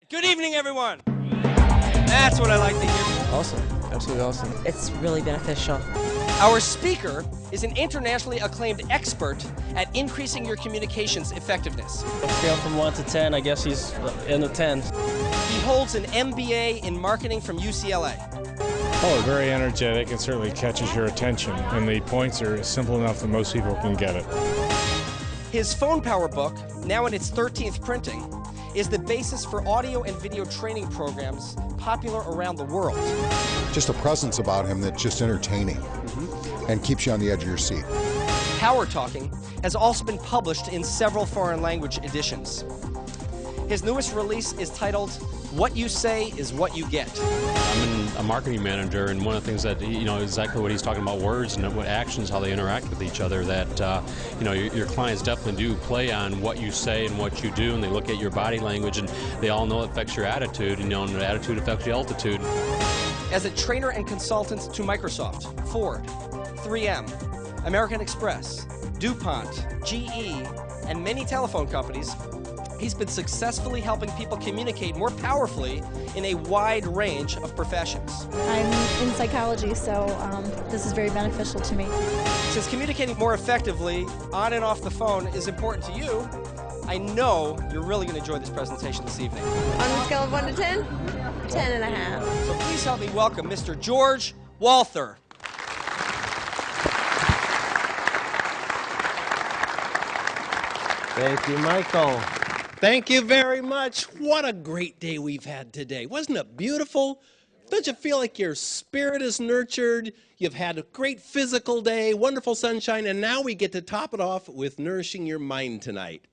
Good evening, everyone. That's what I like to hear. Awesome. Absolutely awesome. It's really beneficial. Our speaker is an internationally acclaimed expert at increasing your communications effectiveness. A scale from 1 to 10, I guess he's in the 10s. He holds an MBA in marketing from UCLA. Oh, very energetic and certainly catches your attention. And the points are simple enough that most people can get it. His Phone Power book, now in its 13th printing, is the basis for audio and video training programs popular around the world. Just a presence about him that's just entertaining and keeps you on the edge of your seat. Power Talking has also been published in several foreign language editions. His newest release is titled, What You Say Is What You Get. I'm a marketing manager, and one of the things that, exactly what he's talking about, words and what actions, how they interact with each other, that, your clients definitely do play on what you say and what you do, and they look at your body language, and they all know it affects your attitude, and the attitude affects your altitude. As a trainer and consultant to Microsoft, Ford, 3M, American Express, DuPont, GE, and many telephone companies, he's been successfully helping people communicate more powerfully in a wide range of professions. I'm in psychology, so this is very beneficial to me. Since communicating more effectively on and off the phone is important to you, I know you're really going to enjoy this presentation this evening. On a scale of 1 to 10? 10 and a half. So please help me welcome Mr. George Walther. Thank you, Michael. Thank you very much. What a great day we've had today. Wasn't it beautiful? Don't you feel like your spirit is nurtured? You've had a great physical day, wonderful sunshine, and now we get to top it off with nourishing your mind tonight.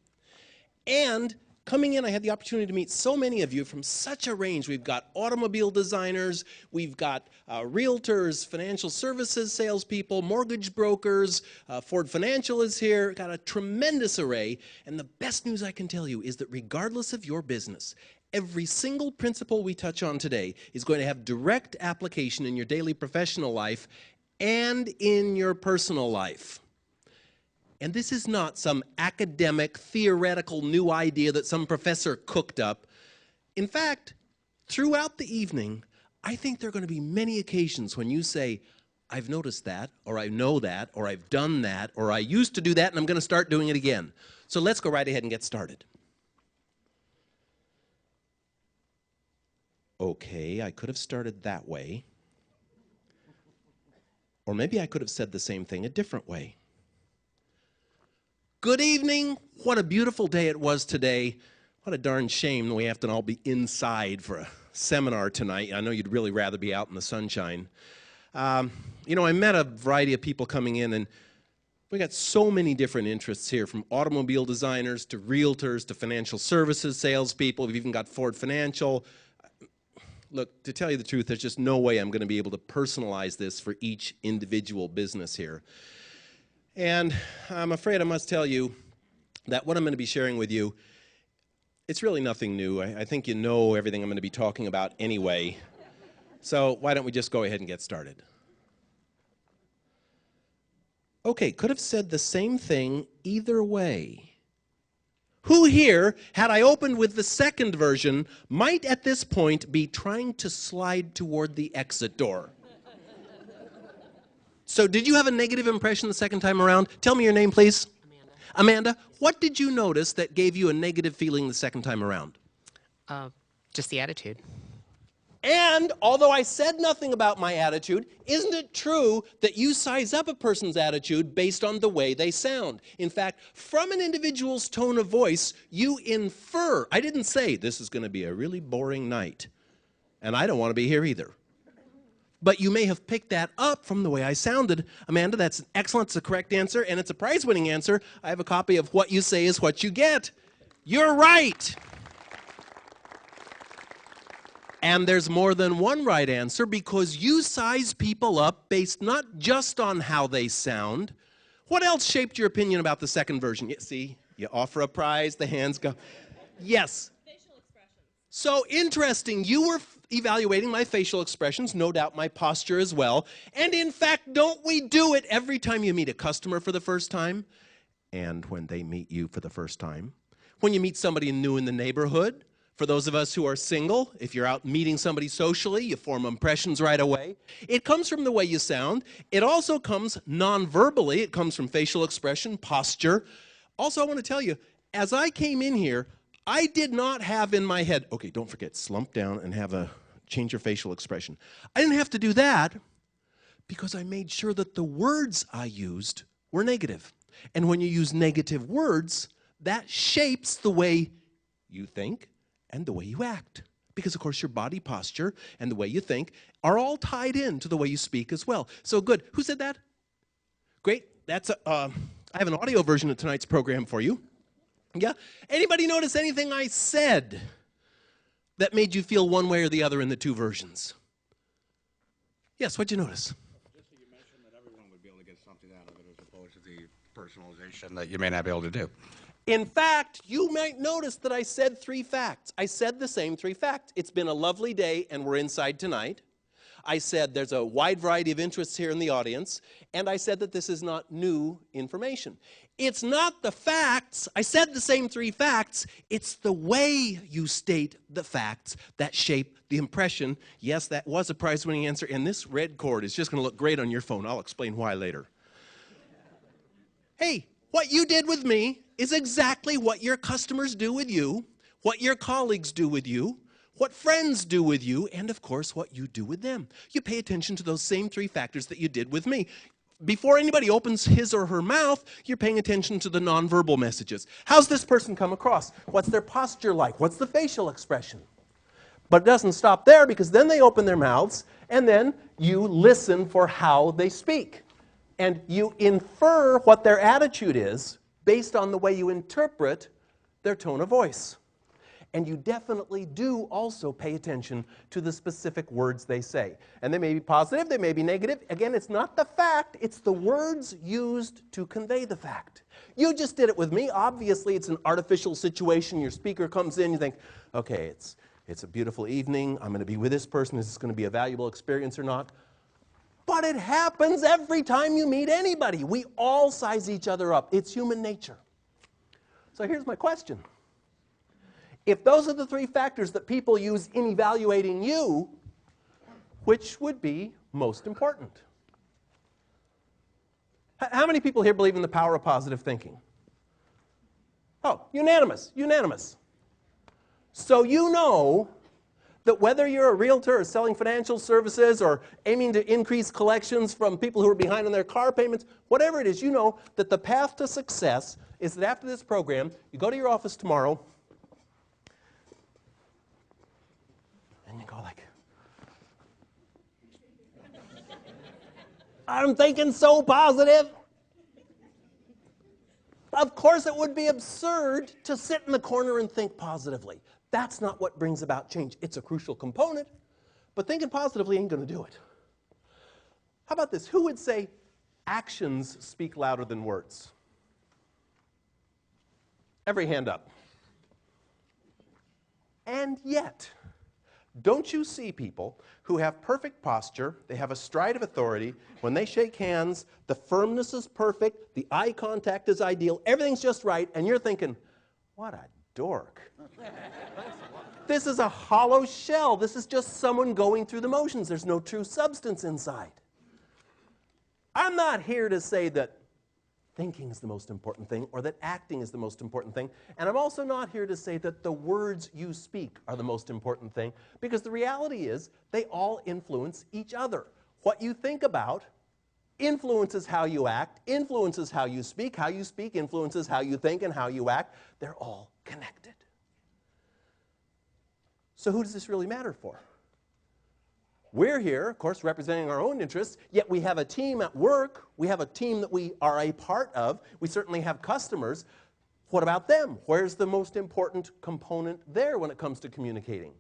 And coming in, I had the opportunity to meet so many of you from such a range. We've got automobile designers, we've got realtors, financial services salespeople, mortgage brokers, Ford Financial is here, got a tremendous array. And the best news I can tell you is that regardless of your business, every single principle we touch on today is going to have direct application in your daily professional life and in your personal life. And this is not some academic, theoretical new idea that some professor cooked up. In fact, throughout the evening, I think there are going to be many occasions when you say, I've noticed that, or I know that, or I've done that, or I used to do that, and I'm going to start doing it again. So let's go right ahead and get started. Okay, I could have started that way. Or maybe I could have said the same thing a different way. Good evening. What a beautiful day it was today. What a darn shame we have to all be inside for a seminar tonight. I know you'd really rather be out in the sunshine. I met a variety of people coming in, and we got so many different interests here, from automobile designers to realtors to financial services salespeople. We've even got Ford Financial. Look, to tell you the truth, there's just no way I'm going to be able to personalize this for each individual business here. And I'm afraid I must tell you that what I'm going to be sharing with you, it's really nothing new. I think you know everything I'm going to be talking about anyway. So why don't we just go ahead and get started? Okay, could have said the same thing either way. Who here, had I opened with the second version, might at this point be trying to slide toward the exit door? So did you have a negative impression the second time around? Tell me your name, please. Amanda, what did you notice that gave you a negative feeling the second time around? Just the attitude. And although I said nothing about my attitude, isn't it true that you size up a person's attitude based on the way they sound? In fact, from an individual's tone of voice, you infer. I didn't say this is going to be a really boring night, and I don't want to be here either. But you may have picked that up from the way I sounded. Amanda, that's excellent. It's the correct answer, and it's a prize-winning answer. I have a copy of What You Say Is What You Get. You're right. And there's more than one right answer, because you size people up based not just on how they sound. What else shaped your opinion about the second version? See, you offer a prize, the hands go. Yes. Facial expressions. So interesting. You were evaluating my facial expressions, no doubt my posture as well. And in fact, don't we do it every time you meet a customer for the first time? And when they meet you for the first time? When you meet somebody new in the neighborhood? For those of us who are single, if you're out meeting somebody socially, you form impressions right away. It comes from the way you sound. It also comes non-verbally. It comes from facial expression, posture. Also, I want to tell you, as I came in here, I did not have in my head, okay, don't forget, slump down and change your facial expression. I didn't have to do that because I made sure that the words I used were negative. And when you use negative words, that shapes the way you think and the way you act. Because, of course, your body posture and the way you think are all tied in to the way you speak as well. So good. Who said that? Great. I have an audio version of tonight's program for you. Yeah? Anybody notice anything I said that made you feel one way or the other in the two versions? Yes, what'd you notice? Just so you mentioned that everyone would be able to get something out of it as opposed to the personalization that you may not be able to do. In fact, you might notice that I said 3 facts. I said the same 3 facts. It's been a lovely day and we're inside tonight. I said there's a wide variety of interests here in the audience. And I said that this is not new information. It's not the facts. I said the same 3 facts. It's the way you state the facts that shape the impression. Yes, that was a prize-winning answer. And this red cord is just going to look great on your phone. I'll explain why later. Hey, what you did with me is exactly what your customers do with you, what your colleagues do with you, what friends do with you, and of course, what you do with them. You pay attention to those same 3 factors that you did with me. Before anybody opens his or her mouth, you're paying attention to the nonverbal messages. How's this person come across? What's their posture like? What's the facial expression? But it doesn't stop there, because then they open their mouths, and then you listen for how they speak. And you infer what their attitude is based on the way you interpret their tone of voice. And you definitely do also pay attention to the specific words they say. And they may be positive, they may be negative. Again, it's not the fact, it's the words used to convey the fact. You just did it with me. Obviously, it's an artificial situation. Your speaker comes in, you think, okay, it's a beautiful evening. I'm going to be with this person. Is this going to be a valuable experience or not? But it happens every time you meet anybody. We all size each other up. It's human nature. So here's my question. If those are the 3 factors that people use in evaluating you, which would be most important? How many people here believe in the power of positive thinking? Oh, unanimous, unanimous. So you know that whether you're a realtor or selling financial services or aiming to increase collections from people who are behind on their car payments, whatever it is, you know that the path to success is that after this program, you go to your office tomorrow, and you go like, I'm thinking so positive. Of course, it would be absurd to sit in the corner and think positively. That's not what brings about change. It's a crucial component, but thinking positively ain't going to do it. How about this? Who would say actions speak louder than words? Every hand up. And yet, don't you see people who have perfect posture, they have a stride of authority, when they shake hands, the firmness is perfect, the eye contact is ideal, everything's just right, and you're thinking, what a dork. This is a hollow shell. This is just someone going through the motions. There's no true substance inside. I'm not here to say that thinking is the most important thing or that acting is the most important thing. And I'm also not here to say that the words you speak are the most important thing, because the reality is they all influence each other. What you think about influences how you act, influences how you speak influences how you think and how you act. They're all connected. So who does this really matter for? We're here, of course, representing our own interests, yet we have a team at work. We have a team that we are a part of. We certainly have customers. What about them? Where's the most important component there when it comes to communicating?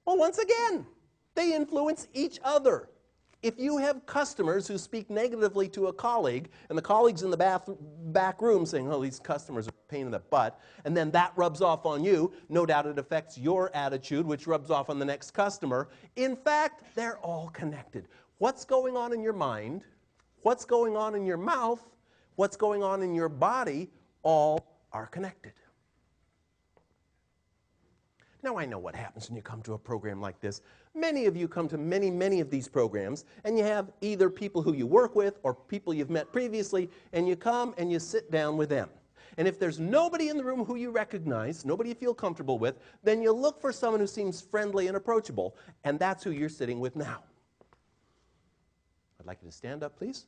Well, once again, they influence each other. If you have customers who speak negatively to a colleague, and the colleague's in the back room saying, oh, these customers are a pain in the butt, and then that rubs off on you, no doubt it affects your attitude, which rubs off on the next customer. In fact, they're all connected. What's going on in your mind, what's going on in your mouth, what's going on in your body, all are connected. Now, I know what happens when you come to a program like this. Many of you come to many of these programs, and you have either people who you work with or people you've met previously, and you come and you sit down with them. And if there's nobody in the room who you recognize, nobody you feel comfortable with, then you look for someone who seems friendly and approachable, and that's who you're sitting with now. I'd like you to stand up, please.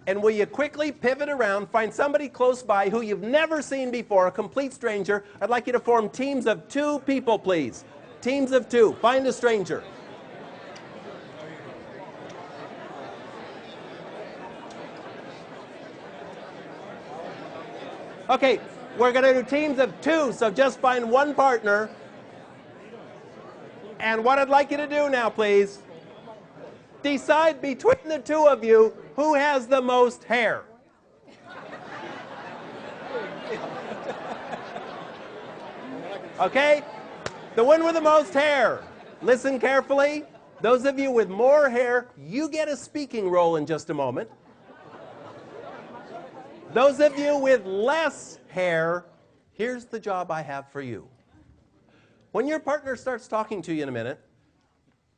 And will you quickly pivot around, find somebody close by who you've never seen before, a complete stranger. I'd like you to form teams of 2 people, please. Teams of 2. Find a stranger. Okay, we're going to do teams of 2, so just find one partner. And what I'd like you to do now, please, decide between the 2 of you who has the most hair. Okay? The one with the most hair. Listen carefully. Those of you with more hair, you get a speaking role in just a moment. Those of you with less hair, here's the job I have for you. When your partner starts talking to you in a minute,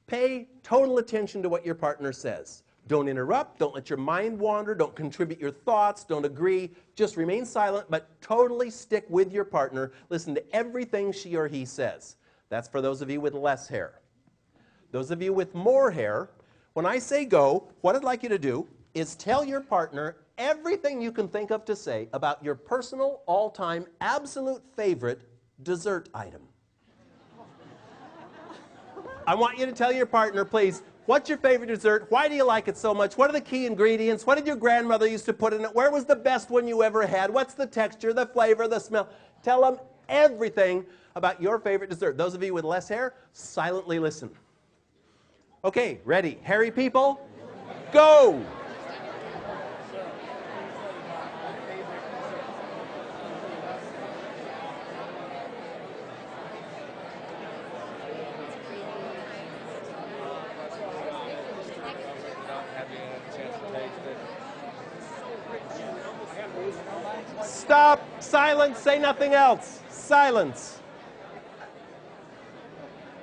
pay total attention to what your partner says. Don't interrupt, don't let your mind wander, don't contribute your thoughts, don't agree. Just remain silent, but totally stick with your partner. Listen to everything she or he says. That's for those of you with less hair. Those of you with more hair, when I say go, what I'd like you to do is tell your partner everything you can think of to say about your personal, all-time, absolute favorite dessert item. I want you to tell your partner, please, what's your favorite dessert? Why do you like it so much? What are the key ingredients? What did your grandmother used to put in it? Where was the best one you ever had? What's the texture, the flavor, the smell? Tell them everything about your favorite dessert. Those of you with less hair, silently listen. Okay, ready? Hairy people, go! Stop. Silence. Say nothing else. Silence.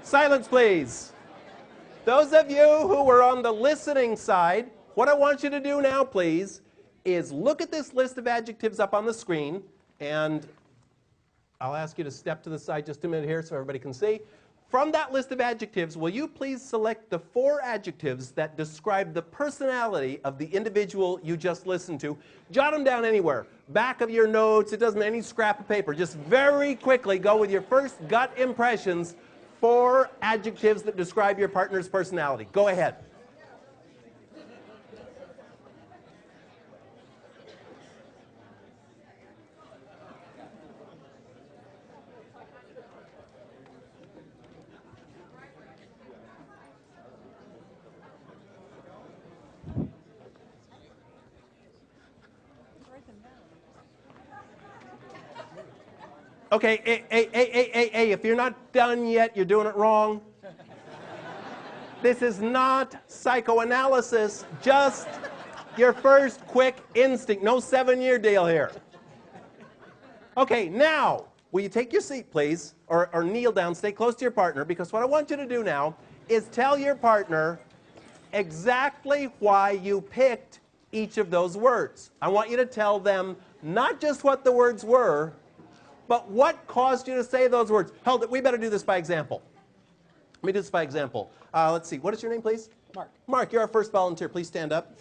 Silence, please. Those of you who were on the listening side, what I want you to do now, please, is look at this list of adjectives up on the screen, and I'll ask you to step to the side just a minute here so everybody can see. From that list of adjectives, will you please select the 4 adjectives that describe the personality of the individual you just listened to? Jot them down anywhere. Back of your notes, it doesn't any scrap of paper. Just very quickly go with your first gut impressions, 4 adjectives that describe your partner's personality. Go ahead. Okay, hey, if you're not done yet, you're doing it wrong. This is not psychoanalysis, just your first quick instinct. No 7-year deal here. Okay, now, will you take your seat, please, or kneel down, stay close to your partner, because what I want you to do now is tell your partner exactly why you picked each of those words. I want you to tell them not just what the words were, but what caused you to say those words? Hold it, we better do this by example. Let me do this by example. Let's see, what is your name, please? Mark. Mark, you're our first volunteer. Please stand up.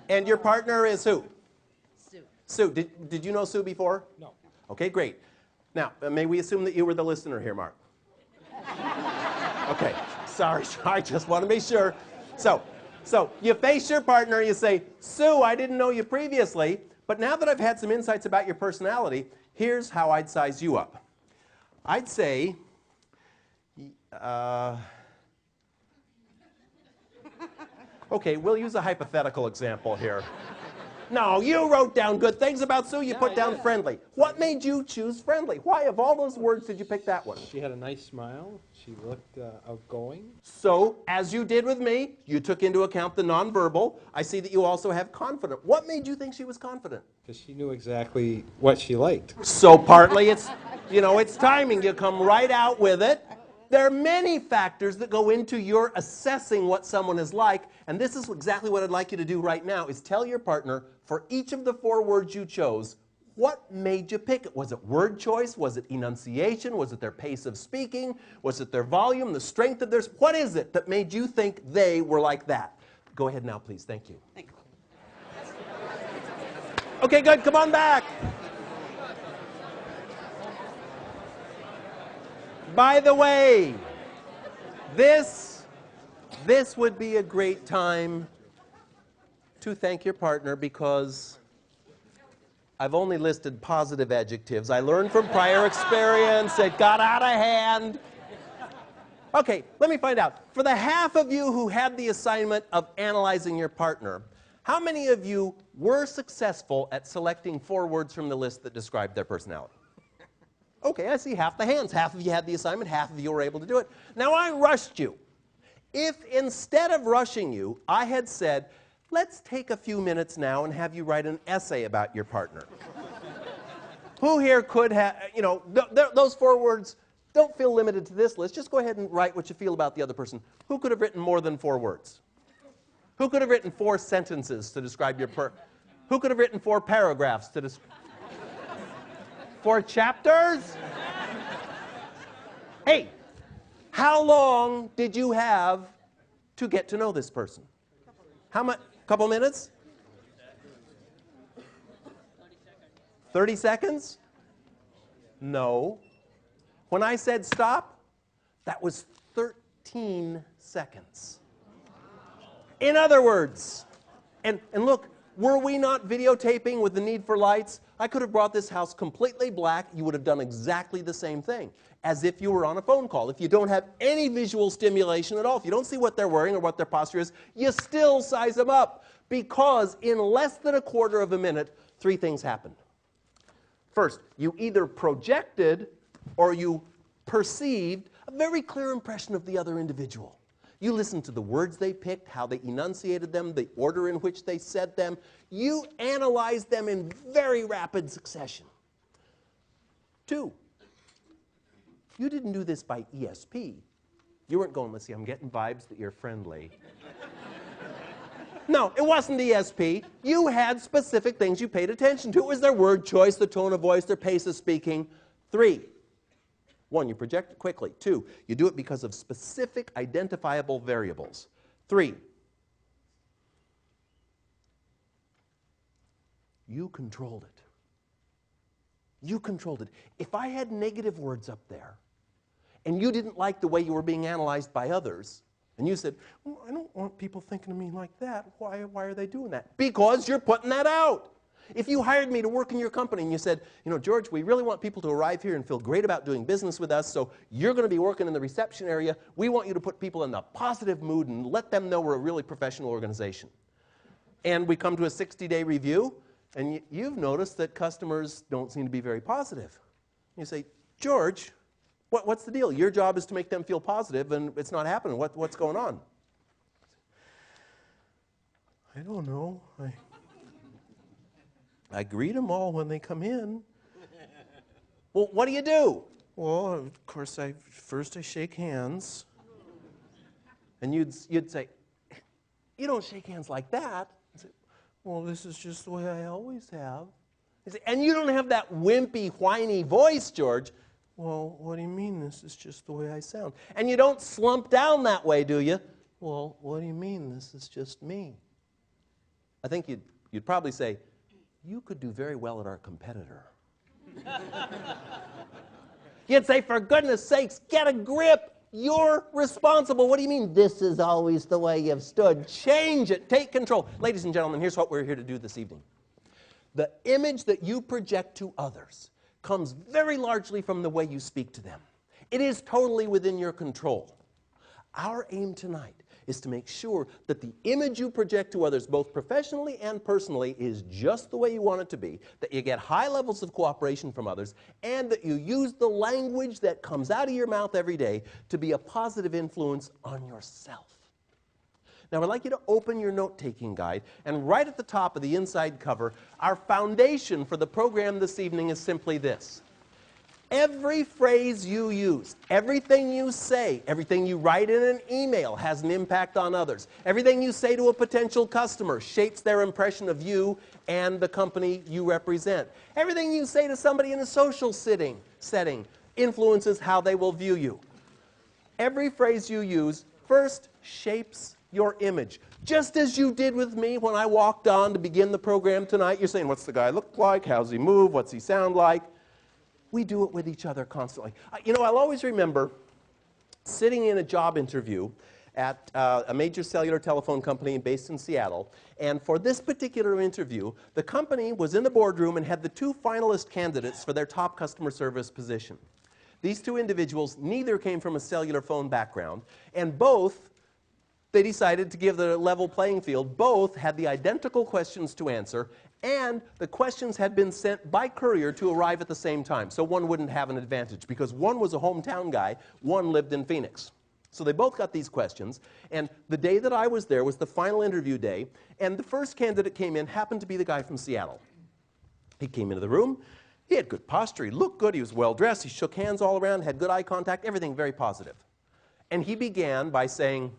And your partner is who? Sue. Sue, did you know Sue before? No. Okay, great. Now, may we assume that you were the listener here, Mark? Okay, sorry, I just want to be sure. So you face your partner, you say, Sue, I didn't know you previously, but now that I've had some insights about your personality, here's how I'd size you up. I'd say, okay, we'll use a hypothetical example here. No, you wrote down good things about Sue. You put down friendly. What made you choose friendly? Why, of all those words, did you pick that one? She had a nice smile. She looked outgoing. So, as you did with me, you took into account the nonverbal. I see that you also have confident. What made you think she was confident? Because she knew exactly what she liked. So partly it's, it's timing. You come right out with it. There are many factors that go into your assessing what someone is like, and this is exactly what I'd like you to do right now, is tell your partner, for each of the 4 words you chose, what made you pick it? Was it word choice? Was it enunciation? Was it their pace of speaking? Was it their volume, the strength of their... What is it that made you think they were like that? Go ahead now, please. Thank you. Okay, good. Come on back. By the way, this would be a great time to thank your partner because I've only listed positive adjectives. I learned from prior experience. It got out of hand. Okay, let me find out. For the half of you who had the assignment of analyzing your partner, how many of you were successful at selecting 4 words from the list that described their personality? Okay, I see half the hands. Half of you had the assignment, half of you were able to do it. Now, I rushed you. If instead of rushing you, I had said, let's take a few minutes now and have you write an essay about your partner. Who here could have, those 4 words don't feel limited to this list. Just go ahead and write what you feel about the other person. Who could have written more than 4 words? Who could have written 4 sentences to describe your Who could have written 4 paragraphs to describe? 4 chapters? Hey, how long did you have to get to know this person? How much? Couple minutes? 30 seconds? No. When I said stop, that was 13 seconds. In other words, and look, were we not videotaping with the need for lights? I could have brought this house completely black. You would have done exactly the same thing, as if you were on a phone call. If you don't have any visual stimulation at all, if you don't see what they're wearing or what their posture is, you still size them up. Because in less than a quarter of a minute, 3 things happened. First, you either projected or you perceived a very clear impression of the other individual. You listened to the words they picked, how they enunciated them, the order in which they said them. You analyzed them in very rapid succession. 2, you didn't do this by ESP. You weren't going, let's see, I'm getting vibes that you're friendly. No, it wasn't ESP. You had specific things you paid attention to. It was their word choice, the tone of voice, their pace of speaking. 3, 1, you project it quickly. 2, you do it because of specific identifiable variables. 3, you controlled it. You controlled it. If I had negative words up there, and you didn't like the way you were being analyzed by others, and you said, well, I don't want people thinking of me like that. Why are they doing that? Because you're putting that out. If you hired me to work in your company and you said, George, we really want people to arrive here and feel great about doing business with us, so you're going to be working in the reception area. We want you to put people in a positive mood and let them know we're a really professional organization. And we come to a 60-day review, and you've noticed that customers don't seem to be very positive. You say, George, what's the deal? Your job is to make them feel positive, and it's not happening. What's going on? I don't know. I greet them all when they come in. Well, what do? Well, of course, first I shake hands. And you'd say, you don't shake hands like that. I'd say, well, this is just the way I always have. Say, and you don't have that wimpy, whiny voice, George. Well, what do you mean this is just the way I sound? And you don't slump down that way, do you? Well, what do you mean this is just me? I think you'd probably say, you could do very well at our competitor. You'd say, for goodness sakes, get a grip. You're responsible. What do you mean this is always the way you've stood? Change it. Take control. Ladies and gentlemen, here's what we're here to do this evening. The image that you project to others comes very largely from the way you speak to them. It is totally within your control. Our aim tonight is to make sure that the image you project to others, both professionally and personally, is just the way you want it to be, that you get high levels of cooperation from others, and that you use the language that comes out of your mouth every day to be a positive influence on yourself. Now, I'd like you to open your note-taking guide, and right at the top of the inside cover, our foundation for the program this evening is simply this. Every phrase you use, everything you say, everything you write in an email has an impact on others. Everything you say to a potential customer shapes their impression of you and the company you represent. Everything you say to somebody in a social setting influences how they will view you. Every phrase you use first shapes your image. Just as you did with me when I walked on to begin the program tonight. You're saying, what's the guy look like? How's he move? What's he sound like? We do it with each other constantly. You know, I'll always remember sitting in a job interview at a major cellular telephone company based in Seattle. And for this particular interview, the company was in the boardroom and had the two finalist candidates for their top customer service position. These two individuals, neither came from a cellular phone background, and both they decided to give the level playing field. Both had the identical questions to answer, and the questions had been sent by courier to arrive at the same time, so one wouldn't have an advantage, because one was a hometown guy, one lived in Phoenix. So they both got these questions, and the day that I was there was the final interview day, and the first candidate came in happened to be the guy from Seattle. He came into the room. He had good posture. He looked good. He was well-dressed. He shook hands all around, had good eye contact, everything very positive. And he began by saying,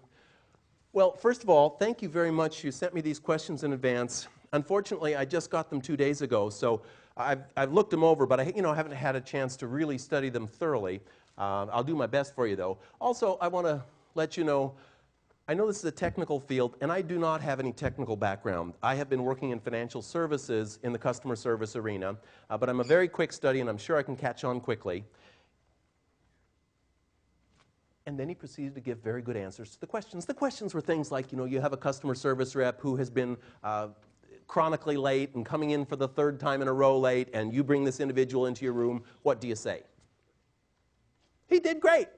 well, first of all, thank you very much. You sent me these questions in advance. Unfortunately, I just got them 2 days ago, so I've looked them over, but I haven't had a chance to really study them thoroughly. I'll do my best for you, though. Also, I want to let you know, I know this is a technical field, and I do not have any technical background. I have been working in financial services in the customer service arena, but I'm a very quick study, and I'm sure I can catch on quickly. And then he proceeded to give very good answers to the questions. The questions were things like, you have a customer service rep who has been chronically late and coming in for the third time in a row late, and you bring this individual into your room. What do you say? He did great.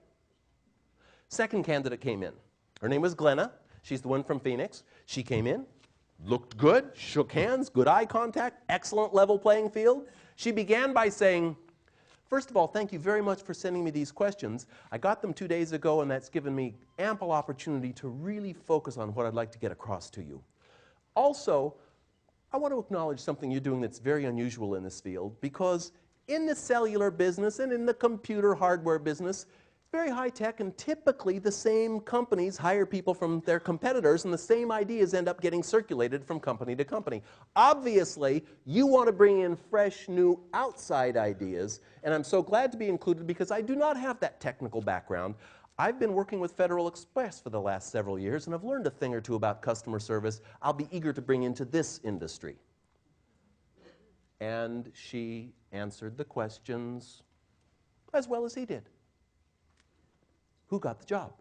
Second candidate came in. Her name was Glenna. She's the one from Phoenix. She came in, looked good, shook hands, good eye contact, excellent level playing field. She began by saying, first of all, thank you very much for sending me these questions. I got them 2 days ago, and that's given me ample opportunity to really focus on what I'd like to get across to you. Also, I want to acknowledge something you're doing that's very unusual in this field, because in the cellular business and in the computer hardware business, it's very high tech, and typically the same companies hire people from their competitors, and the same ideas end up getting circulated from company to company. Obviously, you want to bring in fresh, new, outside ideas, and I'm so glad to be included because I do not have that technical background. I've been working with Federal Express for the last several years, and I've learned a thing or two about customer service I'll be eager to bring into this industry. And she answered the questions as well as he did. Who got the job?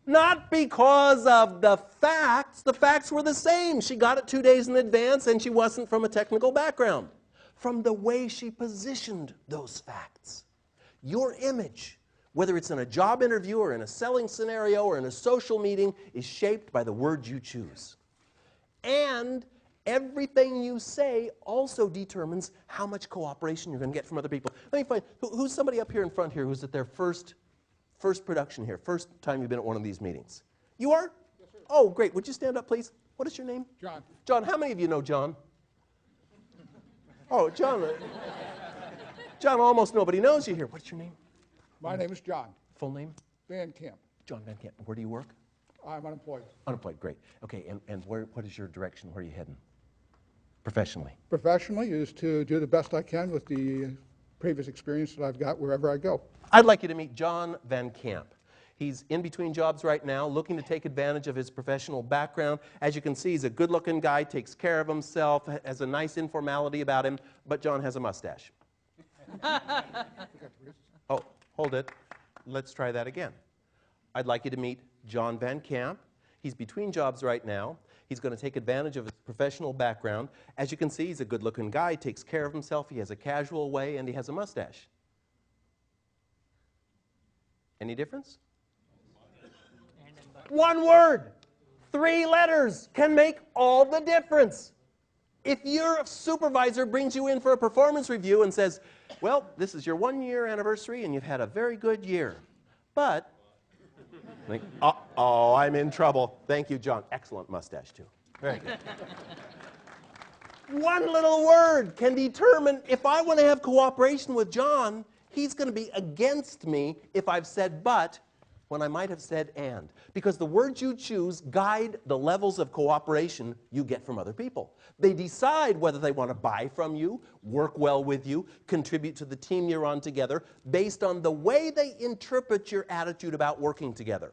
Not because of the facts. The facts were the same. She got it 2 days in advance, and she wasn't from a technical background. From the way she positioned those facts. Your image, whether it's in a job interview or in a selling scenario or in a social meeting, is shaped by the words you choose. And everything you say also determines how much cooperation you're going to get from other people. Let me find, who's somebody up here in front here who's at their first production here, first time you've been at one of these meetings? You are? Yes, sir. Oh, great. Would you stand up, please? What is your name? John. John, how many of you know John? Oh, John. John, almost nobody knows you here. What's your name? My name is John. Full name? Van Camp. John Van Camp. Where do you work? I'm unemployed. Unemployed, great. Okay, and what is your direction? Where are you heading? Professionally? Professionally is to do the best I can with the previous experience that I've got wherever I go. I'd like you to meet John Van Camp. He's in between jobs right now, looking to take advantage of his professional background. As you can see, he's a good-looking guy, takes care of himself, has a nice informality about him, but John has a mustache. Oh, hold it. Let's try that again. I'd like you to meet John Van Camp. He's between jobs right now. He's going to take advantage of his professional background. As you can see, he's a good-looking guy, takes care of himself, he has a casual way, and he has a mustache. Any difference? One word, 3 letters can make all the difference. If your supervisor brings you in for a performance review and says, well, this is your 1-year anniversary and you've had a very good year, but, like, uh-oh, I'm in trouble. Thank you, John. Excellent mustache, too. Very good. One little word can determine if I want to have cooperation with John, he's going to be against me if I've said but when I might have said and. Because the words you choose guide the levels of cooperation you get from other people. They decide whether they want to buy from you, work well with you, contribute to the team you're on together, based on the way they interpret your attitude about working together.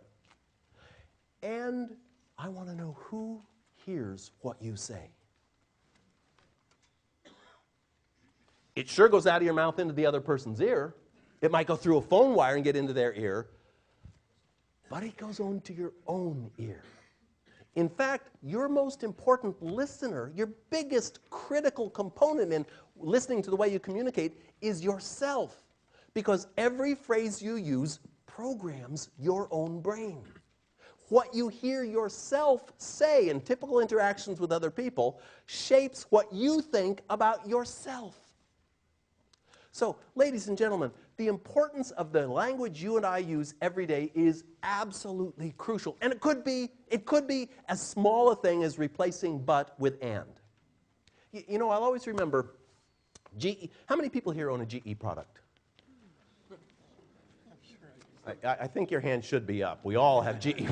And I want to know who hears what you say. It sure goes out of your mouth into the other person's ear. It might go through a phone wire and get into their ear. But it goes on to your own ear. In fact, your most important listener, your biggest critical component in listening to the way you communicate is yourself. Because every phrase you use programs your own brain. What you hear yourself say in typical interactions with other people shapes what you think about yourself. So, ladies and gentlemen, the importance of the language you and I use every day is absolutely crucial. And it could be as small a thing as replacing but with and. You know, I'll always remember GE. How many people here own a GE product? I think your hand should be up. We all have GE.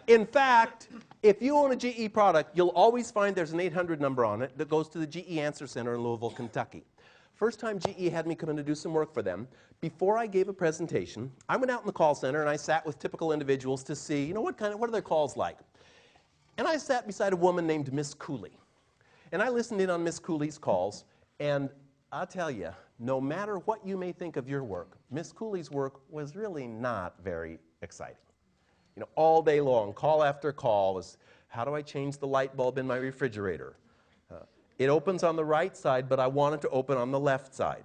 In fact, if you own a GE product, you'll always find there's an 800 number on it that goes to the GE Answer Center in Louisville, Kentucky. First time GE had me come in to do some work for them, before I gave a presentation, I went out in the call center and I sat with typical individuals to see, you know, what are their calls like? And I sat beside a woman named Miss Cooley. And I listened in on Miss Cooley's calls, and I'll tell you, no matter what you may think of your work, Miss Cooley's work was really not very exciting. You know, all day long, call after call was, how do I change the light bulb in my refrigerator? It opens on the right side, but I want it to open on the left side.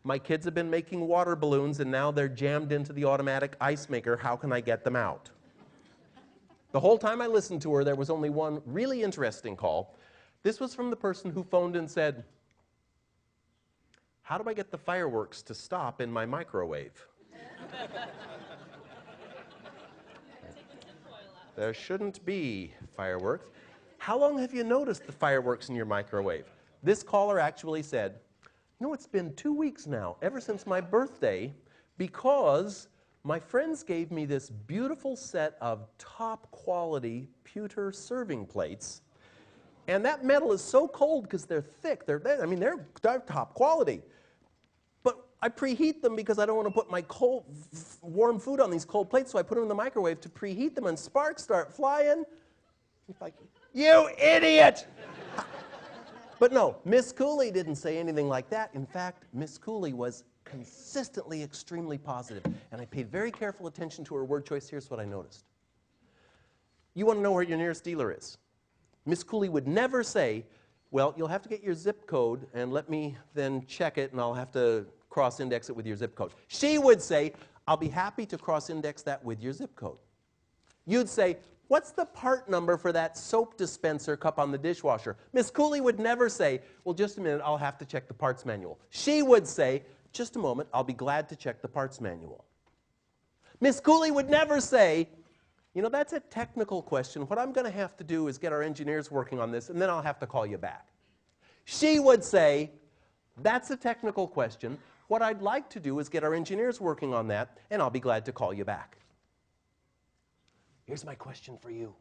My kids have been making water balloons, and now they're jammed into the automatic ice maker. How can I get them out? The whole time I listened to her, there was only one really interesting call. This was from the person who phoned and said, how do I get the fireworks to stop in my microwave? There shouldn't be fireworks. How long have you noticed the fireworks in your microwave? This caller actually said, you know, it's been 2 weeks now, ever since my birthday, because my friends gave me this beautiful set of top quality pewter serving plates. And that metal is so cold because they're thick. They're top quality. But I preheat them because I don't want to put my warm food on these cold plates, so I put them in the microwave to preheat them, and sparks start flying. It's like, you idiot! But no, Miss Cooley didn't say anything like that. In fact, Miss Cooley was consistently extremely positive, and I paid very careful attention to her word choice. Here's what I noticed. You want to know where your nearest dealer is? Miss Cooley would never say, well, you'll have to get your zip code, and let me then check it, and I'll have to cross-index it with your zip code. She would say, I'll be happy to cross-index that with your zip code. You'd say, what's the part number for that soap dispenser cup on the dishwasher? Miss Cooley would never say, well, just a minute, I'll have to check the parts manual. She would say, just a moment, I'll be glad to check the parts manual. Miss Cooley would never say, you know, that's a technical question. What I'm going to have to do is get our engineers working on this, and then I'll have to call you back. She would say, that's a technical question. What I'd like to do is get our engineers working on that, and I'll be glad to call you back. Here's my question for you.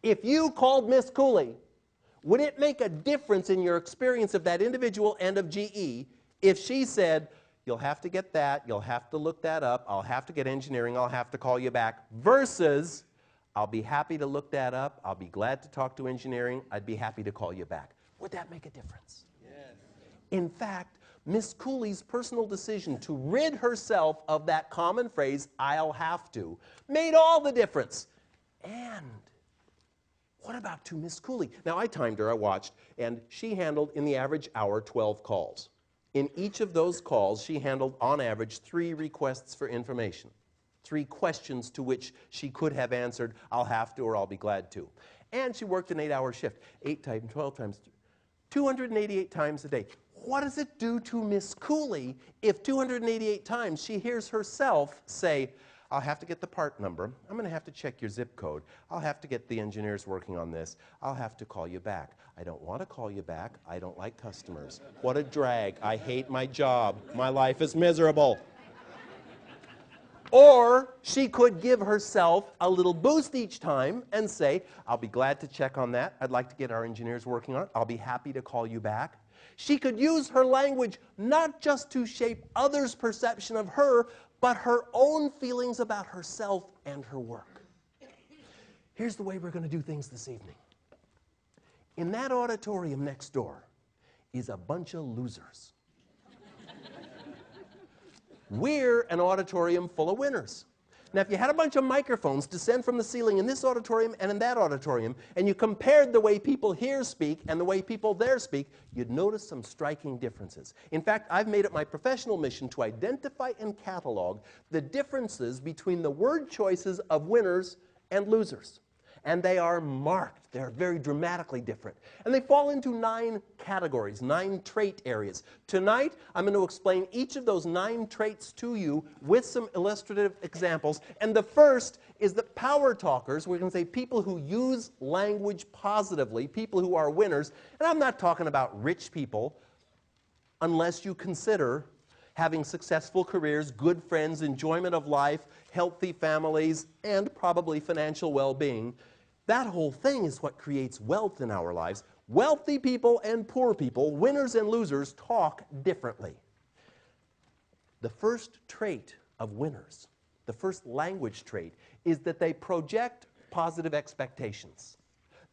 If you called Miss Cooley, would it make a difference in your experience of that individual and of GE if she said, you'll have to get that, you'll have to look that up, I'll have to get engineering, I'll have to call you back, versus, I'll be happy to look that up, I'll be glad to talk to engineering, I'd be happy to call you back. Would that make a difference? Yes. In fact, Miss Cooley's personal decision to rid herself of that common phrase, I'll have to, made all the difference. And what about to Miss Cooley? Now, I timed her, I watched, and she handled, in the average hour, 12 calls. In each of those calls, she handled, on average, 3 requests for information. 3 questions to which she could have answered, I'll have to or I'll be glad to. And she worked an 8-hour shift, 8 times, 12 times, 288 times a day. What does it do to Miss Cooley if 288 times she hears herself say, I'll have to get the part number. I'm going to have to check your zip code. I'll have to get the engineers working on this. I'll have to call you back. I don't want to call you back. I don't like customers. What a drag. I hate my job. My life is miserable. Or she could give herself a little boost each time and say, I'll be glad to check on that. I'd like to get our engineers working on it. I'll be happy to call you back. She could use her language not just to shape others' perception of her, but her own feelings about herself and her work. Here's the way we're going to do things this evening. In that auditorium next door is a bunch of losers. We're an auditorium full of winners. Now, if you had a bunch of microphones descend from the ceiling in this auditorium and in that auditorium, and you compared the way people here speak and the way people there speak, you'd notice some striking differences. In fact, I've made it my professional mission to identify and catalog the differences between the word choices of winners and losers. And they are marked. They're very dramatically different. And they fall into 9 categories, 9 trait areas. Tonight, I'm going to explain each of those 9 traits to you with some illustrative examples. And the first is that power talkers, we're going to say people who use language positively, people who are winners. And I'm not talking about rich people, unless you consider having successful careers, good friends, enjoyment of life, healthy families, and probably financial well-being. That whole thing is what creates wealth in our lives. Wealthy people and poor people, winners and losers, talk differently. The first trait of winners, the first language trait, is that they project positive expectations.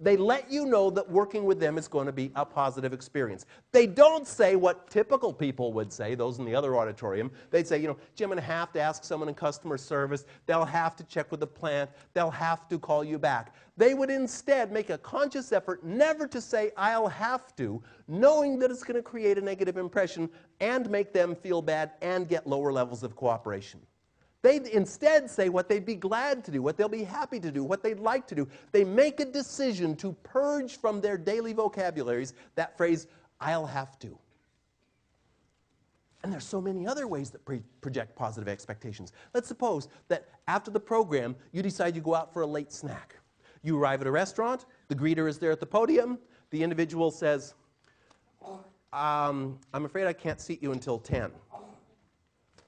They let you know that working with them is going to be a positive experience. They don't say what typical people would say, those in the other auditorium. They'd say, you know, gee, I'm going to have to ask someone in customer service. They'll have to check with the plant. They'll have to call you back. They would instead make a conscious effort never to say, I'll have to, knowing that it's going to create a negative impression and make them feel bad and get lower levels of cooperation. They'd instead say what they'd be glad to do, what they'll be happy to do, what they'd like to do. They make a decision to purge from their daily vocabularies that phrase, I'll have to. And there's so many other ways that project positive expectations. Let's suppose that after the program, you decide you go out for a late snack. You arrive at a restaurant, the greeter is there at the podium, the individual says, I'm afraid I can't seat you until 10.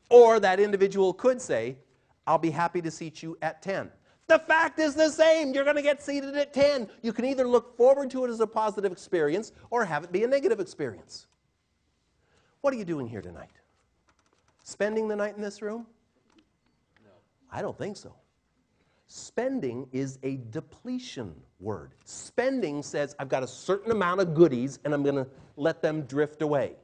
Or that individual could say, I'll be happy to seat you at 10. The fact is the same. You're going to get seated at 10. You can either look forward to it as a positive experience or have it be a negative experience. What are you doing here tonight? Spending the night in this room? No. I don't think so. Spending is a depletion word. Spending says, I've got a certain amount of goodies and I'm going to let them drift away.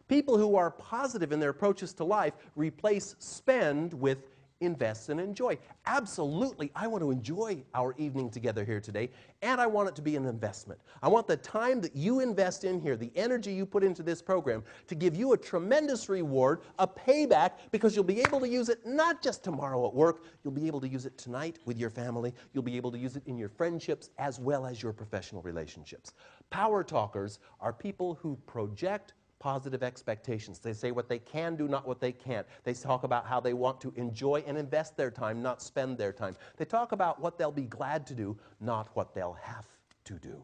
People who are positive in their approaches to life replace spend with invest and enjoy. Absolutely, I want to enjoy our evening together here today, and I want it to be an investment. I want the time that you invest in here, the energy you put into this program, to give you a tremendous reward, a payback, because you'll be able to use it not just tomorrow at work, you'll be able to use it tonight with your family, you'll be able to use it in your friendships as well as your professional relationships. Power talkers are people who project positive expectations. They say what they can do, not what they can't. They talk about how they want to enjoy and invest their time, not spend their time. They talk about what they'll be glad to do, not what they'll have to do.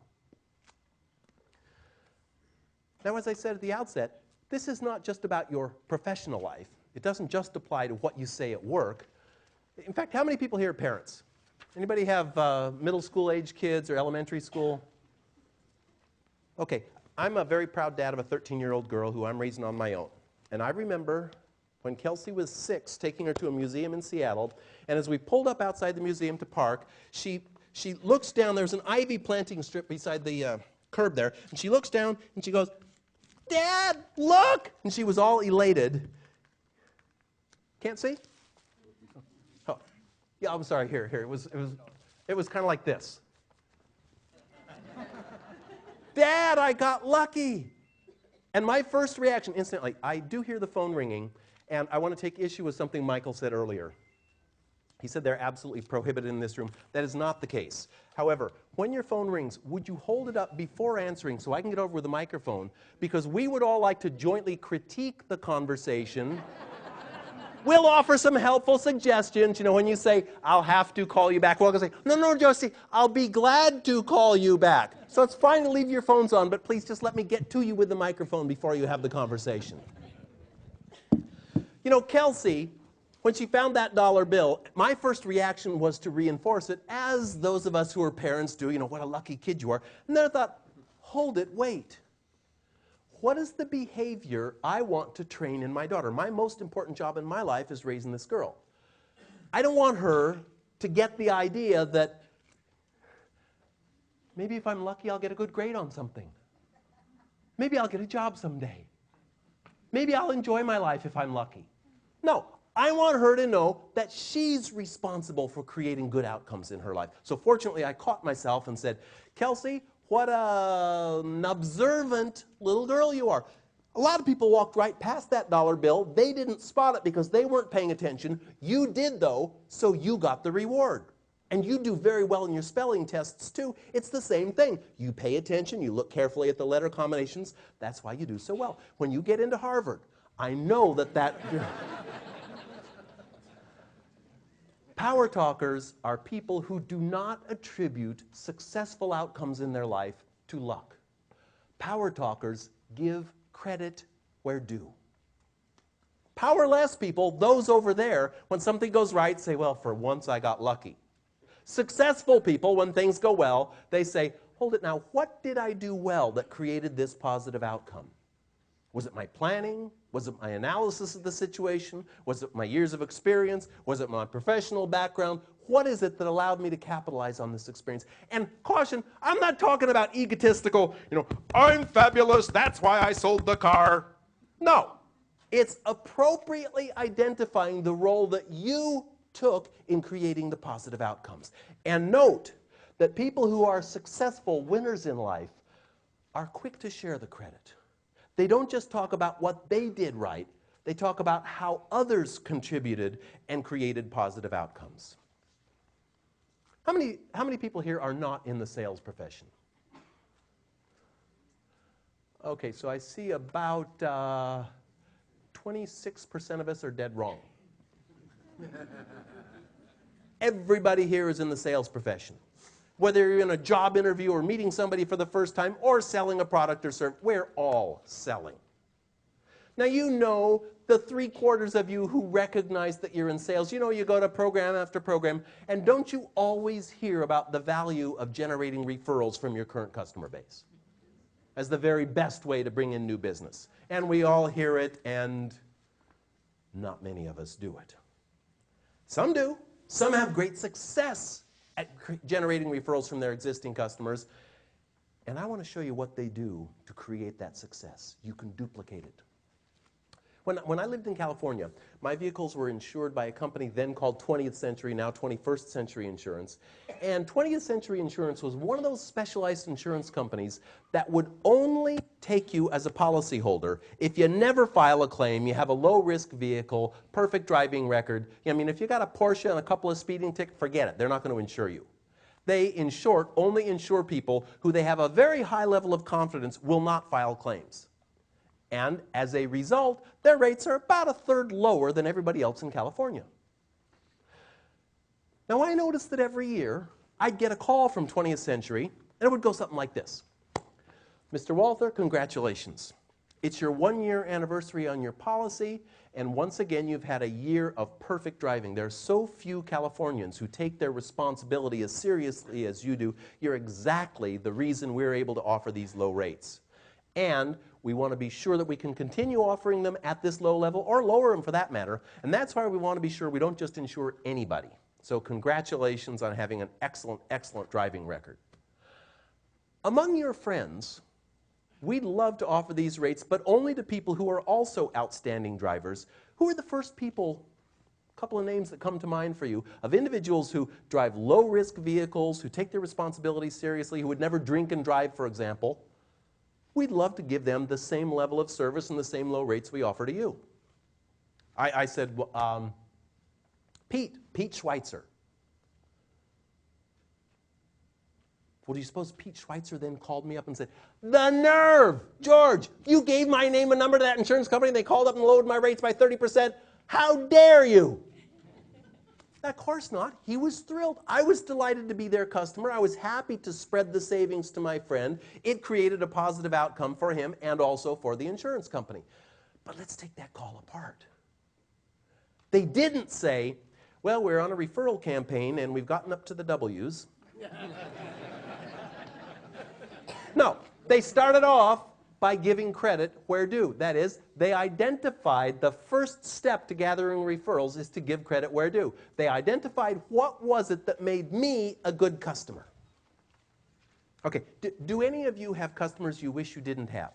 Now, as I said at the outset, this is not just about your professional life. It doesn't just apply to what you say at work. In fact, how many people here are parents? Anybody have middle school age kids or elementary school? Okay. I'm a very proud dad of a 13-year-old girl who I'm raising on my own. And I remember when Kelsey was 6, taking her to a museum in Seattle, and as we pulled up outside the museum to park, she looks down, there's an ivy planting strip beside the curb there, and she looks down and she goes, "Dad, look!" And she was all elated. Can't see? Oh, yeah, I'm sorry, here. It was kind of like this. "Dad, I got lucky." And my first reaction instantly, I do hear the phone ringing, and I want to take issue with something Michael said earlier. He said they're absolutely prohibited in this room. That is not the case. However, when your phone rings, would you hold it up before answering so I can get over with the microphone? Because we would all like to jointly critique the conversation. We'll offer some helpful suggestions. You know, when you say, I'll have to call you back, we're all going to say, no, no, Josie, I'll be glad to call you back. So it's fine to leave your phones on, but please just let me get to you with the microphone before you have the conversation. You know, Kelsey, when she found that dollar bill, my first reaction was to reinforce it, as those of us who are parents do. You know, what a lucky kid you are. And then I thought, hold it, wait. What is the behavior I want to train in my daughter? My most important job in my life is raising this girl. I don't want her to get the idea that maybe if I'm lucky, I'll get a good grade on something. Maybe I'll get a job someday. Maybe I'll enjoy my life if I'm lucky. No, I want her to know that she's responsible for creating good outcomes in her life. So fortunately, I caught myself and said, Kelsey, what an observant little girl you are. A lot of people walked right past that dollar bill. They didn't spot it because they weren't paying attention. You did, though, so you got the reward. And you do very well in your spelling tests, too. It's the same thing. You pay attention. You look carefully at the letter combinations. That's why you do so well. When you get into Harvard, I know that Power talkers are people who do not attribute successful outcomes in their life to luck. Power talkers give credit where due. Powerless people, those over there, when something goes right, say, well, for once I got lucky. Successful people, when things go well, they say, hold it now, what did I do well that created this positive outcome? Was it my planning? Was it my analysis of the situation? Was it my years of experience? Was it my professional background? What is it that allowed me to capitalize on this experience? And caution, I'm not talking about egotistical, you know, I'm fabulous, that's why I sold the car. No, it's appropriately identifying the role that you took in creating the positive outcomes. And note that people who are successful winners in life are quick to share the credit. They don't just talk about what they did right, they talk about how others contributed and created positive outcomes. How many people here are not in the sales profession? Okay, so I see about 26% of us are dead wrong. Everybody here is in the sales profession. Whether you're in a job interview or meeting somebody for the first time or selling a product or service, we're all selling. Now you know the 3/4 of you who recognize that you're in sales. You know you go to program after program, and don't you always hear about the value of generating referrals from your current customer base as the very best way to bring in new business? And we all hear it, and not many of us do it. Some do. Some have great success at generating referrals from their existing customers. And I want to show you what they do to create that success. You can duplicate it. When I lived in California, my vehicles were insured by a company then called 20th Century, now 21st Century Insurance. And 20th Century Insurance was one of those specialized insurance companies that would only take you as a policyholder if you never file a claim, you have a low-risk vehicle, perfect driving record. I mean, if you got a Porsche and a couple of speeding tickets, forget it. They're not going to insure you. They, in short, only insure people who they have a very high level of confidence will not file claims. And as a result, their rates are about 1/3 lower than everybody else in California. Now, I noticed that every year I'd get a call from 20th Century, and it would go something like this. Mr. Walther, congratulations. It's your 1-year anniversary on your policy, and once again, you've had a year of perfect driving. There are so few Californians who take their responsibility as seriously as you do. You're exactly the reason we're able to offer these low rates. And we want to be sure that we can continue offering them at this low level, or lower them for that matter. And that's why we want to be sure we don't just insure anybody. So congratulations on having an excellent, excellent driving record. Among your friends, we'd love to offer these rates, but only to people who are also outstanding drivers. Who are the first people, a couple of names that come to mind for you, of individuals who drive low-risk vehicles, who take their responsibilities seriously, who would never drink and drive, for example? We'd love to give them the same level of service and the same low rates we offer to you. I said, Pete Schweitzer. Well, do you suppose Pete Schweitzer then called me up and said, the nerve, George, you gave my name and number to that insurance company, and they called up and lowered my rates by 30%. How dare you? Of course not. He was thrilled. I was delighted to be their customer. I was happy to spread the savings to my friend. It created a positive outcome for him and also for the insurance company. But let's take that call apart. They didn't say, well, we're on a referral campaign and we've gotten up to the W's. No, they started off by giving credit where due. That is, they identified the first step to gathering referrals is to give credit where due. They identified what was it that made me a good customer. Okay, do any of you have customers you wish you didn't have?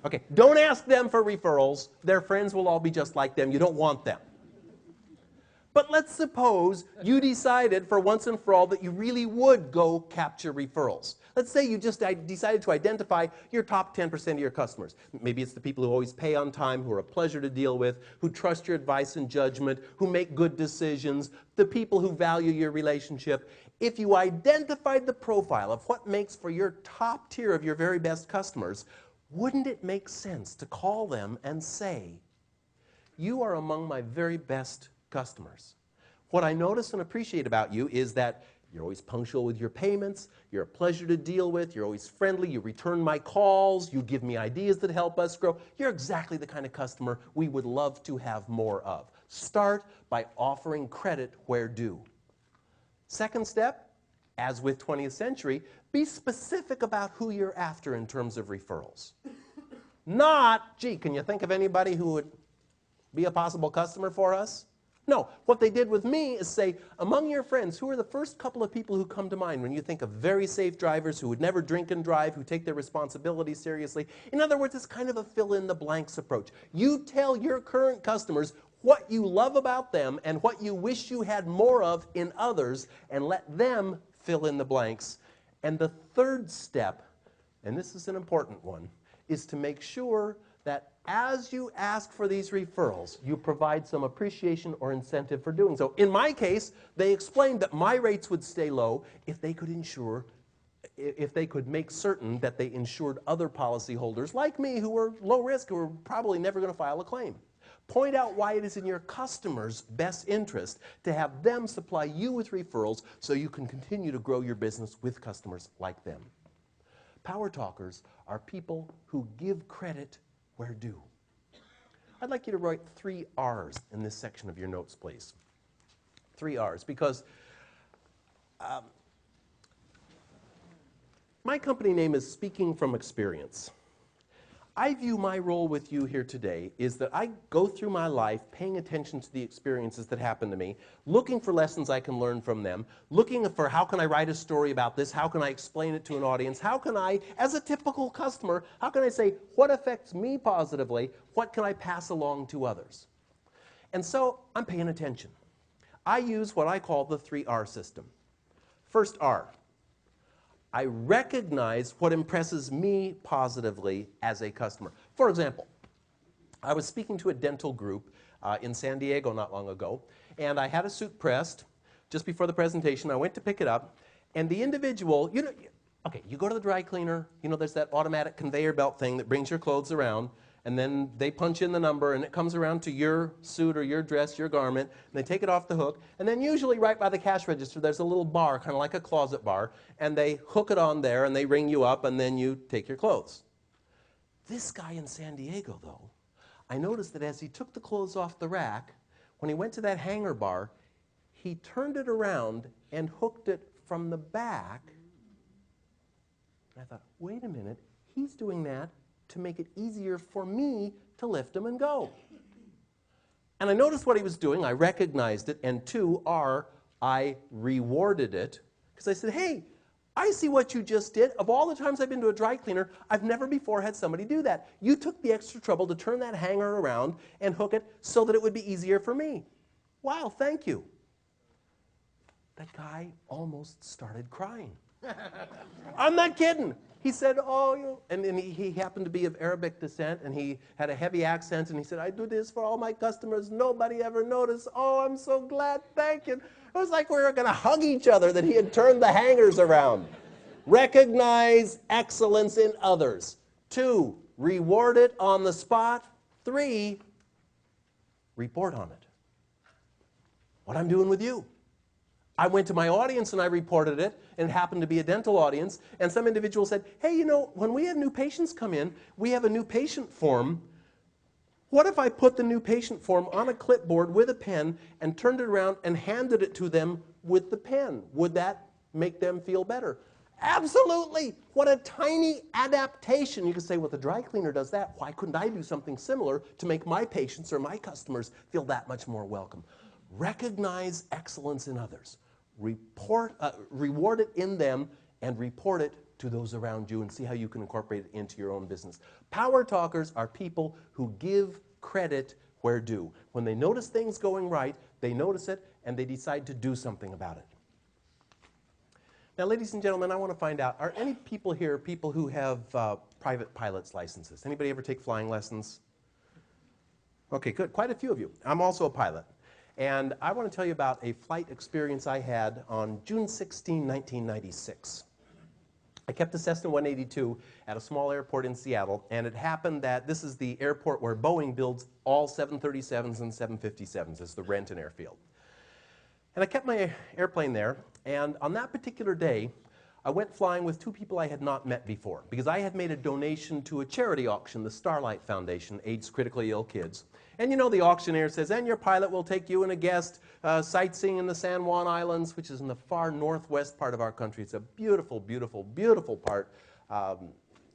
Okay, don't ask them for referrals. Their friends will all be just like them. You don't want them. But let's suppose you decided for once and for all that you really would go capture referrals. Let's say you just decided to identify your top 10% of your customers. Maybe it's the people who always pay on time, who are a pleasure to deal with, who trust your advice and judgment, who make good decisions, the people who value your relationship. If you identified the profile of what makes for your top tier of your very best customers, wouldn't it make sense to call them and say, you are among my very best customers. What I notice and appreciate about you is that you're always punctual with your payments, you're a pleasure to deal with, you're always friendly, you return my calls, you give me ideas that help us grow. You're exactly the kind of customer we would love to have more of. Start by offering credit where due. Second step, as with 20th Century, be specific about who you're after in terms of referrals. Not, gee, can you think of anybody who would be a possible customer for us? No, what they did with me is say, among your friends, who are the first couple of people who come to mind when you think of very safe drivers who would never drink and drive, who take their responsibilities seriously? In other words, it's kind of a fill-in-the-blanks approach. You tell your current customers what you love about them and what you wish you had more of in others, and let them fill in the blanks. And the third step, and this is an important one, is to make sure that as you ask for these referrals, you provide some appreciation or incentive for doing so. In my case, they explained that my rates would stay low if they could make certain that they insured other policyholders like me who were low risk, who were probably never going to file a claim. Point out why it is in your customers' best interest to have them supply you with referrals so you can continue to grow your business with customers like them. Power talkers are people who give credit where due. I'd like you to write 3 R's in this section of your notes, please. 3 R's, because my company name is Speaking from Experience. I view my role with you here today is that I go through my life paying attention to the experiences that happen to me, looking for lessons I can learn from them, looking for how can I write a story about this, how can I explain it to an audience, how can I, as a typical customer, how can I say what affects me positively, what can I pass along to others? And so I'm paying attention. I use what I call the 3R system. First R. I recognize what impresses me positively as a customer. For example, I was speaking to a dental group in San Diego not long ago, and I had a suit pressed just before the presentation. I went to pick it up, and the individual, okay, you go to the dry cleaner, there's that automatic conveyor belt thing that brings your clothes around, and then they punch in the number, and it comes around to your suit or your dress, your garment, and they take it off the hook, and then usually right by the cash register there's a little bar, kind of like a closet bar, and they hook it on there, and they ring you up, and then you take your clothes. This guy in San Diego, though, I noticed that as he took the clothes off the rack, when he went to that hanger bar, he turned it around and hooked it from the back. And I thought, wait a minute, he's doing that to make it easier for me to lift them and go. And I noticed what he was doing, I recognized it, and 2R, I rewarded it, because I said, hey, I see what you just did. Of all the times I've been to a dry cleaner, I've never before had somebody do that. You took the extra trouble to turn that hanger around and hook it so that it would be easier for me. Wow, thank you. That guy almost started crying. I'm not kidding. He said, oh, you, and he happened to be of Arabic descent, and he had a heavy accent, and he said, I do this for all my customers. Nobody ever noticed. Oh, I'm so glad. Thank you. It was like we were going to hug each other that he had turned the hangers around. Recognize excellence in others. 2, reward it on the spot. 3, report on it. What I'm doing with you. I went to my audience and I reported it, and it happened to be a dental audience, and some individual said, hey, you know, when we have new patients come in, we have a new patient form. What if I put the new patient form on a clipboard with a pen and turned it around and handed it to them with the pen? Would that make them feel better? Absolutely. What a tiny adaptation. You could say, well, the dry cleaner does that. Why couldn't I do something similar to make my patients or my customers feel that much more welcome? Recognize excellence in others. Reward it in them, and report it to those around you, and see how you can incorporate it into your own business. Power talkers are people who give credit where due. When they notice things going right, they notice it and they decide to do something about it. Now, ladies and gentlemen, I want to find out, are any people here people who have private pilot's licenses? Anybody ever take flying lessons? Okay, good. Quite a few of you. I'm also a pilot. And I want to tell you about a flight experience I had on June 16, 1996. I kept a Cessna 182 at a small airport in Seattle, and it happened that this is the airport where Boeing builds all 737s and 757s. It's the Renton Airfield. And I kept my airplane there, and on that particular day, I went flying with 2 people I had not met before, because I had made a donation to a charity auction, the Starlight Foundation, AIDS Critically Ill Kids. And you know, the auctioneer says, and your pilot will take you and a guest sightseeing in the San Juan Islands, which is in the far northwest part of our country. It's a beautiful, beautiful, beautiful part.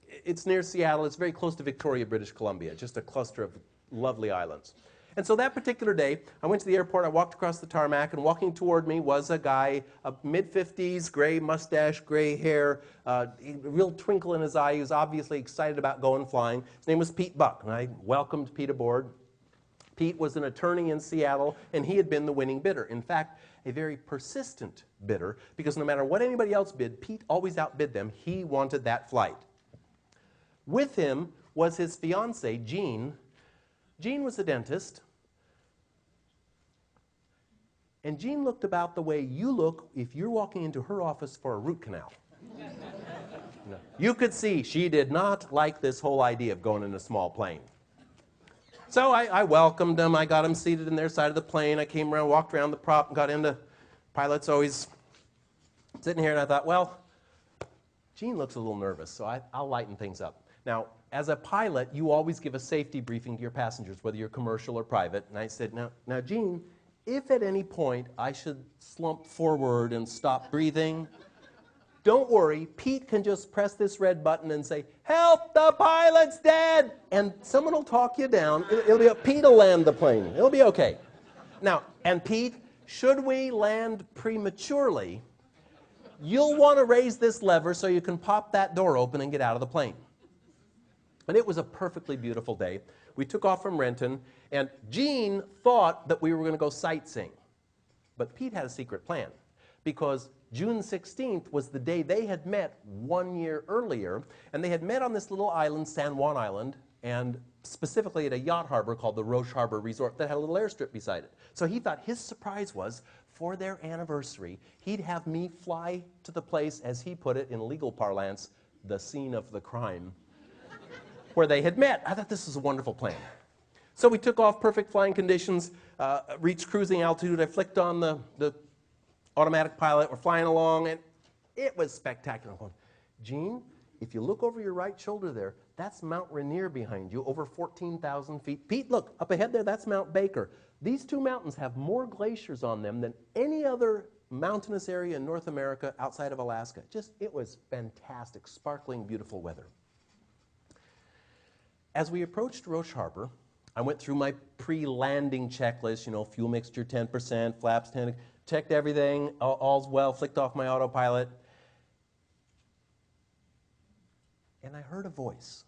It's near Seattle. It's very close to Victoria, British Columbia, just a cluster of lovely islands. And so that particular day, I went to the airport, I walked across the tarmac, and walking toward me was a guy, mid-50s, gray mustache, gray hair, a real twinkle in his eye. He was obviously excited about going flying. His name was Pete Buck, and I welcomed Pete aboard. Pete was an attorney in Seattle, and he had been the winning bidder. In fact, a very persistent bidder, because no matter what anybody else bid, Pete always outbid them. He wanted that flight. With him was his fiancée, Jean. Jean was a dentist. And Jean looked about the way you look if you're walking into her office for a root canal. You could see she did not like this whole idea of going in a small plane. So I welcomed them. I got them seated in their side of the plane. I came around, walked around the prop, and got into pilot's always sitting here, and I thought, well, Jean looks a little nervous, so I'll lighten things up. Now, as a pilot, you always give a safety briefing to your passengers, whether you're commercial or private. And I said, now Jean, if at any point I should slump forward and stop breathing, don't worry, Pete can just press this red button and say, help, the pilot's dead! And someone will talk you down. Pete will land the plane. It'll be okay. Now, and Pete, should we land prematurely, you'll want to raise this lever so you can pop that door open and get out of the plane. And it was a perfectly beautiful day. We took off from Renton, and Jean thought that we were going to go sightseeing. But Pete had a secret plan, because June 16th was the day they had met 1 year earlier, and they had met on this little island, San Juan Island, and specifically at a yacht harbor called the Roche Harbor Resort that had a little airstrip beside it. So he thought his surprise was, for their anniversary, he'd have me fly to the place, as he put it in legal parlance, the scene of the crime, where they had met. I thought this was a wonderful plan. So we took off, perfect flying conditions, reached cruising altitude. I flicked on the automatic pilot. We're flying along, and it was spectacular. I'm going, Jean, if you look over your right shoulder there, that's Mount Rainier behind you, over 14,000 feet. Pete, look, up ahead there, that's Mount Baker. These two mountains have more glaciers on them than any other mountainous area in North America outside of Alaska. It was fantastic, sparkling, beautiful weather. As we approached Roche Harbor, I went through my pre-landing checklist, you know, fuel mixture 10%, flaps 10%, checked everything, all's well, flicked off my autopilot. And I heard a voice.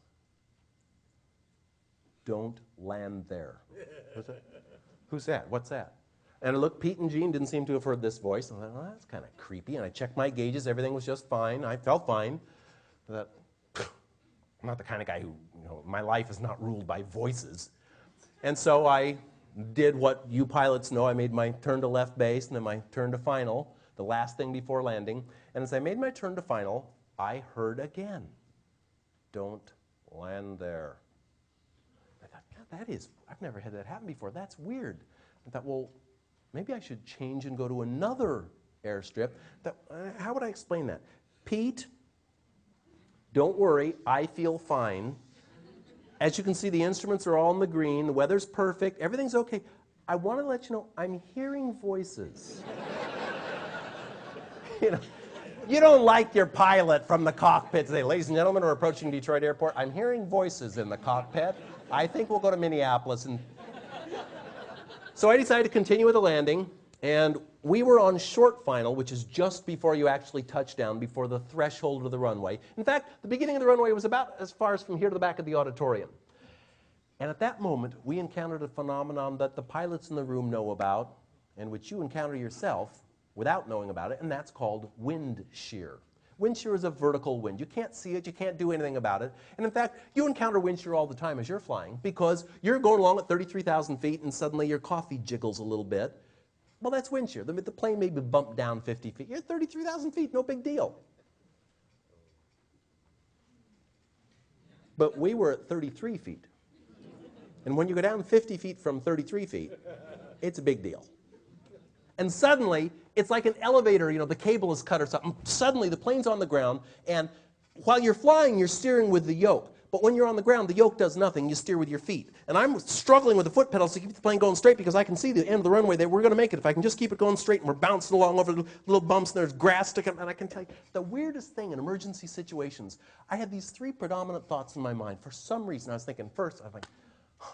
Don't land there. Who's that? What's that? And I looked, Pete and Gene didn't seem to have heard this voice. I thought, well, that's kind of creepy. And I checked my gauges. Everything was just fine. I felt fine. I thought, I'm not the kind of guy who, my life is not ruled by voices. And so I did what you pilots know. I made my turn to left base and then my turn to final, the last thing before landing. And as I made my turn to final, I heard again, don't land there. I thought, God, I've never had that happen before. That's weird. I thought, well, maybe I should change and go to another airstrip. How would I explain that? Pete, don't worry, I feel fine. As you can see, the instruments are all in the green. The weather's perfect. Everything's okay. I want to let you know I'm hearing voices. You don't like your pilot from the cockpit today. Ladies and gentlemen, we're approaching Detroit Airport. I'm hearing voices in the cockpit. I think we'll go to Minneapolis. So I decided to continue with the landing, and we were on short final, which is just before you actually touch down, before the threshold of the runway. In fact, the beginning of the runway was about as far as from here to the back of the auditorium. And at that moment, we encountered a phenomenon that the pilots in the room know about, and which you encounter yourself without knowing about it, and that's called wind shear. Wind shear is a vertical wind. You can't see it, you can't do anything about it. And in fact, you encounter wind shear all the time as you're flying, because you're going along at 33,000 feet and suddenly your coffee jiggles a little bit. Well, that's wind shear. The plane may be bumped down 50 feet. You're at 33,000 feet, no big deal. But we were at 33 feet. And when you go down 50 feet from 33 feet, it's a big deal. And suddenly, it's like an elevator, the cable is cut or something. Suddenly, the plane's on the ground, and while you're flying, you're steering with the yoke. But when you're on the ground, the yoke does nothing. You steer with your feet. And I'm struggling with the foot pedals to keep the plane going straight because I can see the end of the runway there. We're going to make it if I can just keep it going straight, and we're bouncing along over the little bumps, and there's grass sticking. And I can tell you, the weirdest thing in emergency situations, I had these three predominant thoughts in my mind. For some reason, I was thinking, first, I was like,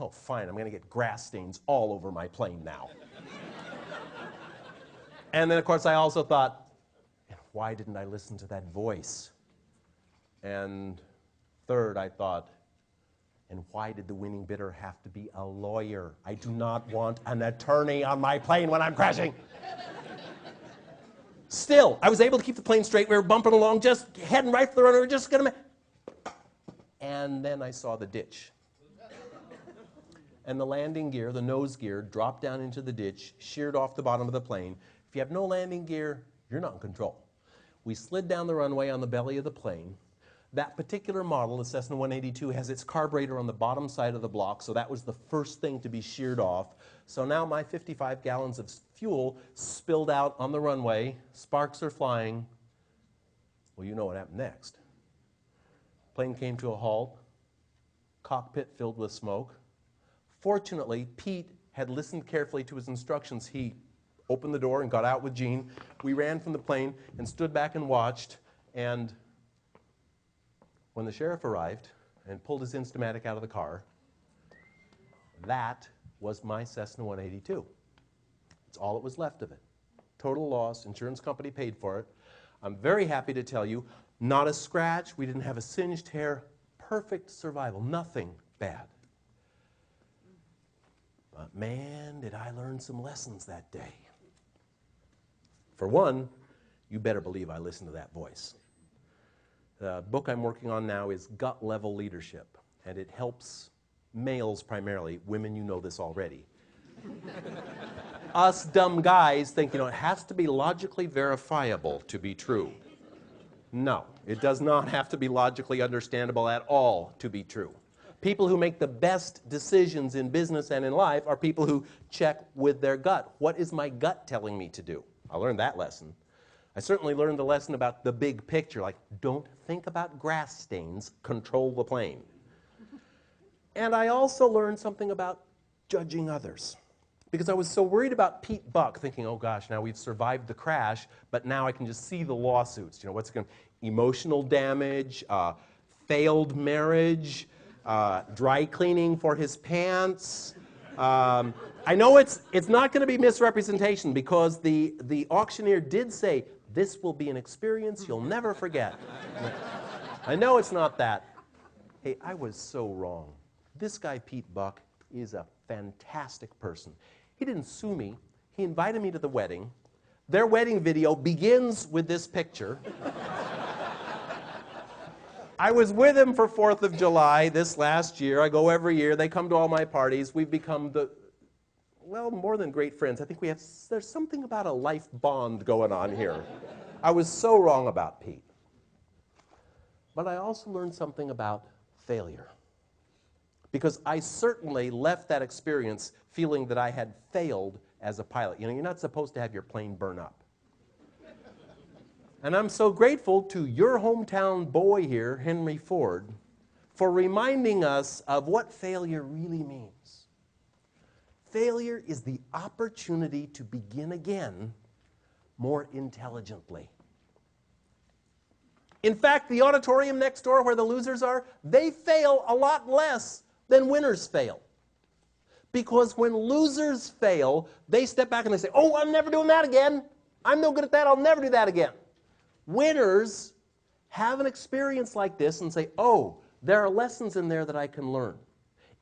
oh, fine, I'm going to get grass stains all over my plane now. And then, of course, I also thought, why didn't I listen to that voice? And third, I thought, and why did the winning bidder have to be a lawyer? I do not want an attorney on my plane when I'm crashing. Still, I was able to keep the plane straight. We were bumping along, just heading right for the runway. We were just going to... And then I saw the ditch. And the landing gear, the nose gear, dropped down into the ditch, sheared off the bottom of the plane. If you have no landing gear, you're not in control. We slid down the runway on the belly of the plane. That particular model, the Cessna 182, has its carburetor on the bottom side of the block, so that was the first thing to be sheared off. So now my 55 gallons of fuel spilled out on the runway. Sparks are flying. Well, you know what happened next. Plane came to a halt. Cockpit filled with smoke. Fortunately, Pete had listened carefully to his instructions. He opened the door and got out with Gene. We ran from the plane and stood back and watched. And when the sheriff arrived and pulled his Instamatic out of the car, that was my Cessna 182. It's all that was left of it. Total loss. Insurance company paid for it. I'm very happy to tell you, not a scratch. We didn't have a singed hair. Perfect survival. Nothing bad. But man, did I learn some lessons that day. For one, you better believe I listened to that voice. The book I'm working on now is Gut Level Leadership, and it helps males primarily. Women, you know this already. Us dumb guys think, it has to be logically verifiable to be true. No, it does not have to be logically understandable at all to be true. People who make the best decisions in business and in life are people who check with their gut. What is my gut telling me to do? I learned that lesson. I certainly learned the lesson about the big picture, like don't think about grass stains, control the plane. And I also learned something about judging others. Because I was so worried about Pete Buck, thinking, oh gosh, now we've survived the crash, but now I can just see the lawsuits. What's going to, emotional damage, failed marriage, dry cleaning for his pants. I know it's not going to be misrepresentation because the auctioneer did say, this will be an experience you'll never forget. I know it's not that. Hey, I was so wrong. This guy, Pete Buck, is a fantastic person. He didn't sue me. He invited me to the wedding. Their wedding video begins with this picture. I was with him for 4th of July this last year. I go every year. They come to all my parties. We've become well, more than great friends. I think there's something about a life bond going on here. I was so wrong about Pete. But I also learned something about failure. Because I certainly left that experience feeling that I had failed as a pilot. You know, you're not supposed to have your plane burn up. And I'm so grateful to your hometown boy here, Henry Ford, for reminding us of what failure really means. Failure is the opportunity to begin again more intelligently. In fact, the auditorium next door where the losers are, they fail a lot less than winners fail. Because when losers fail, they step back and they say, oh, I'm never doing that again. I'm no good at that. I'll never do that again. Winners have an experience like this and say, oh, there are lessons in there that I can learn.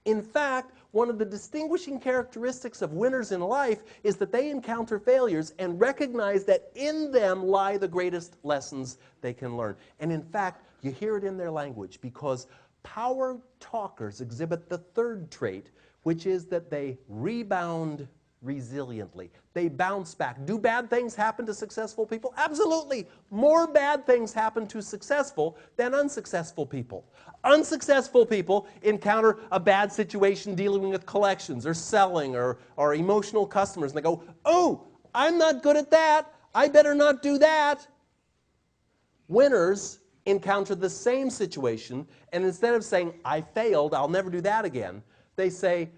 In fact, one of the distinguishing characteristics of winners in life is that they encounter failures and recognize that in them lie the greatest lessons they can learn. And in fact, you hear it in their language because power talkers exhibit the third trait, which is that they rebound resiliently. They bounce back. Do bad things happen to successful people? Absolutely. More bad things happen to successful than unsuccessful people. Unsuccessful people encounter a bad situation dealing with collections or selling or emotional customers, and they go, oh, I'm not good at that. I better not do that. Winners encounter the same situation, and instead of saying, I failed, I'll never do that again, they say,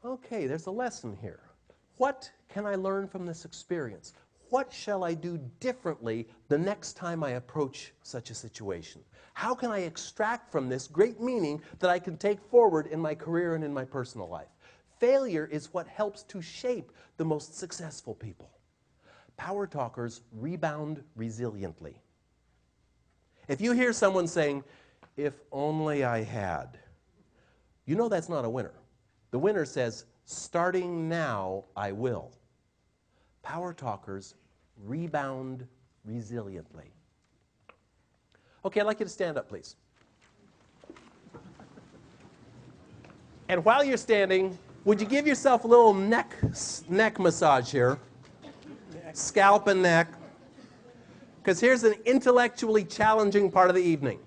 okay, there's a lesson here. What can I learn from this experience? What shall I do differently the next time I approach such a situation? How can I extract from this great meaning that I can take forward in my career and in my personal life? Failure is what helps to shape the most successful people. Power talkers rebound resiliently. If you hear someone saying, if only I had, you know that's not a winner. The winner says, starting now, I will. Power talkers rebound resiliently. Okay, I'd like you to stand up, please. And while you're standing, would you give yourself a little neck massage here? Scalp and neck. Because here's an intellectually challenging part of the evening.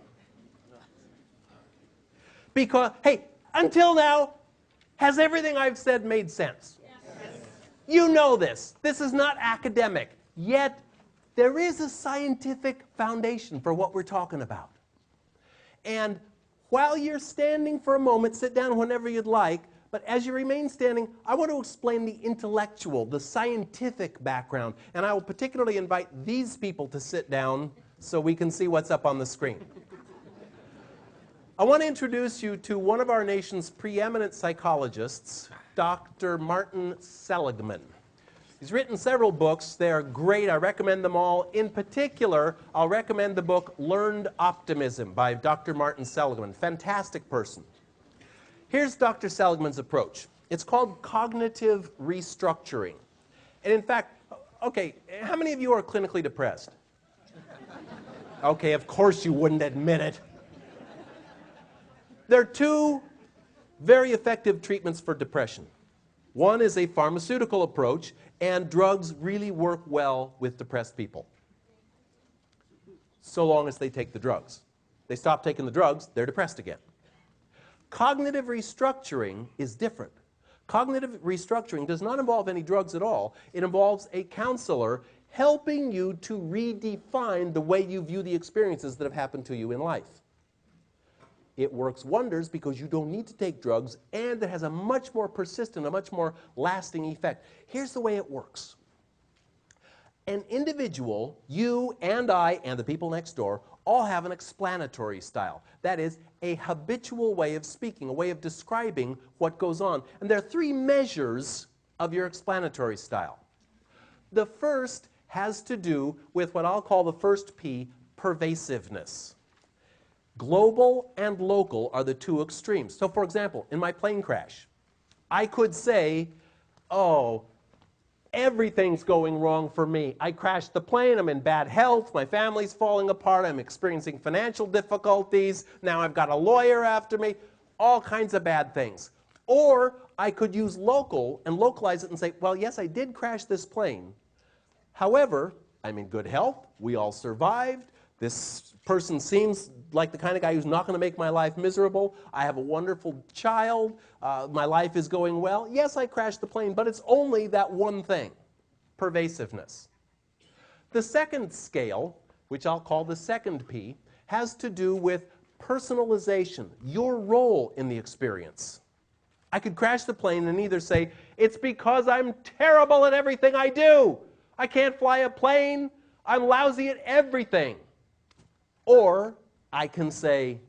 Because, hey, until now, has everything I've said made sense? Yes. You know this. This is not academic. Yet, there is a scientific foundation for what we're talking about. And while you're standing for a moment, sit down whenever you'd like, but as you remain standing, I want to explain the intellectual, the scientific background. And I will particularly invite these people to sit down so we can see what's up on the screen. I want to introduce you to one of our nation's preeminent psychologists, Dr. Martin Seligman. He's written several books. They are great. I recommend them all. In particular, I'll recommend the book Learned Optimism by Dr. Martin Seligman. Fantastic person. Here's Dr. Seligman's approach. It's called cognitive restructuring. And in fact, okay, how many of you are clinically depressed? Okay, of course you wouldn't admit it. There are two very effective treatments for depression. One is a pharmaceutical approach, and drugs really work well with depressed people, so long as they take the drugs. They stop taking the drugs, they're depressed again. Cognitive restructuring is different. Cognitive restructuring does not involve any drugs at all. It involves a counselor helping you to redefine the way you view the experiences that have happened to you in life. It works wonders because you don't need to take drugs, and it has a much more persistent, a much more lasting effect. Here's the way it works. An individual, you and I and the people next door, all have an explanatory style. That is, a habitual way of speaking, a way of describing what goes on. And there are three measures of your explanatory style. The first has to do with what I'll call the first P, pervasiveness. Global and local are the two extremes. So, for example, in my plane crash, I could say, oh, Everything's going wrong for me. I crashed the plane, I'm in bad health, my family's falling apart, I'm experiencing financial difficulties, now I've got a lawyer after me, all kinds of bad things. Or I could use local and localize it and say, well, yes, I did crash this plane. However, I'm in good health, we all survived, this person seems like the kind of guy who's not going to make my life miserable. I have a wonderful child. My life is going well. Yes, I crashed the plane, but it's only that one thing, pervasiveness. The second scale, which I'll call the second P, has to do with personalization, your role in the experience. I could crash the plane and either say, it's because I'm terrible at everything I do. I can't fly a plane. I'm lousy at everything. Or I can say,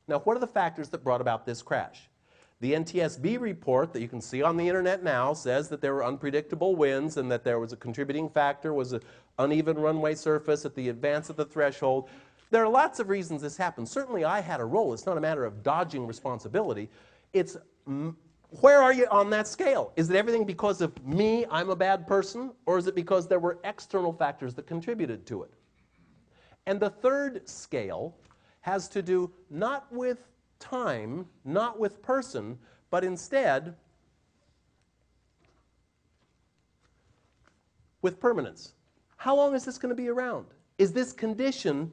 now what are the factors that brought about this crash? The NTSB report that you can see on the internet now says that there were unpredictable winds and that there was a contributing factor, was an uneven runway surface at the advance of the threshold. There are lots of reasons this happened. Certainly I had a role. It's not a matter of dodging responsibility. It's where are you on that scale? Is it everything because of me, I'm a bad person, or is it because there were external factors that contributed to it? And the third scale has to do not with time, not with person, but instead with permanence. How long is this going to be around? Is this condition,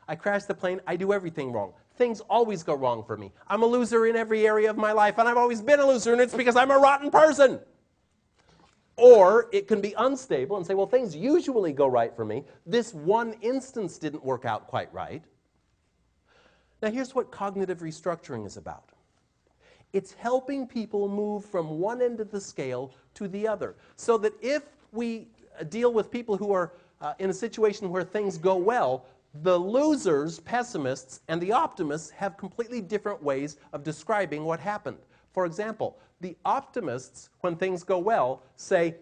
I crashed the plane, I do everything wrong. Things always go wrong for me. I'm a loser in every area of my life, and I've always been a loser, and it's because I'm a rotten person. Or it can be unstable and say, well, things usually go right for me. This one instance didn't work out quite right. Now here's what cognitive restructuring is about. It's helping people move from one end of the scale to the other, so that if we deal with people who are in a situation where things go well, the losers, pessimists, and the optimists have completely different ways of describing what happened. For example, the optimists, when things go well, say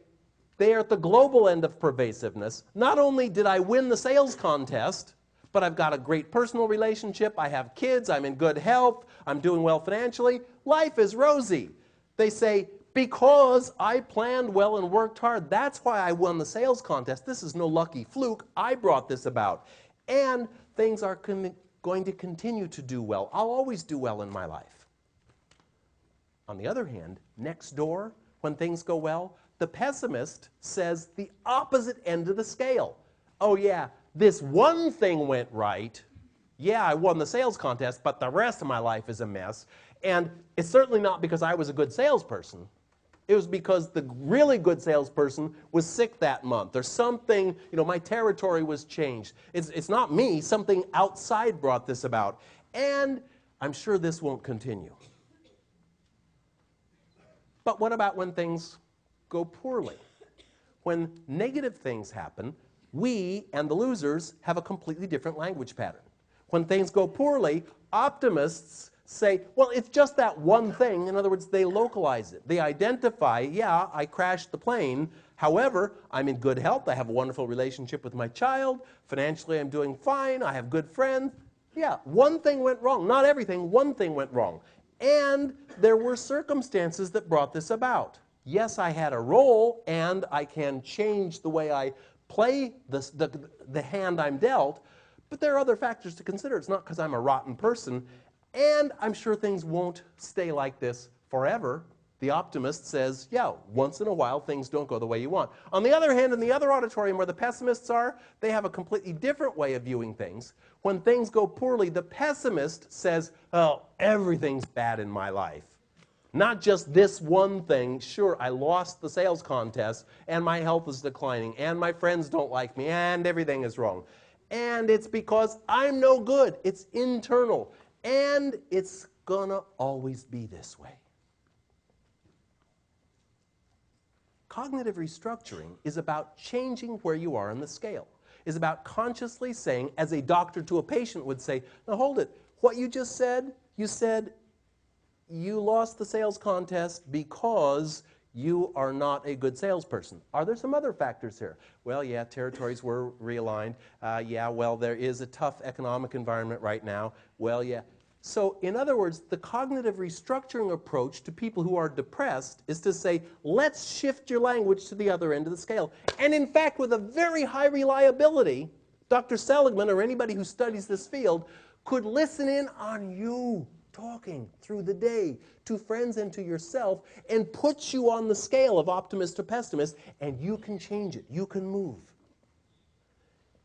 they are at the global end of pervasiveness. Not only did I win the sales contest, but I've got a great personal relationship, I have kids, I'm in good health, I'm doing well financially, life is rosy. They say, because I planned well and worked hard, that's why I won the sales contest. This is no lucky fluke, I brought this about. And things are going to continue to do well. I'll always do well in my life. On the other hand, next door, when things go well, the pessimist says the opposite end of the scale. Oh yeah, this one thing went right. Yeah, I won the sales contest, but the rest of my life is a mess. And it's certainly not because I was a good salesperson. It was because the really good salesperson was sick that month, or something, my territory was changed. It's not me, something outside brought this about. And I'm sure this won't continue. But what about when things go poorly? When negative things happen, we and the losers have a completely different language pattern. When things go poorly, optimists say, well, it's just that one thing. In other words, they localize it. They identify, yeah, I crashed the plane. However, I'm in good health. I have a wonderful relationship with my child. Financially, I'm doing fine. I have good friends. Yeah, one thing went wrong. Not everything, one thing went wrong. And there were circumstances that brought this about. Yes, I had a role, and I can change the way I play the hand I'm dealt, but there are other factors to consider. It's not because I'm a rotten person, and I'm sure things won't stay like this forever. The optimist says, yeah, once in a while things don't go the way you want. On the other hand, in the other auditorium where the pessimists are, they have a completely different way of viewing things. When things go poorly, the pessimist says, oh, everything's bad in my life. Not just this one thing. Sure, I lost the sales contest, and my health is declining, and my friends don't like me, and everything is wrong. And it's because I'm no good. It's internal. And it's gonna always be this way. Cognitive restructuring is about changing where you are on the scale. Is about consciously saying, as a doctor to a patient would say, now hold it, what you just said, you said you lost the sales contest because you are not a good salesperson. Are there some other factors here? Well, yeah, territories were realigned. Yeah, well, there is a tough economic environment right now. Well, yeah. So in other words, the cognitive restructuring approach to people who are depressed is to say, let's shift your language to the other end of the scale. And in fact, with a very high reliability, Dr. Seligman or anybody who studies this field could listen in on you talking through the day to friends and to yourself and put you on the scale of optimist to pessimist, and you can change it. You can move.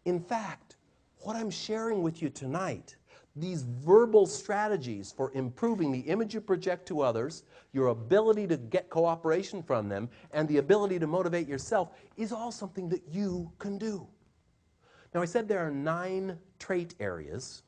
In fact, what I'm sharing with you tonight, these verbal strategies for improving the image you project to others, your ability to get cooperation from them, and the ability to motivate yourself is all something that you can do. Now, I said there are 9 trait areas,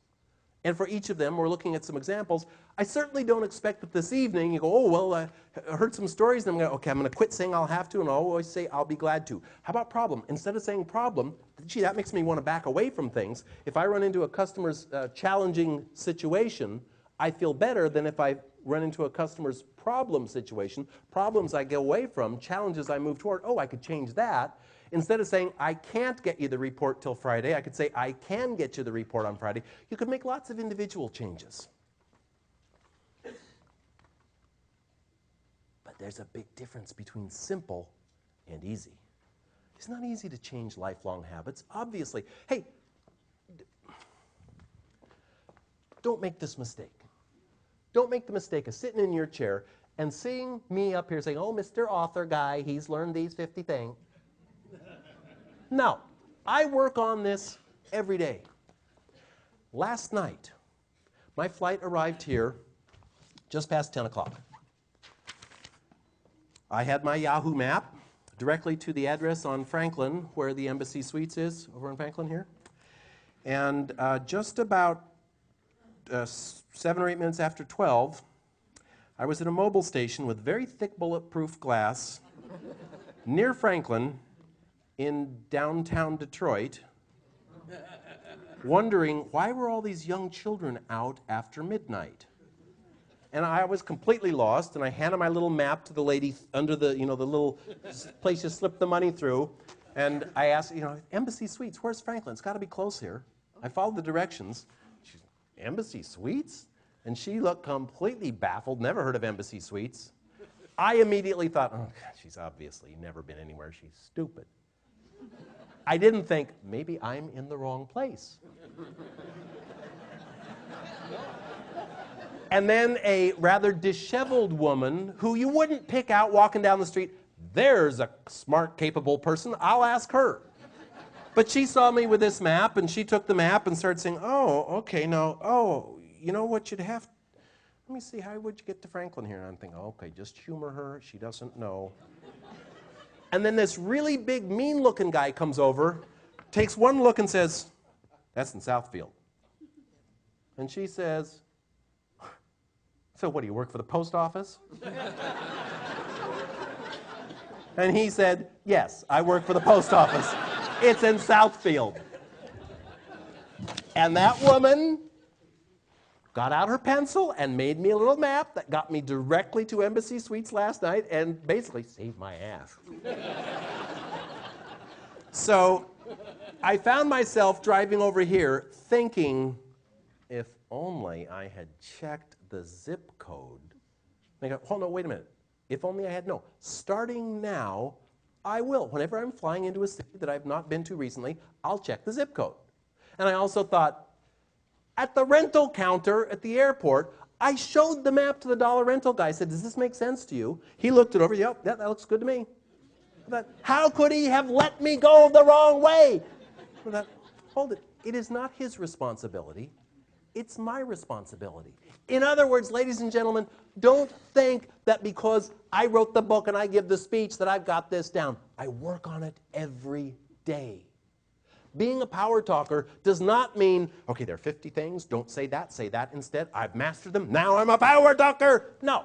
and for each of them, we're looking at some examples. I certainly don't expect that this evening you go, oh, well, I heard some stories, and I'm going to, okay, I'm going to quit saying I'll have to, and I'll always say I'll be glad to. How about problem? Instead of saying problem, gee, that makes me want to back away from things. If I run into a customer's challenging situation, I feel better than if I run into a customer's problem situation. Problems I go away from, challenges I move toward, oh, I could change that. Instead of saying, I can't get you the report till Friday, I could say, I can get you the report on Friday. You could make lots of individual changes. But there's a big difference between simple and easy. It's not easy to change lifelong habits, obviously. Hey, don't make this mistake. Don't make the mistake of sitting in your chair and seeing me up here saying, oh, Mr. Author guy, he's learned these 50 things. No, I work on this every day. Last night, my flight arrived here just past 10 o'clock. I had my Yahoo map directly to the address on Franklin, where the Embassy Suites is, over on Franklin here. And just about 7 or 8 minutes after 12, I was at a mobile station with very thick bulletproof glass near Franklin, in downtown Detroit, wondering why were all these young children out after midnight. And I was completely lost, and I handed my little map to the lady under the, the little place you slip the money through, and I asked, Embassy Suites, where's Franklin? It's got to be close here. I followed the directions. She's, Embassy Suites? And she looked completely baffled, never heard of Embassy Suites. I immediately thought, oh, God, she's obviously never been anywhere. She's stupid. I didn't think, maybe I'm in the wrong place. And then a rather disheveled woman who you wouldn't pick out walking down the street, there's a smart, capable person, I'll ask her. But she saw me with this map, and she took the map and started saying, oh, okay, now, oh, you know what you'd have, let me see, how would you get to Franklin here? And I'm thinking, okay, just humor her, she doesn't know. And then this really big, mean-looking guy comes over, takes one look and says, that's in Southfield. And she says, so what, do you work for the post office? And he said, yes, I work for the post office. It's in Southfield. And that woman got out her pencil and made me a little map that got me directly to Embassy Suites last night and basically saved my ass. So I found myself driving over here thinking, if only I had checked the zip code. I go, hold on, wait a minute. If only I had, no. Starting now, I will. Whenever I'm flying into a city that I've not been to recently, I'll check the zip code. And I also thought, at the rental counter at the airport, I showed the map to the dollar rental guy. I said, does this make sense to you? He looked it over. Yep, that looks good to me. I thought, how could he have let me go the wrong way? I thought, hold it. It is not his responsibility. It's my responsibility. In other words, ladies and gentlemen, don't think that because I wrote the book and I give the speech that I've got this down. I work on it every day. Being a power talker does not mean, okay, there are 50 things, don't say that instead. I've mastered them, now I'm a power talker. No.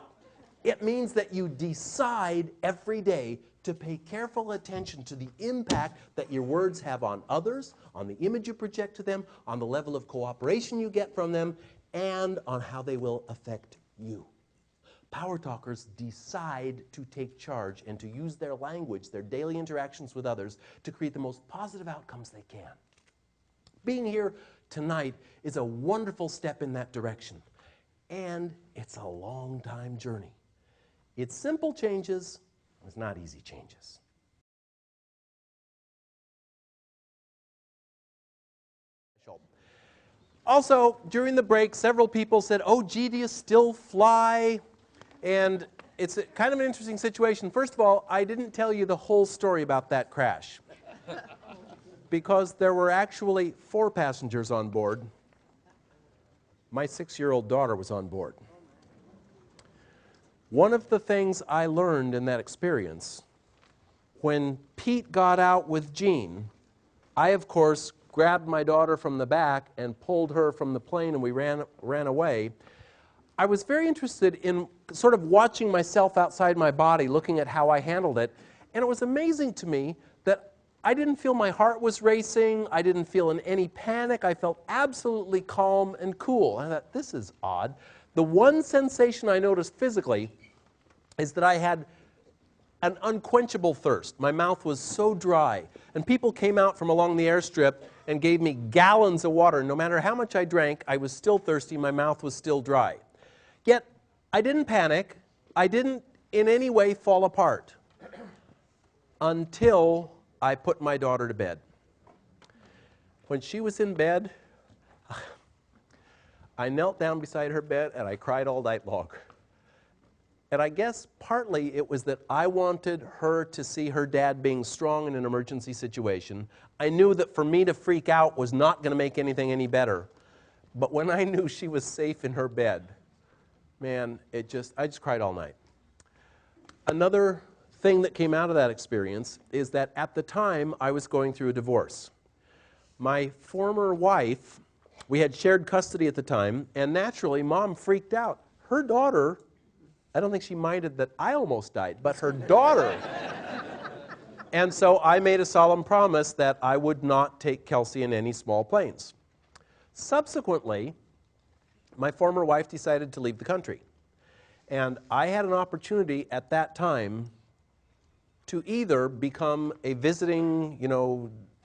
It means that you decide every day to pay careful attention to the impact that your words have on others, on the image you project to them, on the level of cooperation you get from them, and on how they will affect you. Power talkers decide to take charge and to use their language, their daily interactions with others, to create the most positive outcomes they can. Being here tonight is a wonderful step in that direction. and it's a long time journey. It's simple changes, it's not easy changes. Also, during the break, several people said, oh, gee, do you still fly? And it's kind of an interesting situation. First of all, I didn't tell you the whole story about that crash because there were actually 4 passengers on board. My 6-year-old daughter was on board. One of the things I learned in that experience, when Pete got out with Jean, I, of course, grabbed my daughter from the back and pulled her from the plane, and we ran away. I was very interested in sort of watching myself outside my body, looking at how I handled it, and it was amazing to me that I didn't feel my heart was racing, I didn't feel in any panic, I felt absolutely calm and cool. I thought, this is odd. The one sensation I noticed physically is that I had an unquenchable thirst. My mouth was so dry, and people came out from along the airstrip and gave me gallons of water. No matter how much I drank, I was still thirsty, my mouth was still dry. Yet, I didn't panic, I didn't in any way fall apart until I put my daughter to bed. When she was in bed, I knelt down beside her bed and I cried all night long. And I guess partly it was that I wanted her to see her dad being strong in an emergency situation. I knew that for me to freak out was not going to make anything any better. But when I knew she was safe in her bed, man, I just cried all night. Another thing that came out of that experience is that at the time I was going through a divorce. My former wife, we had shared custody at the time, and naturally Mom freaked out. Her daughter, I don't think she minded that I almost died, but her daughter. And so I made a solemn promise that I would not take Kelsey in any small planes. Subsequently, my former wife decided to leave the country. And I had an opportunity at that time to either become a visiting,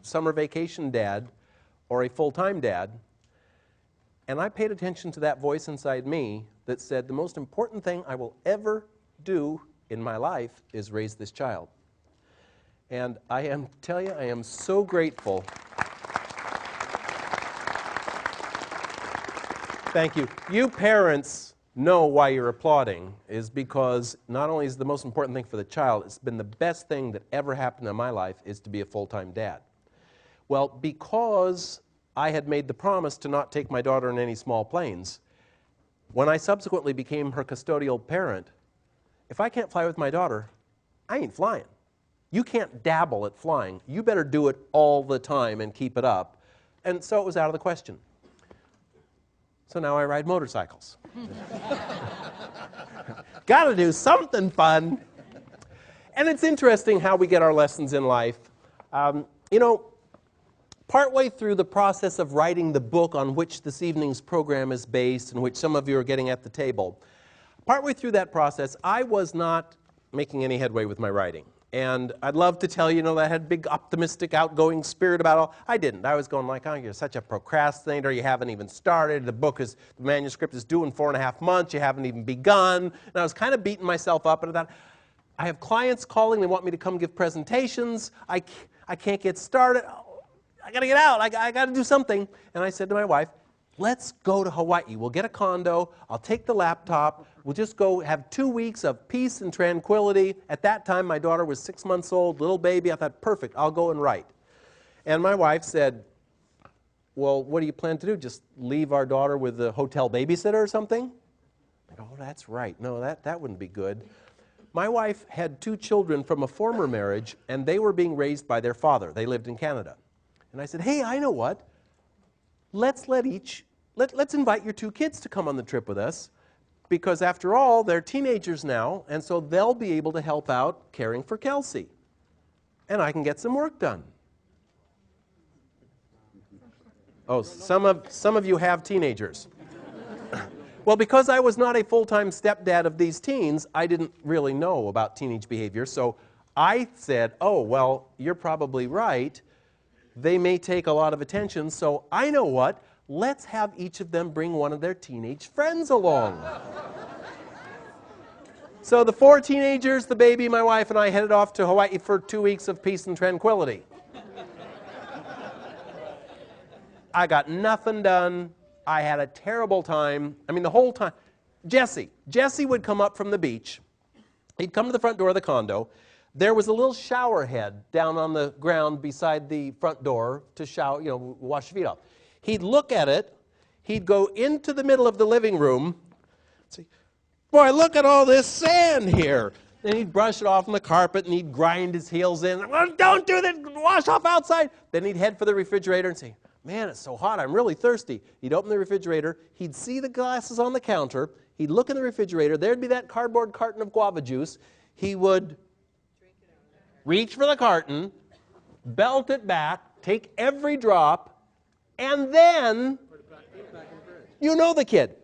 summer vacation dad or a full-time dad. And I paid attention to that voice inside me that said, the most important thing I will ever do in my life is raise this child. And I am so grateful. Thank you. You parents know why you're applauding is because not only is the most important thing for the child, it's been the best thing that ever happened in my life is to be a full-time dad. Well, because I had made the promise to not take my daughter in any small planes, when I subsequently became her custodial parent, if I can't fly with my daughter, I ain't flying. You can't dabble at flying. You better do it all the time and keep it up. And so it was out of the question. So now I ride motorcycles. Gotta do something fun. And it's interesting how we get our lessons in life. Partway through the process of writing the book on which this evening's program is based and which some of you are getting at the table, partway through that process, I was not making any headway with my writing. And I'd love to tell you, that I had a big optimistic, outgoing spirit about all. I didn't. I was going like, oh, you're such a procrastinator. You haven't even started. The manuscript is due in 4.5 months. You haven't even begun. And I was kind of beating myself up. And I thought, I have clients calling. They want me to come give presentations. I can't get started. I got to get out. I got to do something. And I said to my wife, let's go to Hawaii. We'll get a condo. I'll take the laptop. We'll just go have 2 weeks of peace and tranquility. At that time, my daughter was 6 months old, little baby. I thought, perfect, I'll go and write. And my wife said, well, what do you plan to do? Just leave our daughter with a hotel babysitter or something? I go, oh, that's right. No, that wouldn't be good. My wife had 2 children from a former marriage, and they were being raised by their father. They lived in Canada. And I said, hey, I know what. Let's invite your 2 kids to come on the trip with us, because after all, they're teenagers now, and so they'll be able to help out caring for Kelsey. And I can get some work done. Oh, some of you have teenagers. Well, because I was not a full-time stepdad of these teens, I didn't really know about teenage behavior, so I said, oh, well, you're probably right. They may take a lot of attention, so I know what. let's have each of them bring one of their teenage friends along. So the 4 teenagers, the baby, my wife, and I headed off to Hawaii for 2 weeks of peace and tranquility. I got nothing done. I had a terrible time. I mean, the whole time. Jesse would come up from the beach. He'd come to the front door of the condo. There was a little shower head down on the ground beside the front door to shower, wash your feet off. He'd look at it. He'd go into the middle of the living room. Say, boy, look at all this sand here. Then he'd brush it off on the carpet and he'd grind his heels in. Well, don't do that. Wash off outside. Then he'd head for the refrigerator and say, man, it's so hot. I'm really thirsty. He'd open the refrigerator. He'd see the glasses on the counter. He'd look in the refrigerator. There'd be that cardboard carton of guava juice. He would reach for the carton, belt it back, take every drop, and then, you know the kid.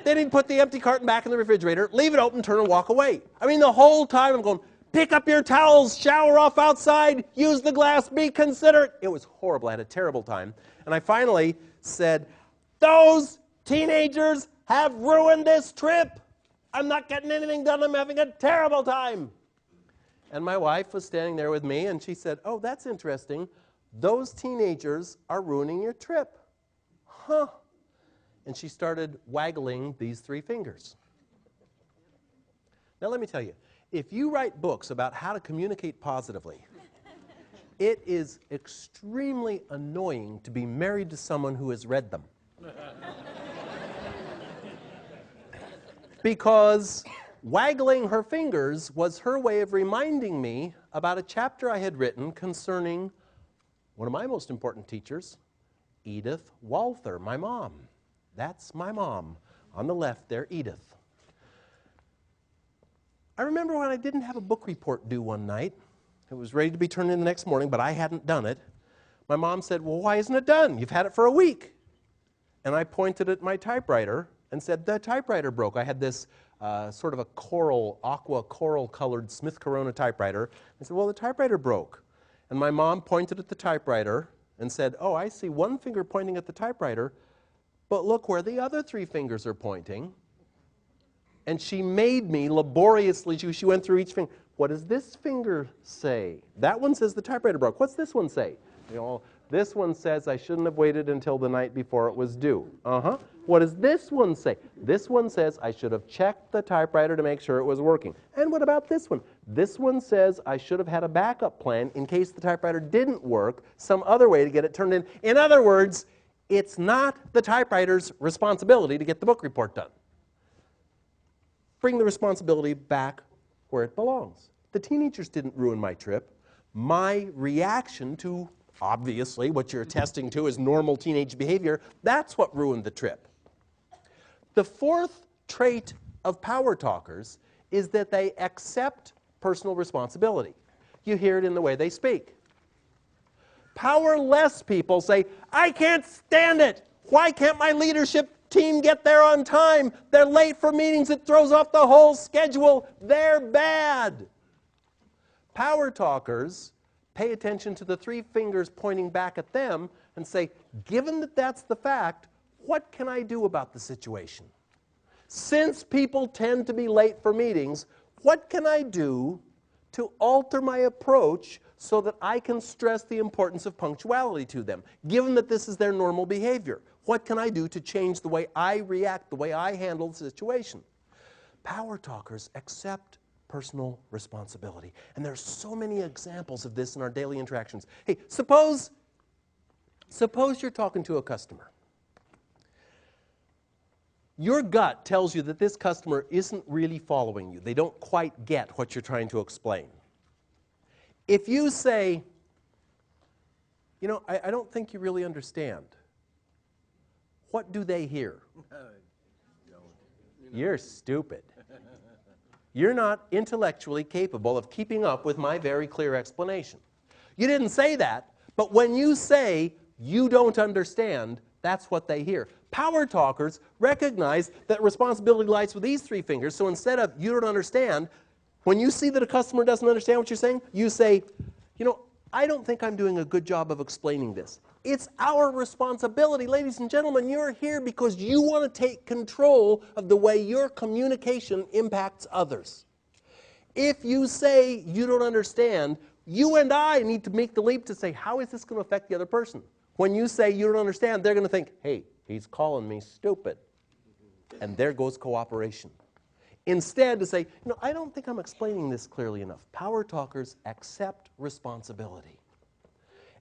Then he'd put the empty carton back in the refrigerator, leave it open, turn and walk away. I mean, the whole time I'm going, pick up your towels, shower off outside, use the glass, be considerate. It was horrible. I had a terrible time. And I finally said, those teenagers have ruined this trip. I'm not getting anything done. I'm having a terrible time. And my wife was standing there with me, and she said, oh, that's interesting. Those teenagers are ruining your trip. Huh. And she started waggling these 3 fingers. Now, let me tell you, if you write books about how to communicate positively, it is extremely annoying to be married to someone who has read them. Because waggling her fingers was her way of reminding me about a chapter I had written concerning one of my most important teachers, Edith Walther, my mom. That's my mom. On the left there, Edith. I remember when I didn't have a book report due one night. It was ready to be turned in the next morning, but I hadn't done it. My mom said, well, why isn't it done? You've had it for a week. And I pointed at my typewriter and said, the typewriter broke. I had this sort of a aqua coral-colored Smith Corona typewriter. I said, well, the typewriter broke. And my mom pointed at the typewriter and said, oh, I see one finger pointing at the typewriter, but look where the other 3 fingers are pointing. And she made me laboriously, she went through each finger. What does this finger say? That one says the typewriter broke. What's this one say? This one says I shouldn't have waited until the night before it was due. What does this one say? This one says I should have checked the typewriter to make sure it was working. And what about this one? This one says I should have had a backup plan in case the typewriter didn't work, some other way to get it turned in. In other words, it's not the typewriter's responsibility to get the book report done. Bring the responsibility back where it belongs. The teenagers didn't ruin my trip. My reaction to, obviously, what you're attesting to is normal teenage behavior, that's what ruined the trip. The 4th trait of power talkers is that they accept personal responsibility. You hear it in the way they speak. Powerless people say, I can't stand it. Why can't my leadership team get there on time? They're late for meetings. It throws off the whole schedule. They're bad. Power talkers pay attention to the 3 fingers pointing back at them and say, given that that's the fact, what can I do about the situation? Since people tend to be late for meetings, what can I do to alter my approach so that I can stress the importance of punctuality to them, given that this is their normal behavior? What can I do to change the way I react, the way I handle the situation? Power talkers accept personal responsibility. And there's so many examples of this in our daily interactions. Hey, suppose you're talking to a customer. Your gut tells you that this customer isn't really following you. They don't quite get what you're trying to explain. If you say, I don't think you really understand, what do they hear? You're stupid. You're not intellectually capable of keeping up with my very clear explanation. You didn't say that, but when you say you don't understand, that's what they hear. Power talkers recognize that responsibility lies with these 3 fingers, so instead of you don't understand, when you see that a customer doesn't understand what you're saying, you say, I don't think I'm doing a good job of explaining this. It's our responsibility. Ladies and gentlemen, you're here because you want to take control of the way your communication impacts others. If you say you don't understand, you and I need to make the leap to say, how is this going to affect the other person? When you say you don't understand, they're going to think, hey, he's calling me stupid. And there goes cooperation. Instead, to say, I don't think I'm explaining this clearly enough. Power talkers accept responsibility.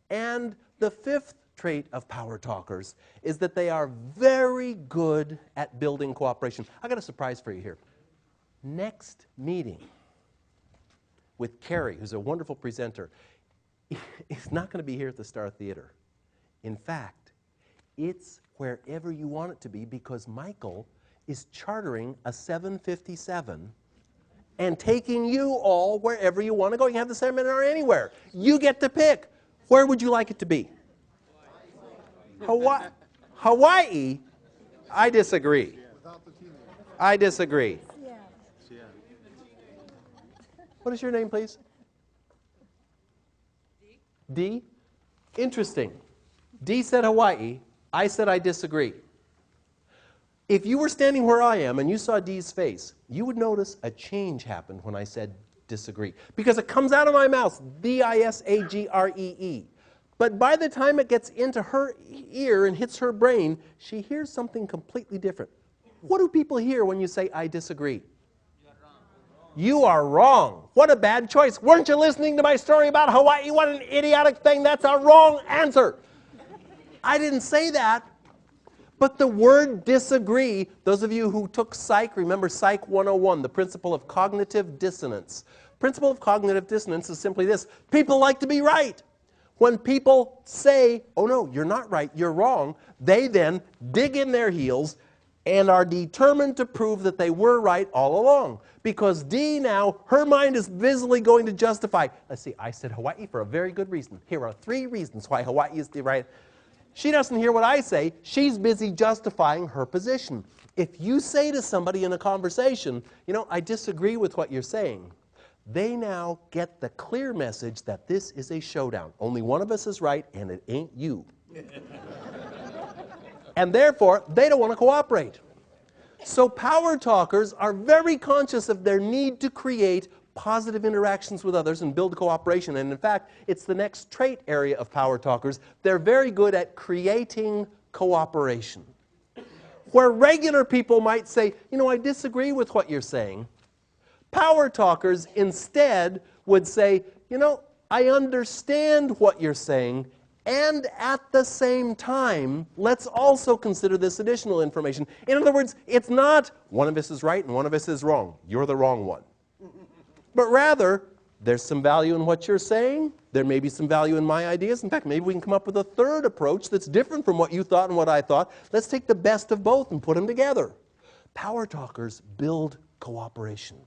And the fifth trait of power talkers is that they are very good at building cooperation. I got a surprise for you here. Next meeting with Carrie, who's a wonderful presenter, is not going to be here at the Star Theater. In fact, it's wherever you want it to be, because Michael is chartering a 757 and taking you all wherever you want to go. You can have the seminar anywhere. You get to pick. Where would you like it to be? Hawaii? I disagree. I disagree. What is your name, please? D? Interesting. D said Hawaii. I said I disagree. If you were standing where I am and you saw Dee's face, you would notice a change happened when I said disagree. Because it comes out of my mouth, D-I-S-A-G-R-E-E. But by the time it gets into her ear and hits her brain, she hears something completely different. What do people hear when you say, I disagree? You are wrong. What a bad choice. Weren't you listening to my story about Hawaii? What an idiotic thing. That's a wrong answer. I didn't say that. But the word disagree, those of you who took Psych, remember Psych 101, the principle of cognitive dissonance. Principle of cognitive dissonance is simply this. People like to be right. When people say, oh no, you're not right, you're wrong, they then dig in their heels and are determined to prove that they were right all along. Because D now, her mind is visibly going to justify, let's see, I said Hawaii for a very good reason. Here are 3 reasons why Hawaii is the right. She doesn't hear what I say. She's busy justifying her position. If you say to somebody in a conversation, I disagree with what you're saying, they now get the clear message that this is a showdown. Only one of us is right, and it ain't you. And therefore, they don't want to cooperate. So power talkers are very conscious of their need to create positive interactions with others and build cooperation. And in fact, it's the next trait area of power talkers. They're very good at creating cooperation. Where regular people might say, I disagree with what you're saying, power talkers instead would say, I understand what you're saying, and at the same time, let's also consider this additional information. In other words, it's not one of us is right and one of us is wrong. You're the wrong one. But rather, there's some value in what you're saying. There may be some value in my ideas. In fact, maybe we can come up with a third approach that's different from what you thought and what I thought. Let's take the best of both and put them together. Power talkers build cooperation.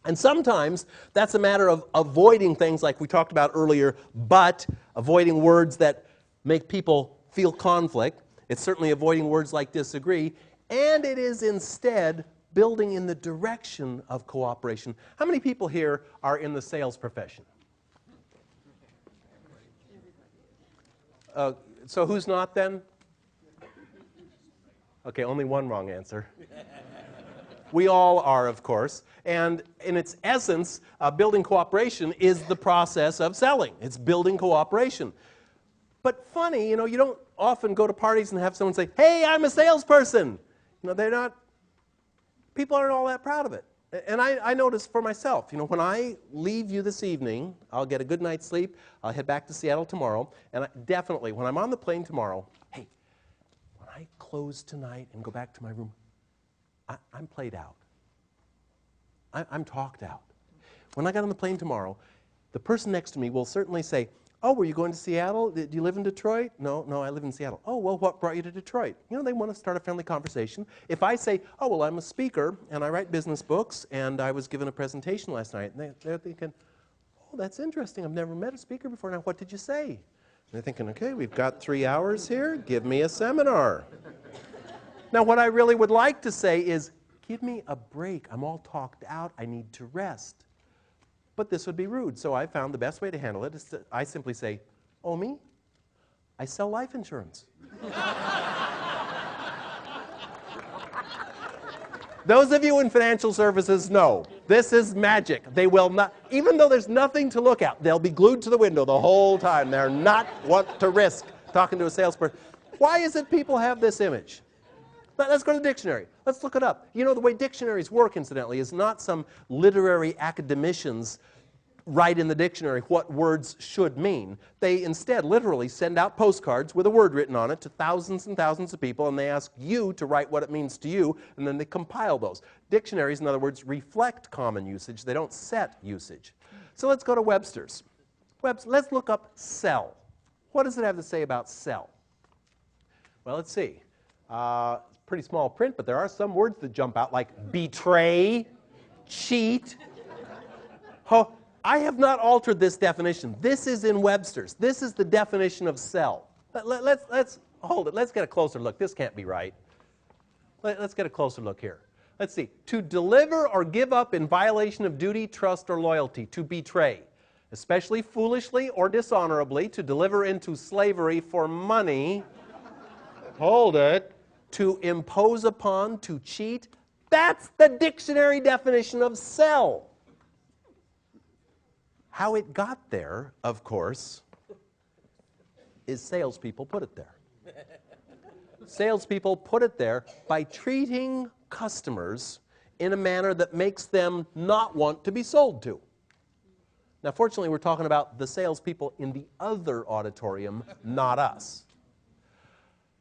And sometimes that's a matter of avoiding things like we talked about earlier, but avoiding words that make people feel conflict. It's certainly avoiding words like disagree. And it is instead building in the direction of cooperation. How many people here are in the sales profession? So who's not then? Okay, only one wrong answer. We all are, of course. And in its essence, building cooperation is the process of selling. It's building cooperation. But funny, you don't often go to parties and have someone say, hey, I'm a salesperson. They're not. People aren't all that proud of it. And I notice for myself, when I leave you this evening, I'll get a good night's sleep, I'll head back to Seattle tomorrow, and definitely, when I'm on the plane tomorrow, hey, when I close tonight and go back to my room, I'm played out. I'm talked out. When I get on the plane tomorrow, the person next to me will certainly say, oh, were you going to Seattle? Do you live in Detroit? No, I live in Seattle. Oh, well, what brought you to Detroit? They want to start a friendly conversation. If I say, oh, well, I'm a speaker, and I write business books, and I was given a presentation last night, and they're thinking, oh, that's interesting. I've never met a speaker before. Now, what did you say? And they're thinking, okay, we've got 3 hours here. Give me a seminar. Now, what I really would like to say is, give me a break. I'm all talked out. I need to rest. but this would be rude. So I found the best way to handle it is to, I simply say, oh, me? I sell life insurance. Those of you in financial services know, this is magic. They will not, even though there's nothing to look at, they'll be glued to the window the whole time. They're not want to risk talking to a salesperson. Why is it people have this image? Let's go to the dictionary. Let's look it up. You know, the way dictionaries work, incidentally, is not some literary academicians write in the dictionary what words should mean. They instead literally send out postcards with a word written on it to thousands and thousands of people, and they ask you to write what it means to you, and then they compile those. Dictionaries, in other words, reflect common usage. They don't set usage. So let's go to Webster's. Let's look up sell. What does it have to say about sell? Well, let's see. It's pretty small print, but there are some words that jump out, like betray, cheat. Oh, I have not altered this definition. This is in Webster's. This is the definition of sell. Let's hold it. Let's get a closer look. This can't be right. Let's get a closer look here. Let's see. To deliver or give up in violation of duty, trust, or loyalty. To betray, especially foolishly or dishonorably. To deliver into slavery for money. Hold it. To impose upon, to cheat. That's the dictionary definition of sell. How it got there, of course, is salespeople put it there. Salespeople put it there by treating customers in a manner that makes them not want to be sold to. Now, fortunately, we're talking about the salespeople in the other auditorium, not us.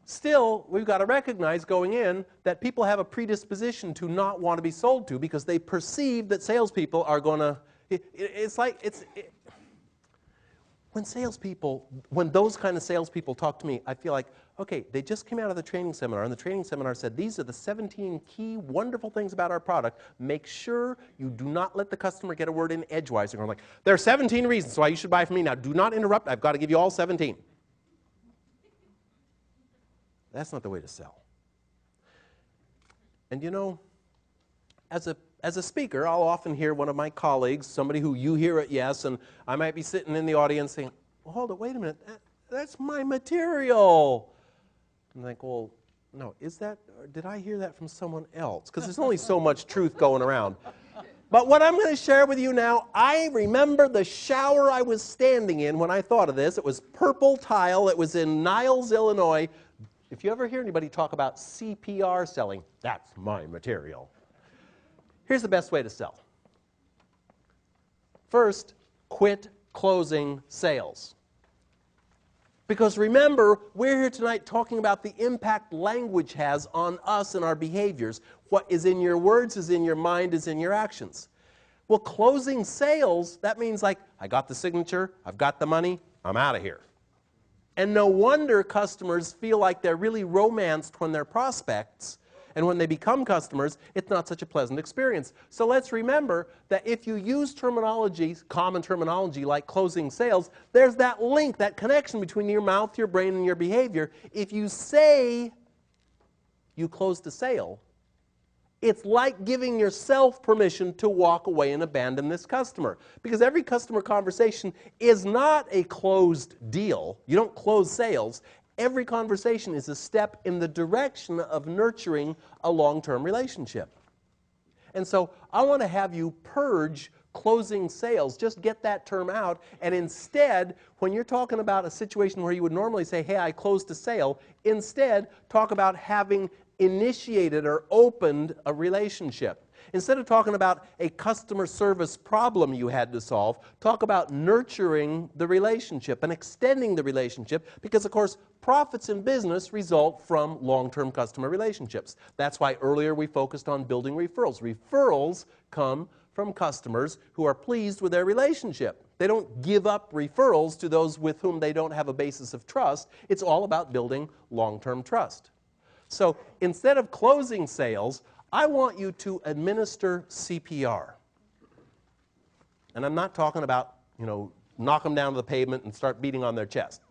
Still, we've got to recognize going in that people have a predisposition to not want to be sold to because they perceive that salespeople are going to when those kind of salespeople talk to me, I feel like, okay, they just came out of the training seminar, and the training seminar said, these are the 17 key wonderful things about our product. Make sure you do not let the customer get a word in edgewise. They're going like, there are 17 reasons why you should buy from me. Now, do not interrupt. I've got to give you all 17. That's not the way to sell. And you know, as a speaker, I'll often hear one of my colleagues, somebody who you hear at Yes, and I might be sitting in the audience saying, well, hold it, wait a minute, that's my material. I'm like, well, no, is that, or did I hear that from someone else? Because there's only so much truth going around. But what I'm going to share with you now, I remember the shower I was standing in when I thought of this. It was purple tile. It was in Niles, Illinois. If you ever hear anybody talk about CPR selling, that's my material. Here's the best way to sell. First, quit closing sales. Because remember, we're here tonight talking about the impact language has on us and our behaviors. What is in your words is in your mind, is in your actions. Well, closing sales, that means like, I got the signature, I've got the money, I'm out of here. And no wonder customers feel like they're really romanced when they're prospects. And when they become customers, it's not such a pleasant experience. So let's remember that if you use terminology, common terminology like closing sales, there's that link, that connection between your mouth, your brain, and your behavior. If you say you closed a sale, it's like giving yourself permission to walk away and abandon this customer. Because every customer conversation is not a closed deal. You don't close sales. Every conversation is a step in the direction of nurturing a long-term relationship. And so I want to have you purge closing sales. Just get that term out. And instead, when you're talking about a situation where you would normally say, hey, I closed a sale, instead talk about having initiated or opened a relationship. Instead of talking about a customer service problem you had to solve, talk about nurturing the relationship and extending the relationship because, of course, profits in business result from long-term customer relationships. That's why earlier we focused on building referrals. Referrals come from customers who are pleased with their relationship. They don't give up referrals to those with whom they don't have a basis of trust. It's all about building long-term trust. So instead of closing sales, I want you to administer CPR. And I'm not talking about, knock them down to the pavement and start beating on their chest.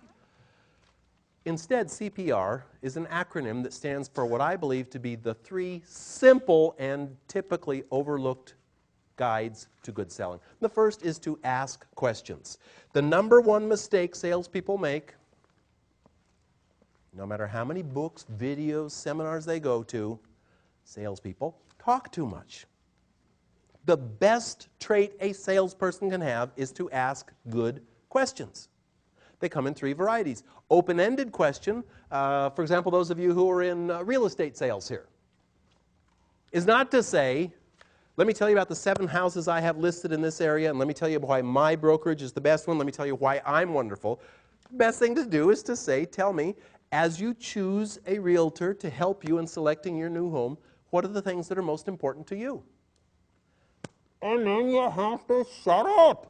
Instead, CPR is an acronym that stands for what I believe to be the three simple and typically overlooked guides to good selling. The first is to ask questions. The number one mistake salespeople make, no matter how many books, videos, seminars they go to, salespeople talk too much. The best trait a salesperson can have is to ask good questions. They come in three varieties. Open-ended question, for example, those of you who are in real estate sales here, is not to say, let me tell you about the 7 houses I have listed in this area, and let me tell you why my brokerage is the best one, let me tell you why I'm wonderful. The best thing to do is to say, tell me, as you choose a realtor to help you in selecting your new home, what are the things that are most important to you? And then you have to shut up.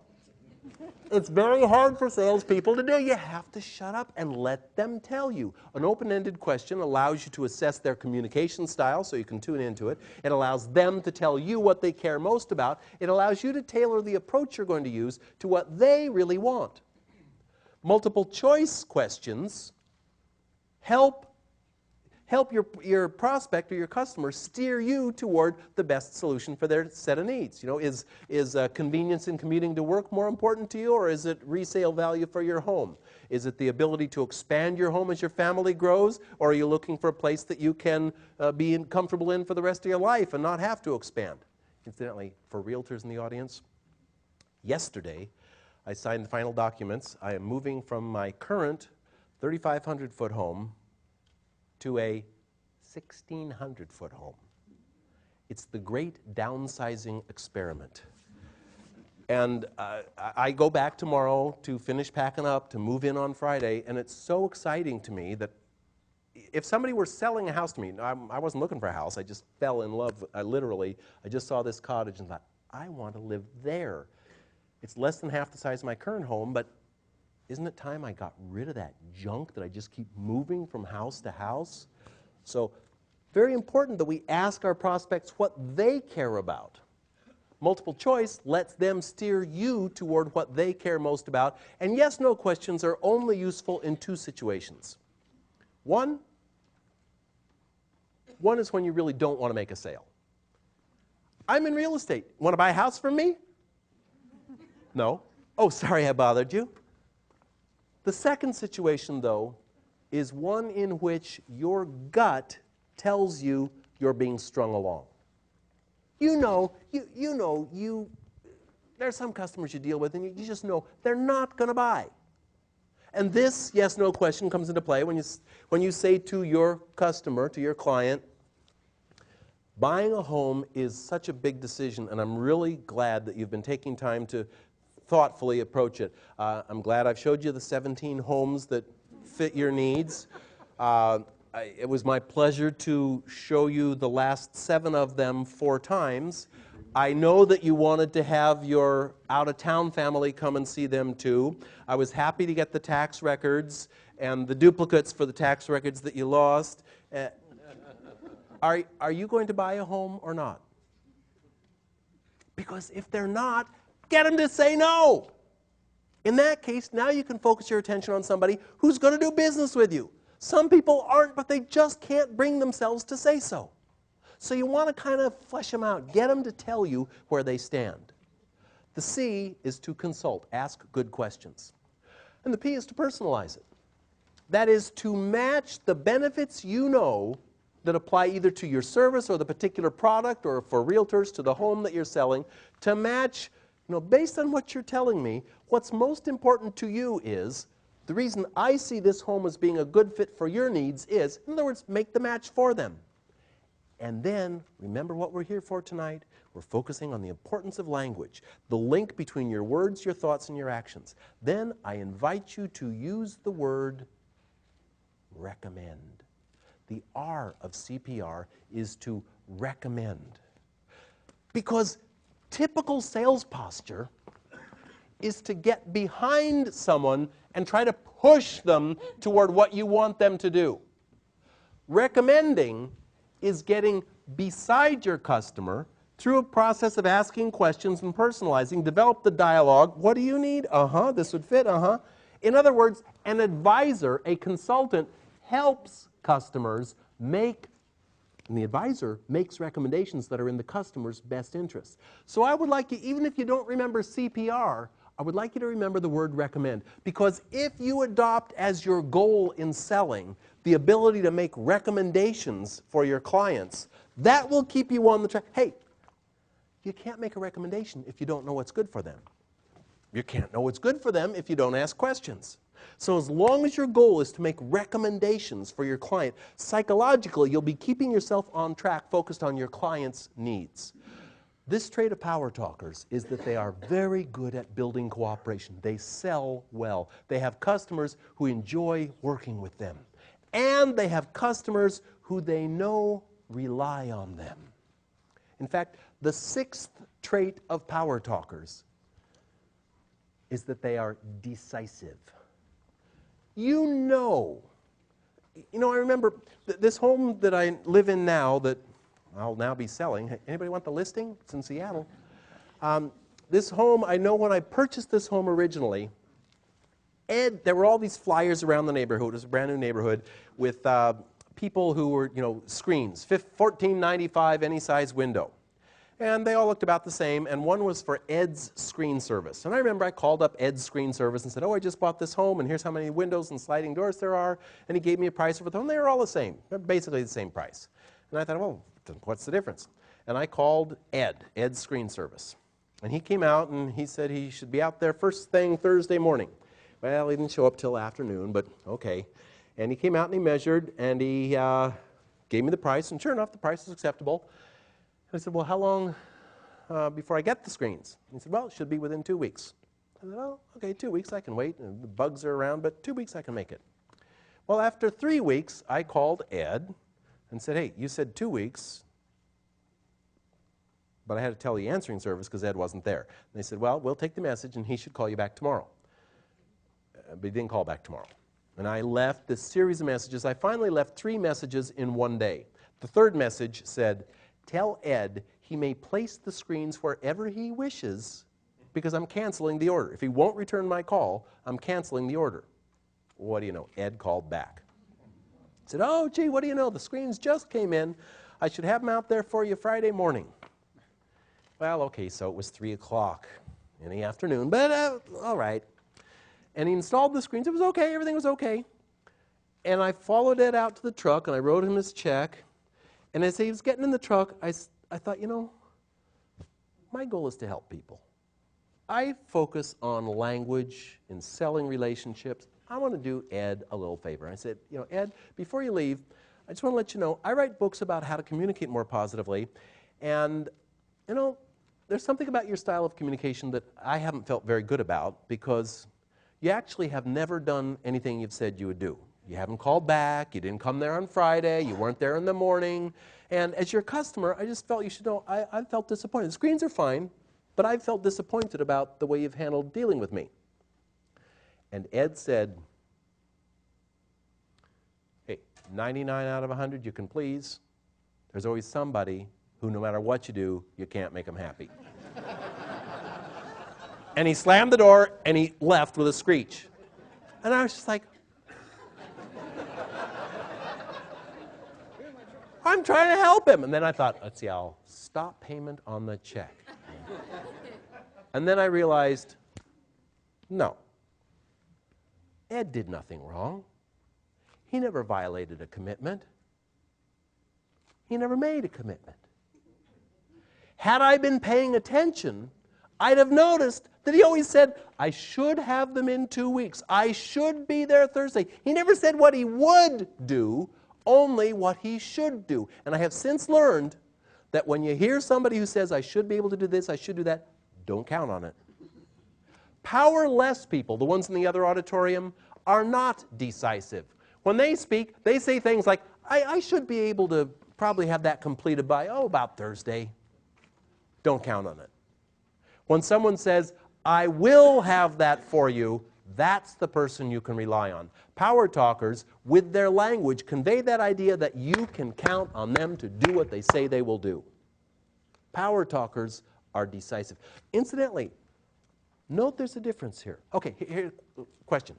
It's very hard for salespeople to do. You have to shut up and let them tell you. An open-ended question allows you to assess their communication style so you can tune into it. It allows them to tell you what they care most about. It allows you to tailor the approach you're going to use to what they really want. Multiple choice questions help your prospect or your customer steer you toward the best solution for their set of needs. You know, is convenience in commuting to work more important to you, or is it resale value for your home? Is it the ability to expand your home as your family grows, or are you looking for a place that you can be comfortable in for the rest of your life and not have to expand? Incidentally, for realtors in the audience, yesterday I signed the final documents. I am moving from my current 3,500-foot home to a 1,600-foot home. It's the great downsizing experiment. And I go back tomorrow to finish packing up, to move in on Friday, and it's so exciting to me that if somebody were selling a house to me, I wasn't looking for a house, I just fell in love, I just saw this cottage and thought, I want to live there. It's less than half the size of my current home, but isn't it time I got rid of that junk that I just keep moving from house to house? So, very important that we ask our prospects what they care about. Multiple choice lets them steer you toward what they care most about. And yes, no questions are only useful in 2 situations. One is when you really don't want to make a sale. I'm in real estate. Want to buy a house from me? No. Oh, sorry I bothered you. The second situation, though, is one in which your gut tells you you're being strung along. There's some customers you deal with and you just know they're not going to buy. And this yes, no question comes into play when you say to your customer, to your client, buying a home is such a big decision, and I'm really glad that you've been taking time to thoughtfully approach it. I'm glad I've showed you the 17 homes that fit your needs. It was my pleasure to show you the last 7 of them 4 times. I know that you wanted to have your out-of-town family come and see them too. I was happy to get the tax records and the duplicates for the tax records that you lost. Are you going to buy a home or not? Because if they're not, get them to say no. In that case, now you can focus your attention on somebody who's going to do business with you. Some people aren't, but they just can't bring themselves to say so. So you want to kind of flesh them out. Get them to tell you where they stand. The C is to consult. Ask good questions. And the P is to personalize it. That is to match the benefits you know that apply either to your service or the particular product, or for realtors to the home that you're selling, to match, based on what you're telling me, what's most important to you is, the reason I see this home as being a good fit for your needs is, in other words, make the match for them. And then, remember what we're here for tonight? We're focusing on the importance of language, the link between your words, your thoughts, and your actions. Then I invite you to use the word recommend. The R of CPR is to recommend. Because typical sales posture is to get behind someone and try to push them toward what you want them to do. Recommending is getting beside your customer through a process of asking questions and personalizing. Develop the dialogue. What do you need? This would fit. In other words, an advisor, a consultant, helps customers make And the advisor makes recommendations that are in the customer's best interest. So I would like you, even if you don't remember CPR, I would like you to remember the word recommend. Because if you adopt as your goal in selling the ability to make recommendations for your clients, that will keep you on the track. Hey, you can't make a recommendation if you don't know what's good for them. You can't know what's good for them if you don't ask questions. So as long as your goal is to make recommendations for your client, psychologically you'll be keeping yourself on track, focused on your client's needs. This trait of power talkers is that they are very good at building cooperation. They sell well. They have customers who enjoy working with them. And they have customers who they know rely on them. In fact, the sixth trait of power talkers is that they are decisive. You know, I remember this home that I live in now that I'll now be selling. Anybody want the listing? It's in Seattle. This home, I know when I purchased this home originally, there were all these flyers around the neighborhood. It was a brand new neighborhood with people who were, screens, $14.95 any size window. And they all looked about the same, and one was for Ed's Screen Service. And I remember I called up Ed's Screen Service and said, oh, I just bought this home, and here's how many windows and sliding doors there are. And he gave me a price for the home. They were all the same, basically the same price. And I thought, well, what's the difference? And I called Ed's Screen Service. And he came out, and he said he should be out there first thing Thursday morning. Well, he didn't show up till afternoon, but okay. And he came out, and he measured, and he gave me the price. And sure enough, the price was acceptable. I said, well, how long before I get the screens? He said, well, it should be within 2 weeks. I said, oh, okay, 2 weeks, I can wait. And the bugs are around, but 2 weeks, I can make it. Well, after 3 weeks, I called Ed and said, hey, you said 2 weeks, but I had to tell the answering service because Ed wasn't there. And they said, well, we'll take the message, and he should call you back tomorrow. But he didn't call back tomorrow. And I left this series of messages. I finally left 3 messages in one day. The third message said, tell Ed he may place the screens wherever he wishes because I'm canceling the order. If he won't return my call, I'm canceling the order. What do you know? Ed called back. He said, oh, gee, what do you know? The screens just came in. I should have them out there for you Friday morning. Well, okay, so it was 3 o'clock in the afternoon, but all right. And he installed the screens. It was okay. Everything was okay. And I followed Ed out to the truck, and I wrote him his check. And as he was getting in the truck, I thought, my goal is to help people. I focus on language and selling relationships. I want to do Ed a little favor. And I said, Ed, before you leave, I just want to let you know, I write books about how to communicate more positively. And, there's something about your style of communication that I haven't felt very good about because you actually have never done anything you've said you would do. You haven't called back, you didn't come there on Friday, you weren't there in the morning. And as your customer, I just felt you should know, I felt disappointed. The screens are fine, but I felt disappointed about the way you've handled dealing with me. And Ed said, hey, 99 out of 100 you can please. There's always somebody who no matter what you do, you can't make them happy. And he slammed the door and he left with a screech. And I was just like, I'm trying to help him. And then I thought, let's see, I'll stop payment on the check. And then I realized, no. Ed did nothing wrong. He never violated a commitment. He never made a commitment. Had I been paying attention, I'd have noticed that he always said, I should have them in 2 weeks. I should be there Thursday. He never said what he would do, only what he should do. And I have since learned that when you hear somebody who says, I should be able to do this, I should do that, don't count on it. Powerless people, the ones in the other auditorium, are not decisive. When they speak, they say things like, I should be able to probably have that completed by, about Thursday. Don't count on it. When someone says, I will have that for you, that's the person you can rely on. Power talkers, with their language, convey that idea that you can count on them to do what they say they will do. Power talkers are decisive. Incidentally, note there's a difference here. Okay, here's a question.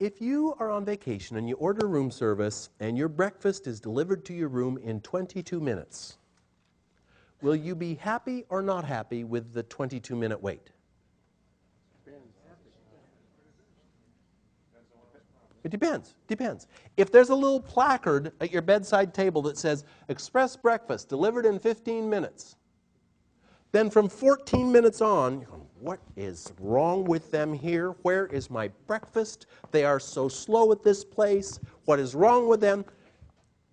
If you are on vacation and you order room service and your breakfast is delivered to your room in 22 minutes, will you be happy or not happy with the 22-minute wait? It depends. If there's a little placard at your bedside table that says, express breakfast delivered in 15 minutes, then from 14 minutes on, you're going, what is wrong with them here? Where is my breakfast? They are so slow at this place. What is wrong with them?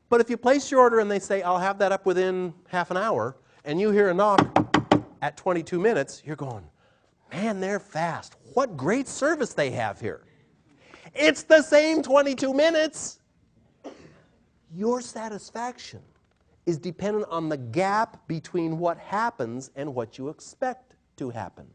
But if you place your order and they say, I'll have that up within half an hour, and you hear a knock at 22 minutes, you're going, man, they're fast. What great service they have here. It's the same 22 minutes. Your satisfaction is dependent on the gap between what happens and what you expect to happen.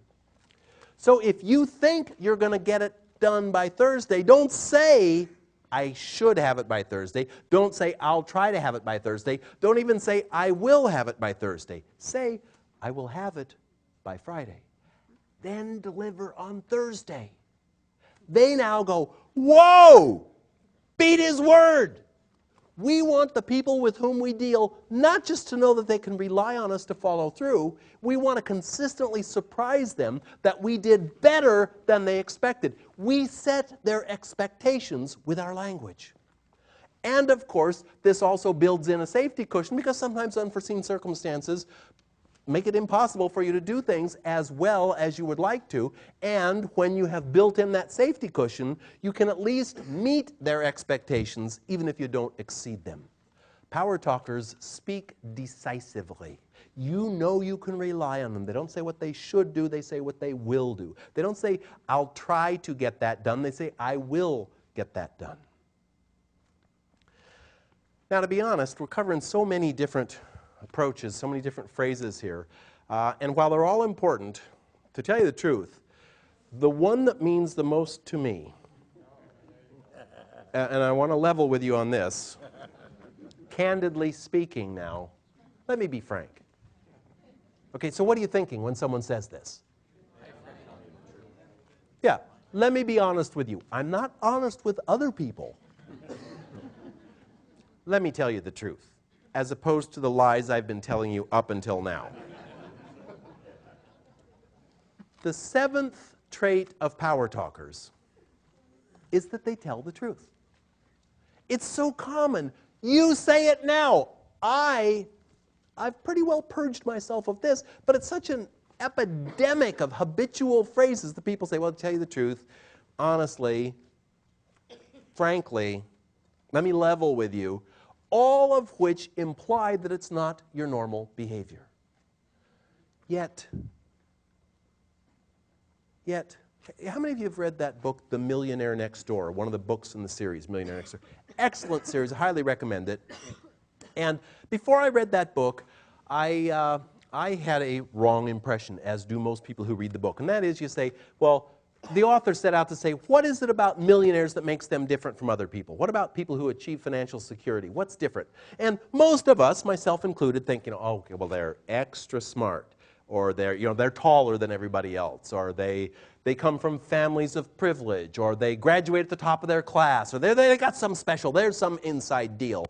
So if you think you're going to get it done by Thursday, don't say, I should have it by Thursday. Don't say, I'll try to have it by Thursday. Don't even say, I will have it by Thursday. Say, I will have it by Friday. Then deliver on Thursday. They now go, whoa, beat his word. We want the people with whom we deal not just to know that they can rely on us to follow through. We want to consistently surprise them that we did better than they expected. We set their expectations with our language. And of course, this also builds in a safety cushion because sometimes unforeseen circumstances make it impossible for you to do things as well as you would like to. And when you have built in that safety cushion, you can at least meet their expectations even if you don't exceed them. Power talkers speak decisively. You know you can rely on them. They don't say what they should do, they say what they will do. They don't say, I'll try to get that done. They say, I will get that done. Now, to be honest, we're covering so many different approaches, so many different phrases here. And while they're all important, to tell you the truth, the one that means the most to me, and I want to level with you on this, candidly speaking now, let me be frank. Okay, so what are you thinking when someone says this? Yeah, let me be honest with you. I'm not honest with other people. Let me tell you the truth, as opposed to the lies I've been telling you up until now. The seventh trait of power talkers is that they tell the truth. It's so common. You say it now. I've pretty well purged myself of this, but it's such an epidemic of habitual phrases that people say, well, to tell you the truth, honestly, frankly, let me level with you, all of which imply that it's not your normal behavior. Yet, how many of you have read that book, The Millionaire Next Door, one of the books in the series, Millionaire Next Door? Excellent series, I highly recommend it. And before I read that book, I had a wrong impression, as do most people who read the book. And that is, you say, well, the author set out to say, what is it about millionaires that makes them different from other people? What about people who achieve financial security? What's different? And most of us, myself included, think, oh, okay, well, they're extra smart, or they're taller than everybody else, or they come from families of privilege, or they graduate at the top of their class, or they got some special, there's some inside deal.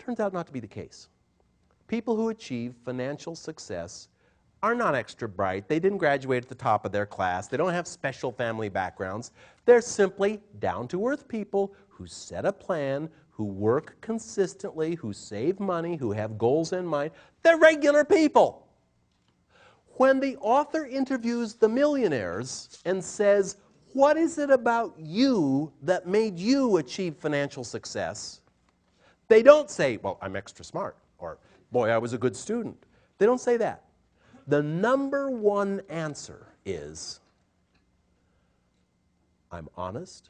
Turns out not to be the case. People who achieve financial success are not extra bright. They didn't graduate at the top of their class. They don't have special family backgrounds. They're simply down-to-earth people who set a plan, who work consistently, who save money, who have goals in mind. They're regular people. When the author interviews the millionaires and says, what is it about you that made you achieve financial success? They don't say, well, I'm extra smart, or boy, I was a good student. They don't say that. The number one answer is, I'm honest.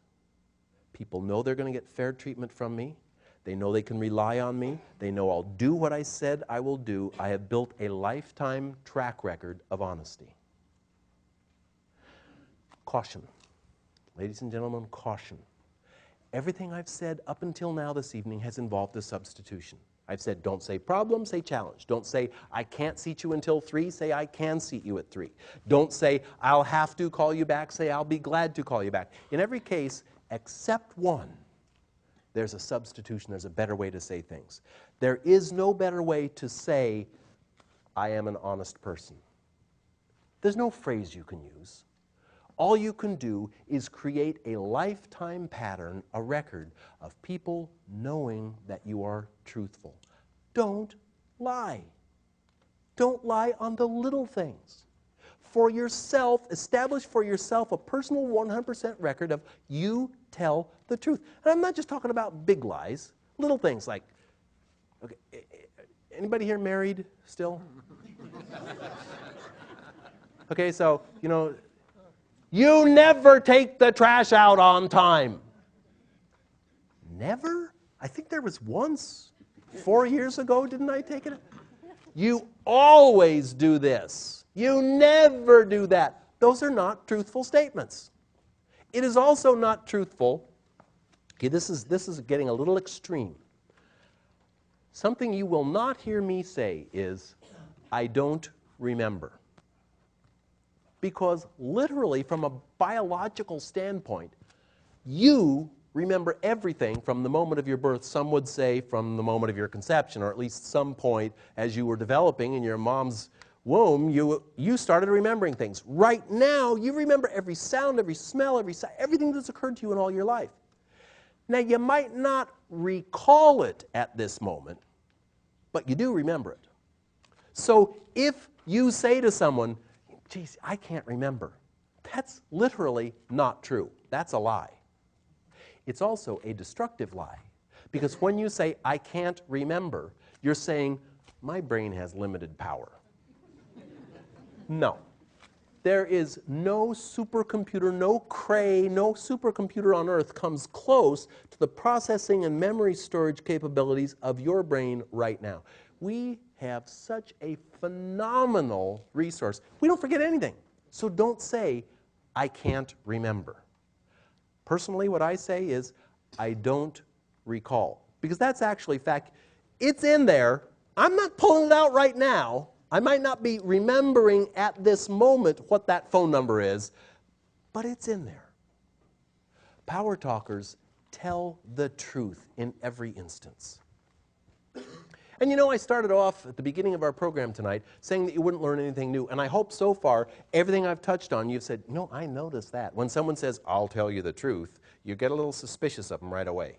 People know they're going to get fair treatment from me. They know they can rely on me. They know I'll do what I said I will do. I have built a lifetime track record of honesty. Caution. Ladies and gentlemen, caution. Everything I've said up until now this evening has involved a substitution. I've said don't say problem, say challenge. Don't say I can't seat you until 3, say I can seat you at 3. Don't say I'll have to call you back, say I'll be glad to call you back. In every case, except one, there's a substitution, there's a better way to say things. There is no better way to say I am an honest person. There's no phrase you can use. All you can do is create a lifetime pattern, a record of people knowing that you are truthful. Don't lie. Don't lie on the little things. For yourself, establish for yourself a personal 100% record of you tell the truth. And I'm not just talking about big lies, little things like, okay, anybody here married still? Okay, so, you never take the trash out on time. Never? I think there was once, 4 years ago, didn't I take it? You always do this. You never do that. Those are not truthful statements. It is also not truthful. Okay, this is getting a little extreme. Something you will not hear me say is, I don't remember. Because literally, from a biological standpoint, you remember everything from the moment of your birth. Some would say from the moment of your conception, or at least some point as you were developing in your mom's womb, you started remembering things. Right now, you remember every sound, every smell, every sight, everything that's occurred to you in all your life. Now, you might not recall it at this moment, but you do remember it. So if you say to someone, geez, I can't remember, that's literally not true. That's a lie. It's also a destructive lie. Because when you say, I can't remember, you're saying, my brain has limited power. No. There is no supercomputer, no Cray, no supercomputer on Earth comes close to the processing and memory storage capabilities of your brain right now. We have such a phenomenal resource. We don't forget anything. So don't say, I can't remember. Personally, what I say is, I don't recall. Because that's actually fact. It's in there. I'm not pulling it out right now. I might not be remembering at this moment what that phone number is, but it's in there. Power talkers tell the truth in every instance. And I started off at the beginning of our program tonight saying that you wouldn't learn anything new. And I hope so far, everything I've touched on, you've said, I noticed that. When someone says, I'll tell you the truth, you get a little suspicious of them right away.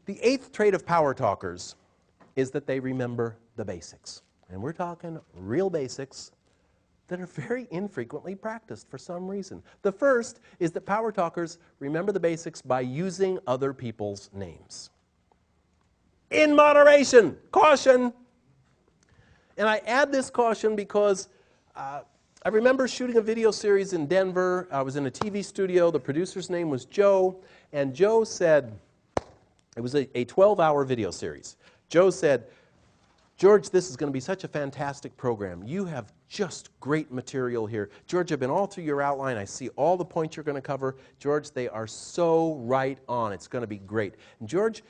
The 8th trait of power talkers is that they remember the basics. And we're talking real basics that are very infrequently practiced for some reason. The first is that power talkers remember the basics by using other people's names. In moderation, caution. And I add this caution because I remember shooting a video series in Denver. I was in a TV studio. The producer's name was Joe. And Joe said, it was a 12-hour video series. Joe said, George, this is going to be such a fantastic program. You have just great material here. George, I've been all through your outline. I see all the points you're going to cover. George, they are so right on. It's going to be great. And George,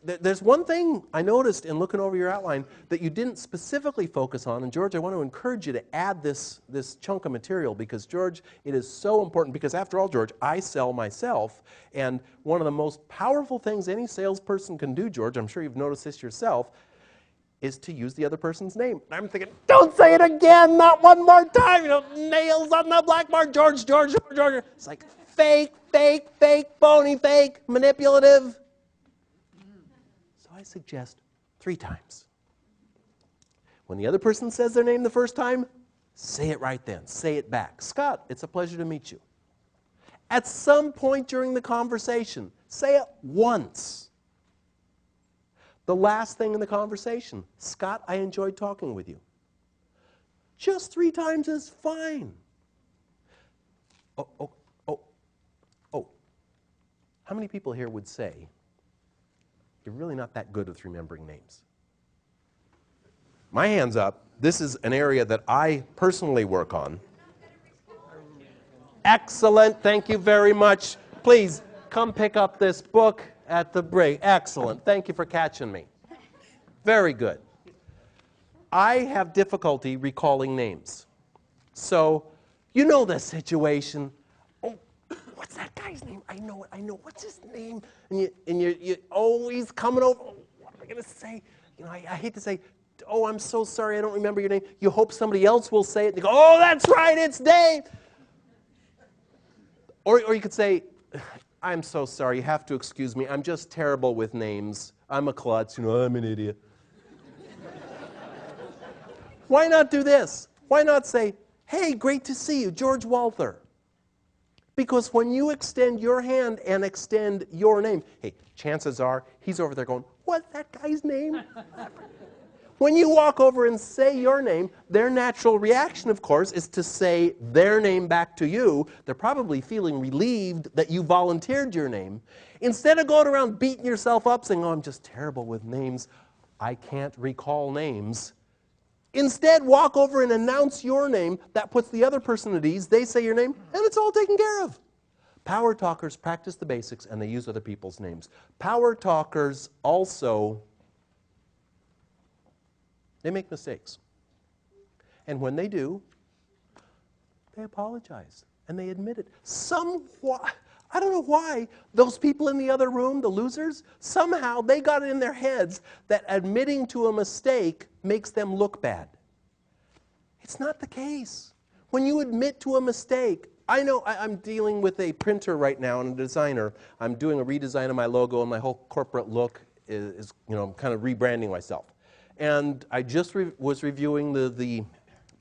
there's one thing I noticed in looking over your outline that you didn't specifically focus on. And George, I want to encourage you to add this chunk of material because, George, it is so important. Because after all, George, I sell myself. And one of the most powerful things any salesperson can do, George, I'm sure you've noticed this yourself, is to use the other person's name. And I'm thinking, don't say it again, not one more time. Nails on the blackboard, George. It's like fake, phony, fake, manipulative. So I suggest 3 times. When the other person says their name the first time, say it right then. Say it back. Scott, it's a pleasure to meet you. At some point during the conversation, say it once. The last thing in the conversation, Scott, I enjoyed talking with you. Just 3 times is fine. Oh. How many people here would say you're really not that good with remembering names? My hand's up. This is an area that I personally work on. Excellent. Thank you very much. Please come pick up this book at the break. Excellent. Thank you for catching me. Very good. I have difficulty recalling names. So, you know the situation. Oh, what's that guy's name? I know it. What's his name? And you're always coming over. Oh, what am I going to say? You know, I hate to say, oh, I'm so sorry, I don't remember your name. You hope somebody else will say it. And you go, oh, that's right, it's Dave. Or you could say, I'm so sorry, you have to excuse me. I'm just terrible with names. I'm a klutz, you know, I'm an idiot. Why not do this? Why not say, hey, great to see you, George Walther. Because when you extend your hand and extend your name, hey, chances are he's over there going, what's that guy's name? When you walk over and say your name, their natural reaction, of course, is to say their name back to you. They're probably feeling relieved that you volunteered your name. Instead of going around beating yourself up saying, oh, I'm just terrible with names, I can't recall names. Instead, walk over and announce your name. That puts the other person at ease. They say your name, and it's all taken care of. Power talkers practice the basics, and they use other people's names. Power talkers also, they make mistakes. And when they do, they apologize, and they admit it. I don't know why, those people in the other room, the losers, somehow they got it in their heads that admitting to a mistake makes them look bad. It's not the case. When you admit to a mistake, I know I'm dealing with a printer right now and a designer. I'm doing a redesign of my logo, and my whole corporate look is I'm kind of rebranding myself. And I just was reviewing the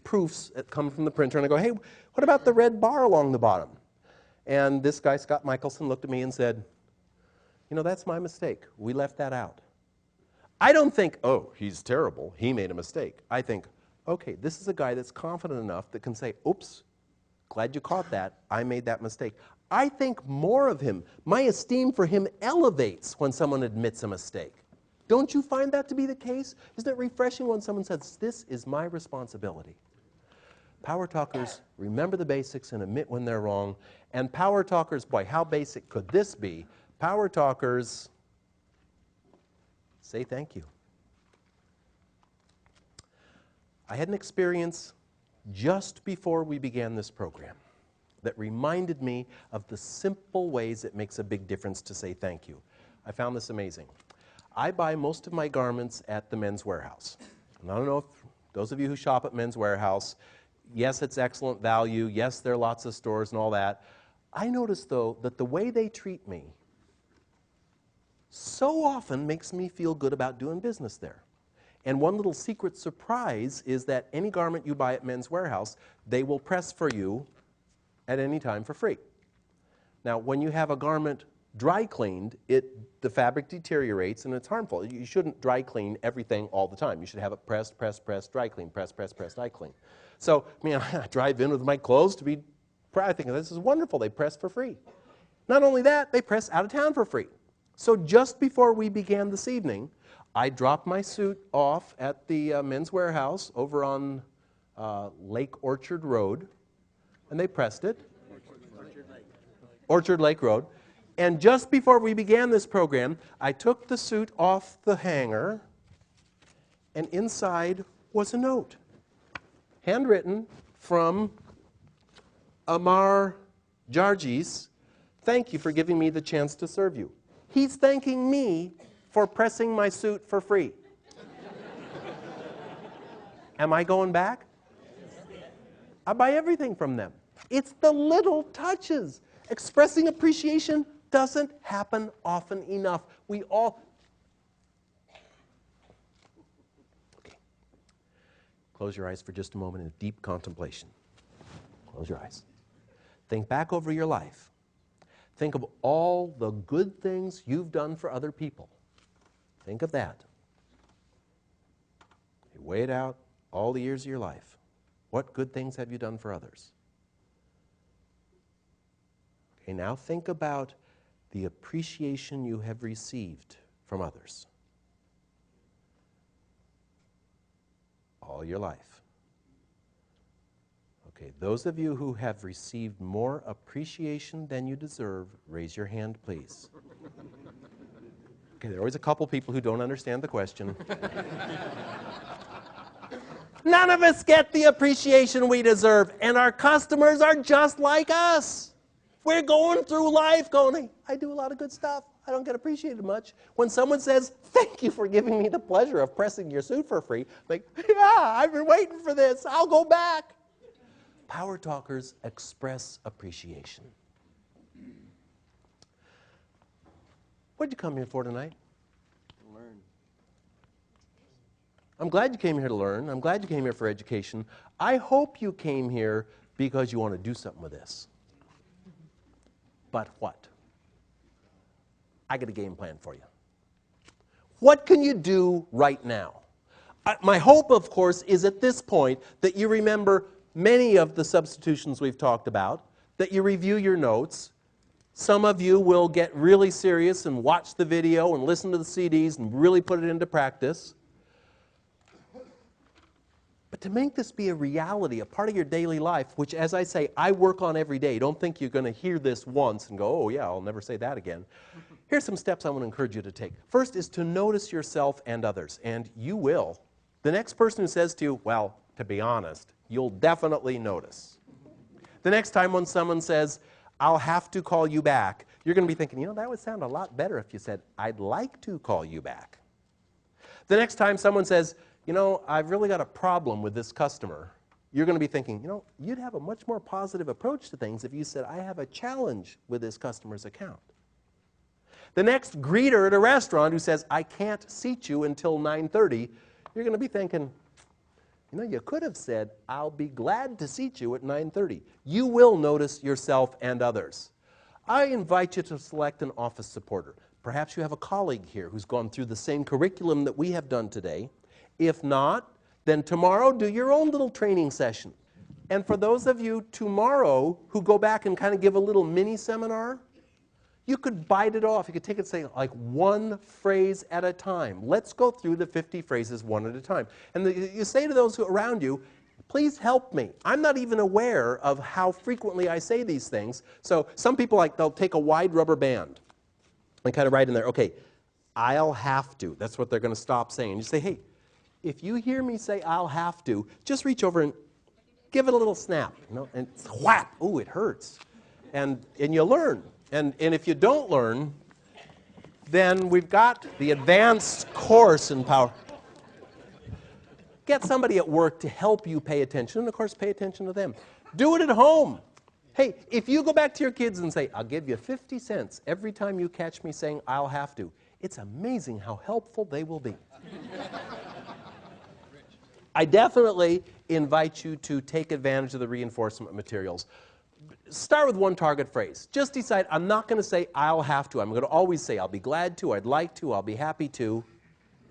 proofs that come from the printer, and I go, hey, what about the red bar along the bottom? And this guy, Scott Michelson, looked at me and said, you know, that's my mistake. We left that out. I don't think, oh, he's terrible. He made a mistake. I think, okay, this is a guy that's confident enough that can say, oops, glad you caught that. I made that mistake. I think more of him. My esteem for him elevates when someone admits a mistake. Don't you find that to be the case? Isn't it refreshing when someone says, this is my responsibility? Power talkers remember the basics and admit when they're wrong. And power talkers, boy, how basic could this be? Power talkers say thank you. I had an experience just before we began this program that reminded me of the simple ways it makes a big difference to say thank you. I found this amazing. I buy most of my garments at the Men's Wearhouse. And I don't know if those of you who shop at Men's Wearhouse, yes, it's excellent value. Yes, there are lots of stores and all that. I notice, though, that the way they treat me so often makes me feel good about doing business there. And one little secret surprise is that any garment you buy at Men's Wearhouse, they will press for you at any time for free. Now, when you have a garment dry cleaned, the fabric deteriorates and it's harmful. You shouldn't dry clean everything all the time. You should have it press, dry clean, press, dry clean. So, I mean, I drive in with my clothes to be proud. I think this is wonderful. They press for free. Not only that, they press out of town for free. So just before we began this evening, I dropped my suit off at the Men's Wearhouse over on Lake Orchard Road, and they pressed it. Orchard Lake Road. And just before we began this program, I took the suit off the hanger, and inside was a note, handwritten from Amar Jargis. Thank you for giving me the chance to serve you. He's thanking me for pressing my suit for free. Am I going back? I buy everything from them. It's the little touches. Expressing appreciation doesn't happen often enough. We all... Okay. Close your eyes for just a moment in deep contemplation. Close your eyes. Think back over your life. Think of all the good things you've done for other people. Think of that. You weigh it out, all the years of your life. What good things have you done for others? Okay, now think about the appreciation you have received from others. All your life. Okay, those of you who have received more appreciation than you deserve, raise your hand, please. Okay, there are always a couple people who don't understand the question. None of us get the appreciation we deserve, and our customers are just like us. We're going through life going, hey, I do a lot of good stuff. I don't get appreciated much. When someone says, thank you for giving me the pleasure of pressing your suit for free, like, yeah, I've been waiting for this. I'll go back. Power talkers express appreciation. What did you come here for tonight? Learn. I'm glad you came here to learn. I'm glad you came here for education. I hope you came here because you want to do something with this. But what? I got a game plan for you. What can you do right now? My hope, of course, is at this point that you remember many of the substitutions we've talked about, that you review your notes. Some of you will get really serious and watch the video and listen to the CDs and really put it into practice. But to make this be a reality, a part of your daily life, which, as I say, I work on every day. Don't think you're going to hear this once and go, oh yeah, I'll never say that again. Here's some steps I want to encourage you to take. First is to notice yourself and others, and you will. The next person who says to you, well, to be honest, you'll definitely notice. The next time when someone says, I'll have to call you back, you're going to be thinking, you know, that would sound a lot better if you said, I'd like to call you back. The next time someone says, you know, I've really got a problem with this customer, you're going to be thinking, you know, you'd have a much more positive approach to things if you said, I have a challenge with this customer's account. The next greeter at a restaurant who says, I can't seat you until 9:30, you're going to be thinking, you know, you could have said, I'll be glad to seat you at 9:30. You will notice yourself and others. I invite you to select an office supporter. Perhaps you have a colleague here who's gone through the same curriculum that we have done today. If not, then tomorrow do your own little training session. And for those of you tomorrow who go back and kind of give a little mini seminar, you could bite it off. You could take it, say, like one phrase at a time. Let's go through the 50 phrases one at a time. And you say to those around you, please help me. I'm not even aware of how frequently I say these things. So some people, they'll take a wide rubber band and kind of write in there, okay, I'll have to. That's what they're going to stop saying. You say, hey, if you hear me say I'll have to, just reach over and give it a little snap, you know, and whap, ooh, it hurts. And you learn. And if you don't learn, then we've got the advanced course in power. Get somebody at work to help you pay attention, and of course pay attention to them. Do it at home. Hey, if you go back to your kids and say, I'll give you 50 cents every time you catch me saying I'll have to, it's amazing how helpful they will be. I definitely invite you to take advantage of the reinforcement materials. Start with one target phrase. Just decide, I'm not going to say I'll have to. I'm going to always say I'll be glad to, I'd like to, I'll be happy to.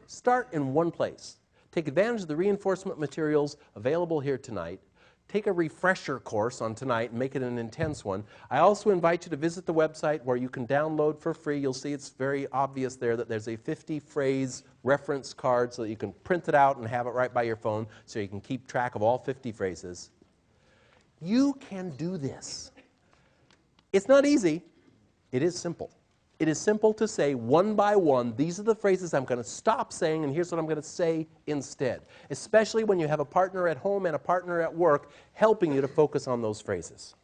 Start in one place. Take advantage of the reinforcement materials available here tonight. Take a refresher course on tonight and make it an intense one. I also invite you to visit the website where you can download for free. You'll see it's very obvious there that there's a 50-phrase reference card so that you can print it out and have it right by your phone so you can keep track of all 50 phrases. You can do this. It's not easy. It is simple. It is simple to say one by one, these are the phrases I'm going to stop saying, and here's what I'm going to say instead. Especially when you have a partner at home and a partner at work helping you to focus on those phrases.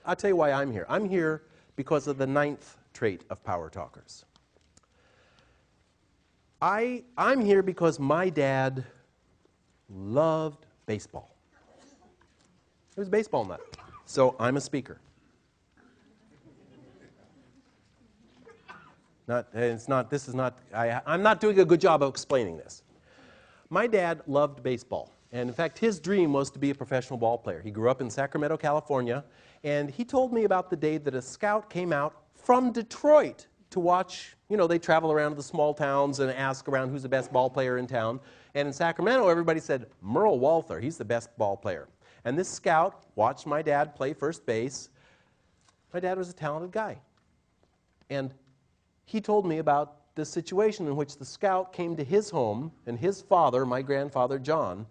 I'll tell you why I'm here. I'm here because of the 9th trait of power talkers. I'm here because my dad loved baseball. He was a baseball nut. So I'm a speaker. I'm not doing a good job of explaining this. My dad loved baseball. And in fact, his dream was to be a professional ball player. He grew up in Sacramento, California. And he told me about the day that a scout came out from Detroit to watch. You know, they travel around to the small towns and ask around who's the best ball player in town. And in Sacramento, everybody said, Merle Walther, he's the best ball player. And this scout watched my dad play first base. My dad was a talented guy. And he told me about the situation in which the scout came to his home, and his father, my grandfather John,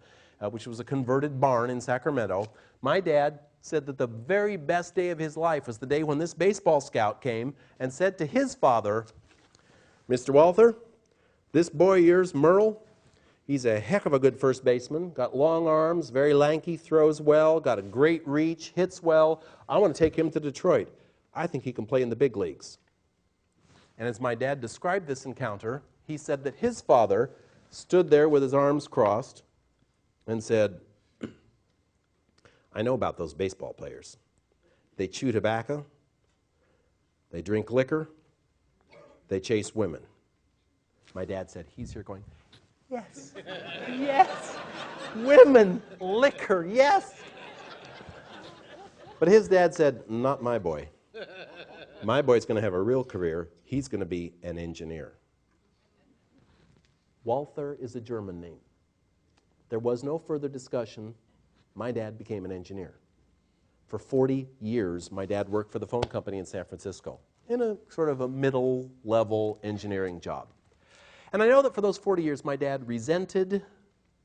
which was a converted barn in Sacramento, my dad said that the very best day of his life was the day when this baseball scout came and said to his father, Mr. Walther, this boy of yours, Merle, he's a heck of a good first baseman. Got long arms, very lanky, throws well, got a great reach, hits well. I want to take him to Detroit. I think he can play in the big leagues. And as my dad described this encounter, he said that his father stood there with his arms crossed and said, I know about those baseball players. They chew tobacco, they drink liquor, they chase women. My dad said, he's here going, yes, yes, women, liquor, yes. But his dad said, not my boy. My boy's going to have a real career. He's going to be an engineer. Walther is a German name. There was no further discussion. My dad became an engineer. For 40 years, my dad worked for the phone company in San Francisco in a sort of a middle-level engineering job. And I know that for those 40 years, my dad resented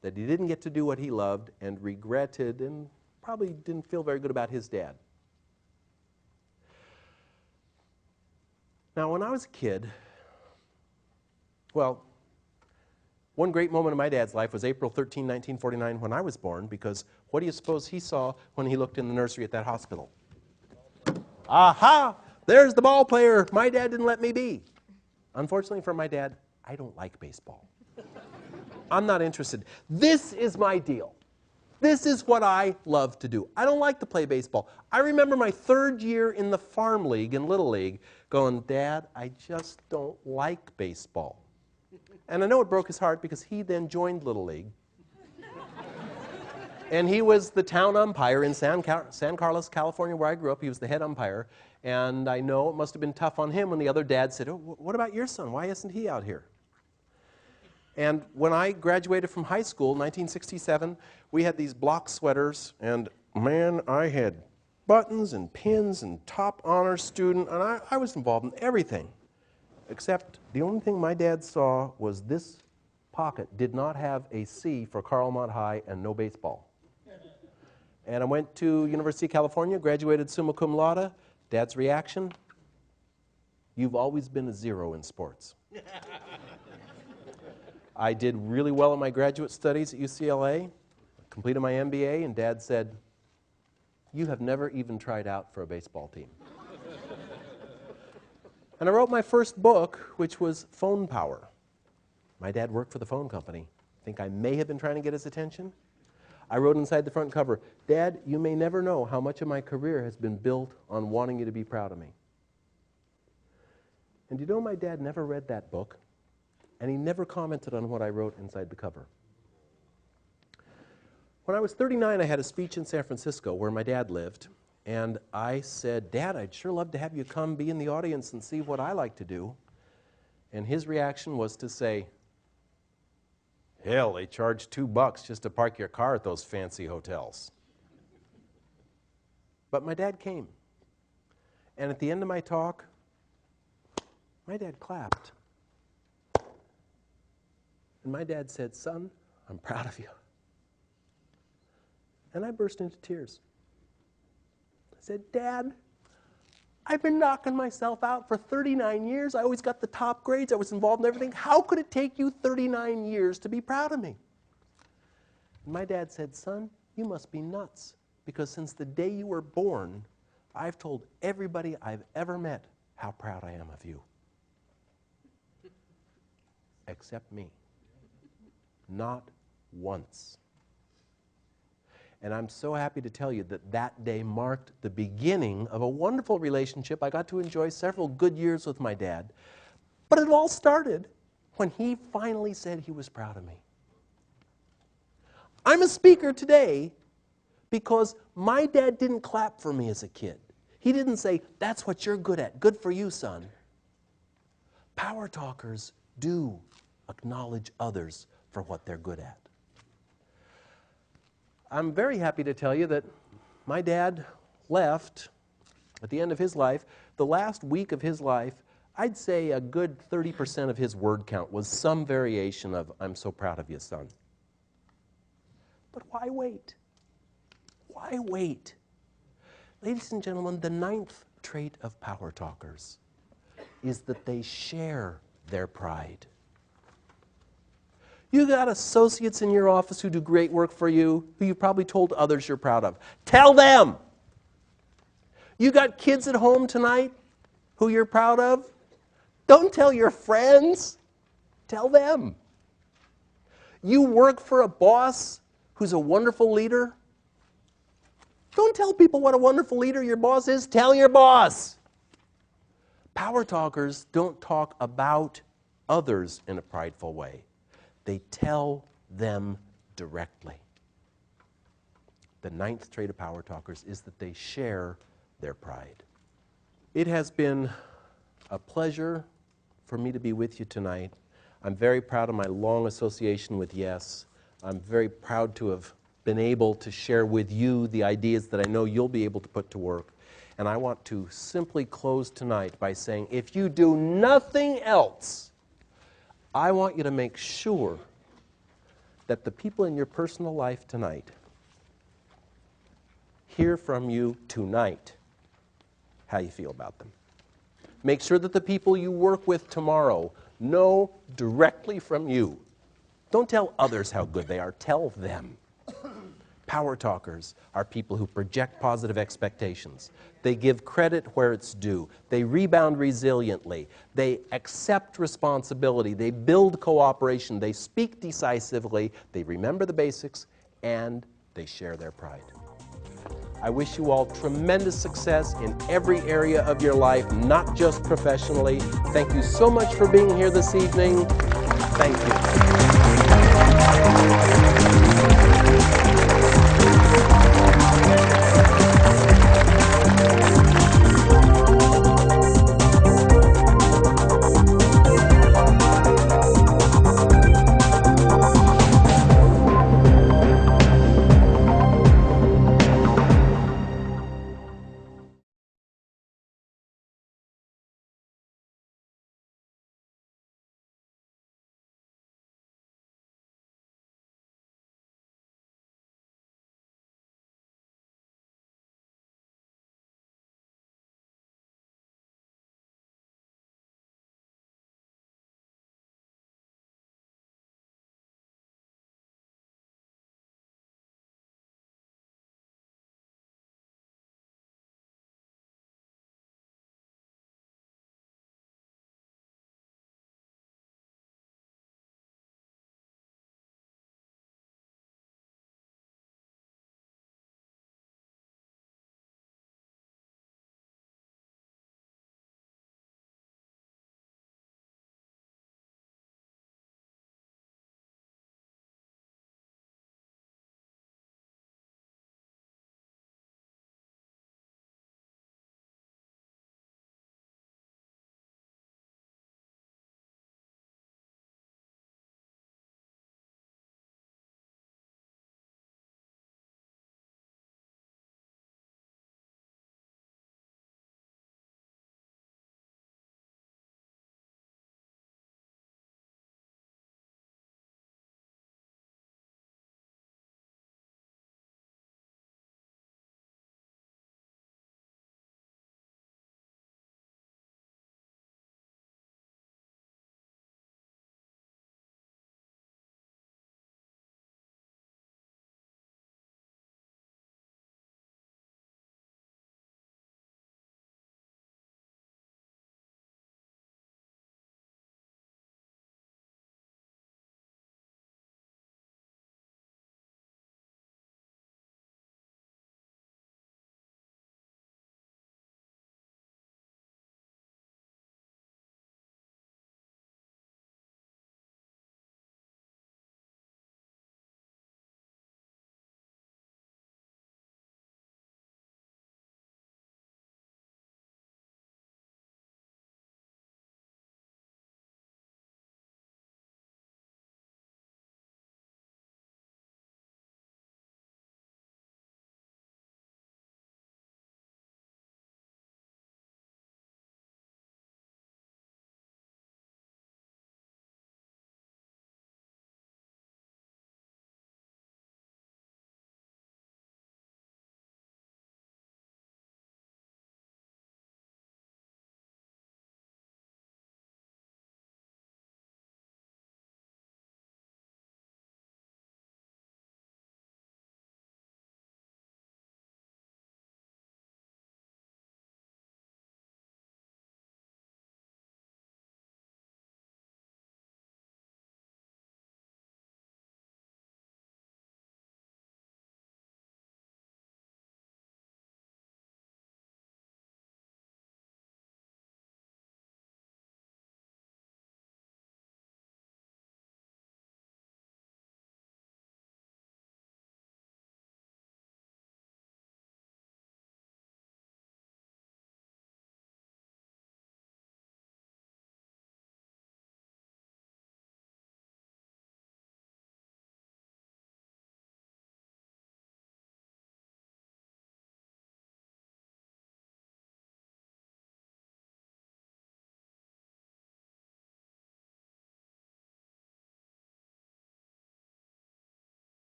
that he didn't get to do what he loved and regretted and probably didn't feel very good about his dad. Now, when I was a kid, well, one great moment in my dad's life was April 13, 1949, when I was born, because what do you suppose he saw when he looked in the nursery at that hospital? Aha! There's the ball player my dad didn't let me be. Unfortunately for my dad, I don't like baseball. I'm not interested. This is my deal. This is what I love to do. I don't like to play baseball. I remember my third year in the farm league, in Little League, going, Dad, I just don't like baseball. And I know it broke his heart because he then joined Little League. And he was the town umpire in San Carlos, California, where I grew up. He was the head umpire. And I know it must have been tough on him when the other dad said, oh, what about your son? Why isn't he out here? And when I graduated from high school, 1967, we had these block sweaters. And man, I had buttons and pins and top honor student. And I was involved in everything. Except the only thing my dad saw was this pocket did not have a C for Carlmont High and no baseball. And I went to University of California, graduated summa cum laude. Dad's reaction, you've always been a zero in sports. I did really well in my graduate studies at UCLA, completed my MBA, and Dad said, you have never even tried out for a baseball team. And I wrote my first book, which was Phone Power. My dad worked for the phone company. I think I may have been trying to get his attention. I wrote inside the front cover, Dad, you may never know how much of my career has been built on wanting you to be proud of me. And you know my dad never read that book, and he never commented on what I wrote inside the cover. When I was 39, I had a speech in San Francisco where my dad lived. And I said, Dad, I'd sure love to have you come be in the audience and see what I like to do. And his reaction was to say, hell, they charge $2 just to park your car at those fancy hotels. But my dad came. And at the end of my talk, my dad clapped. And my dad said, son, I'm proud of you. And I burst into tears. I said, Dad, I've been knocking myself out for 39 years. I always got the top grades. I was involved in everything. How could it take you 39 years to be proud of me? And my dad said, son, you must be nuts, because since the day you were born, I've told everybody I've ever met how proud I am of you. Except me. Not once. And I'm so happy to tell you that that day marked the beginning of a wonderful relationship. I got to enjoy several good years with my dad. But it all started when he finally said he was proud of me. I'm a speaker today because my dad didn't clap for me as a kid. He didn't say, that's what you're good at. Good for you, son. Power talkers do acknowledge others for what they're good at. I'm very happy to tell you that my dad left at the end of his life. The last week of his life, I'd say a good 30% of his word count was some variation of, I'm so proud of you, son. But why wait? Why wait? Ladies and gentlemen, the 9th trait of power talkers is that they share their pride. You got associates in your office who do great work for you, who you've probably told others you're proud of. Tell them. You got kids at home tonight who you're proud of. Don't tell your friends. Tell them. You work for a boss who's a wonderful leader. Don't tell people what a wonderful leader your boss is. Tell your boss. Power talkers don't talk about others in a prideful way. They tell them directly. The 9th trait of power talkers is that they share their pride. It has been a pleasure for me to be with you tonight. I'm very proud of my long association with Yes. I'm very proud to have been able to share with you the ideas that I know you'll be able to put to work. And I want to simply close tonight by saying, if you do nothing else, I want you to make sure that the people in your personal life tonight hear from you tonight how you feel about them. Make sure that the people you work with tomorrow know directly from you. Don't tell others how good they are. Tell them. Power talkers are people who project positive expectations. They give credit where it's due. They rebound resiliently. They accept responsibility. They build cooperation. They speak decisively. They remember the basics, and they share their pride. I wish you all tremendous success in every area of your life, not just professionally. Thank you so much for being here this evening. Thank you.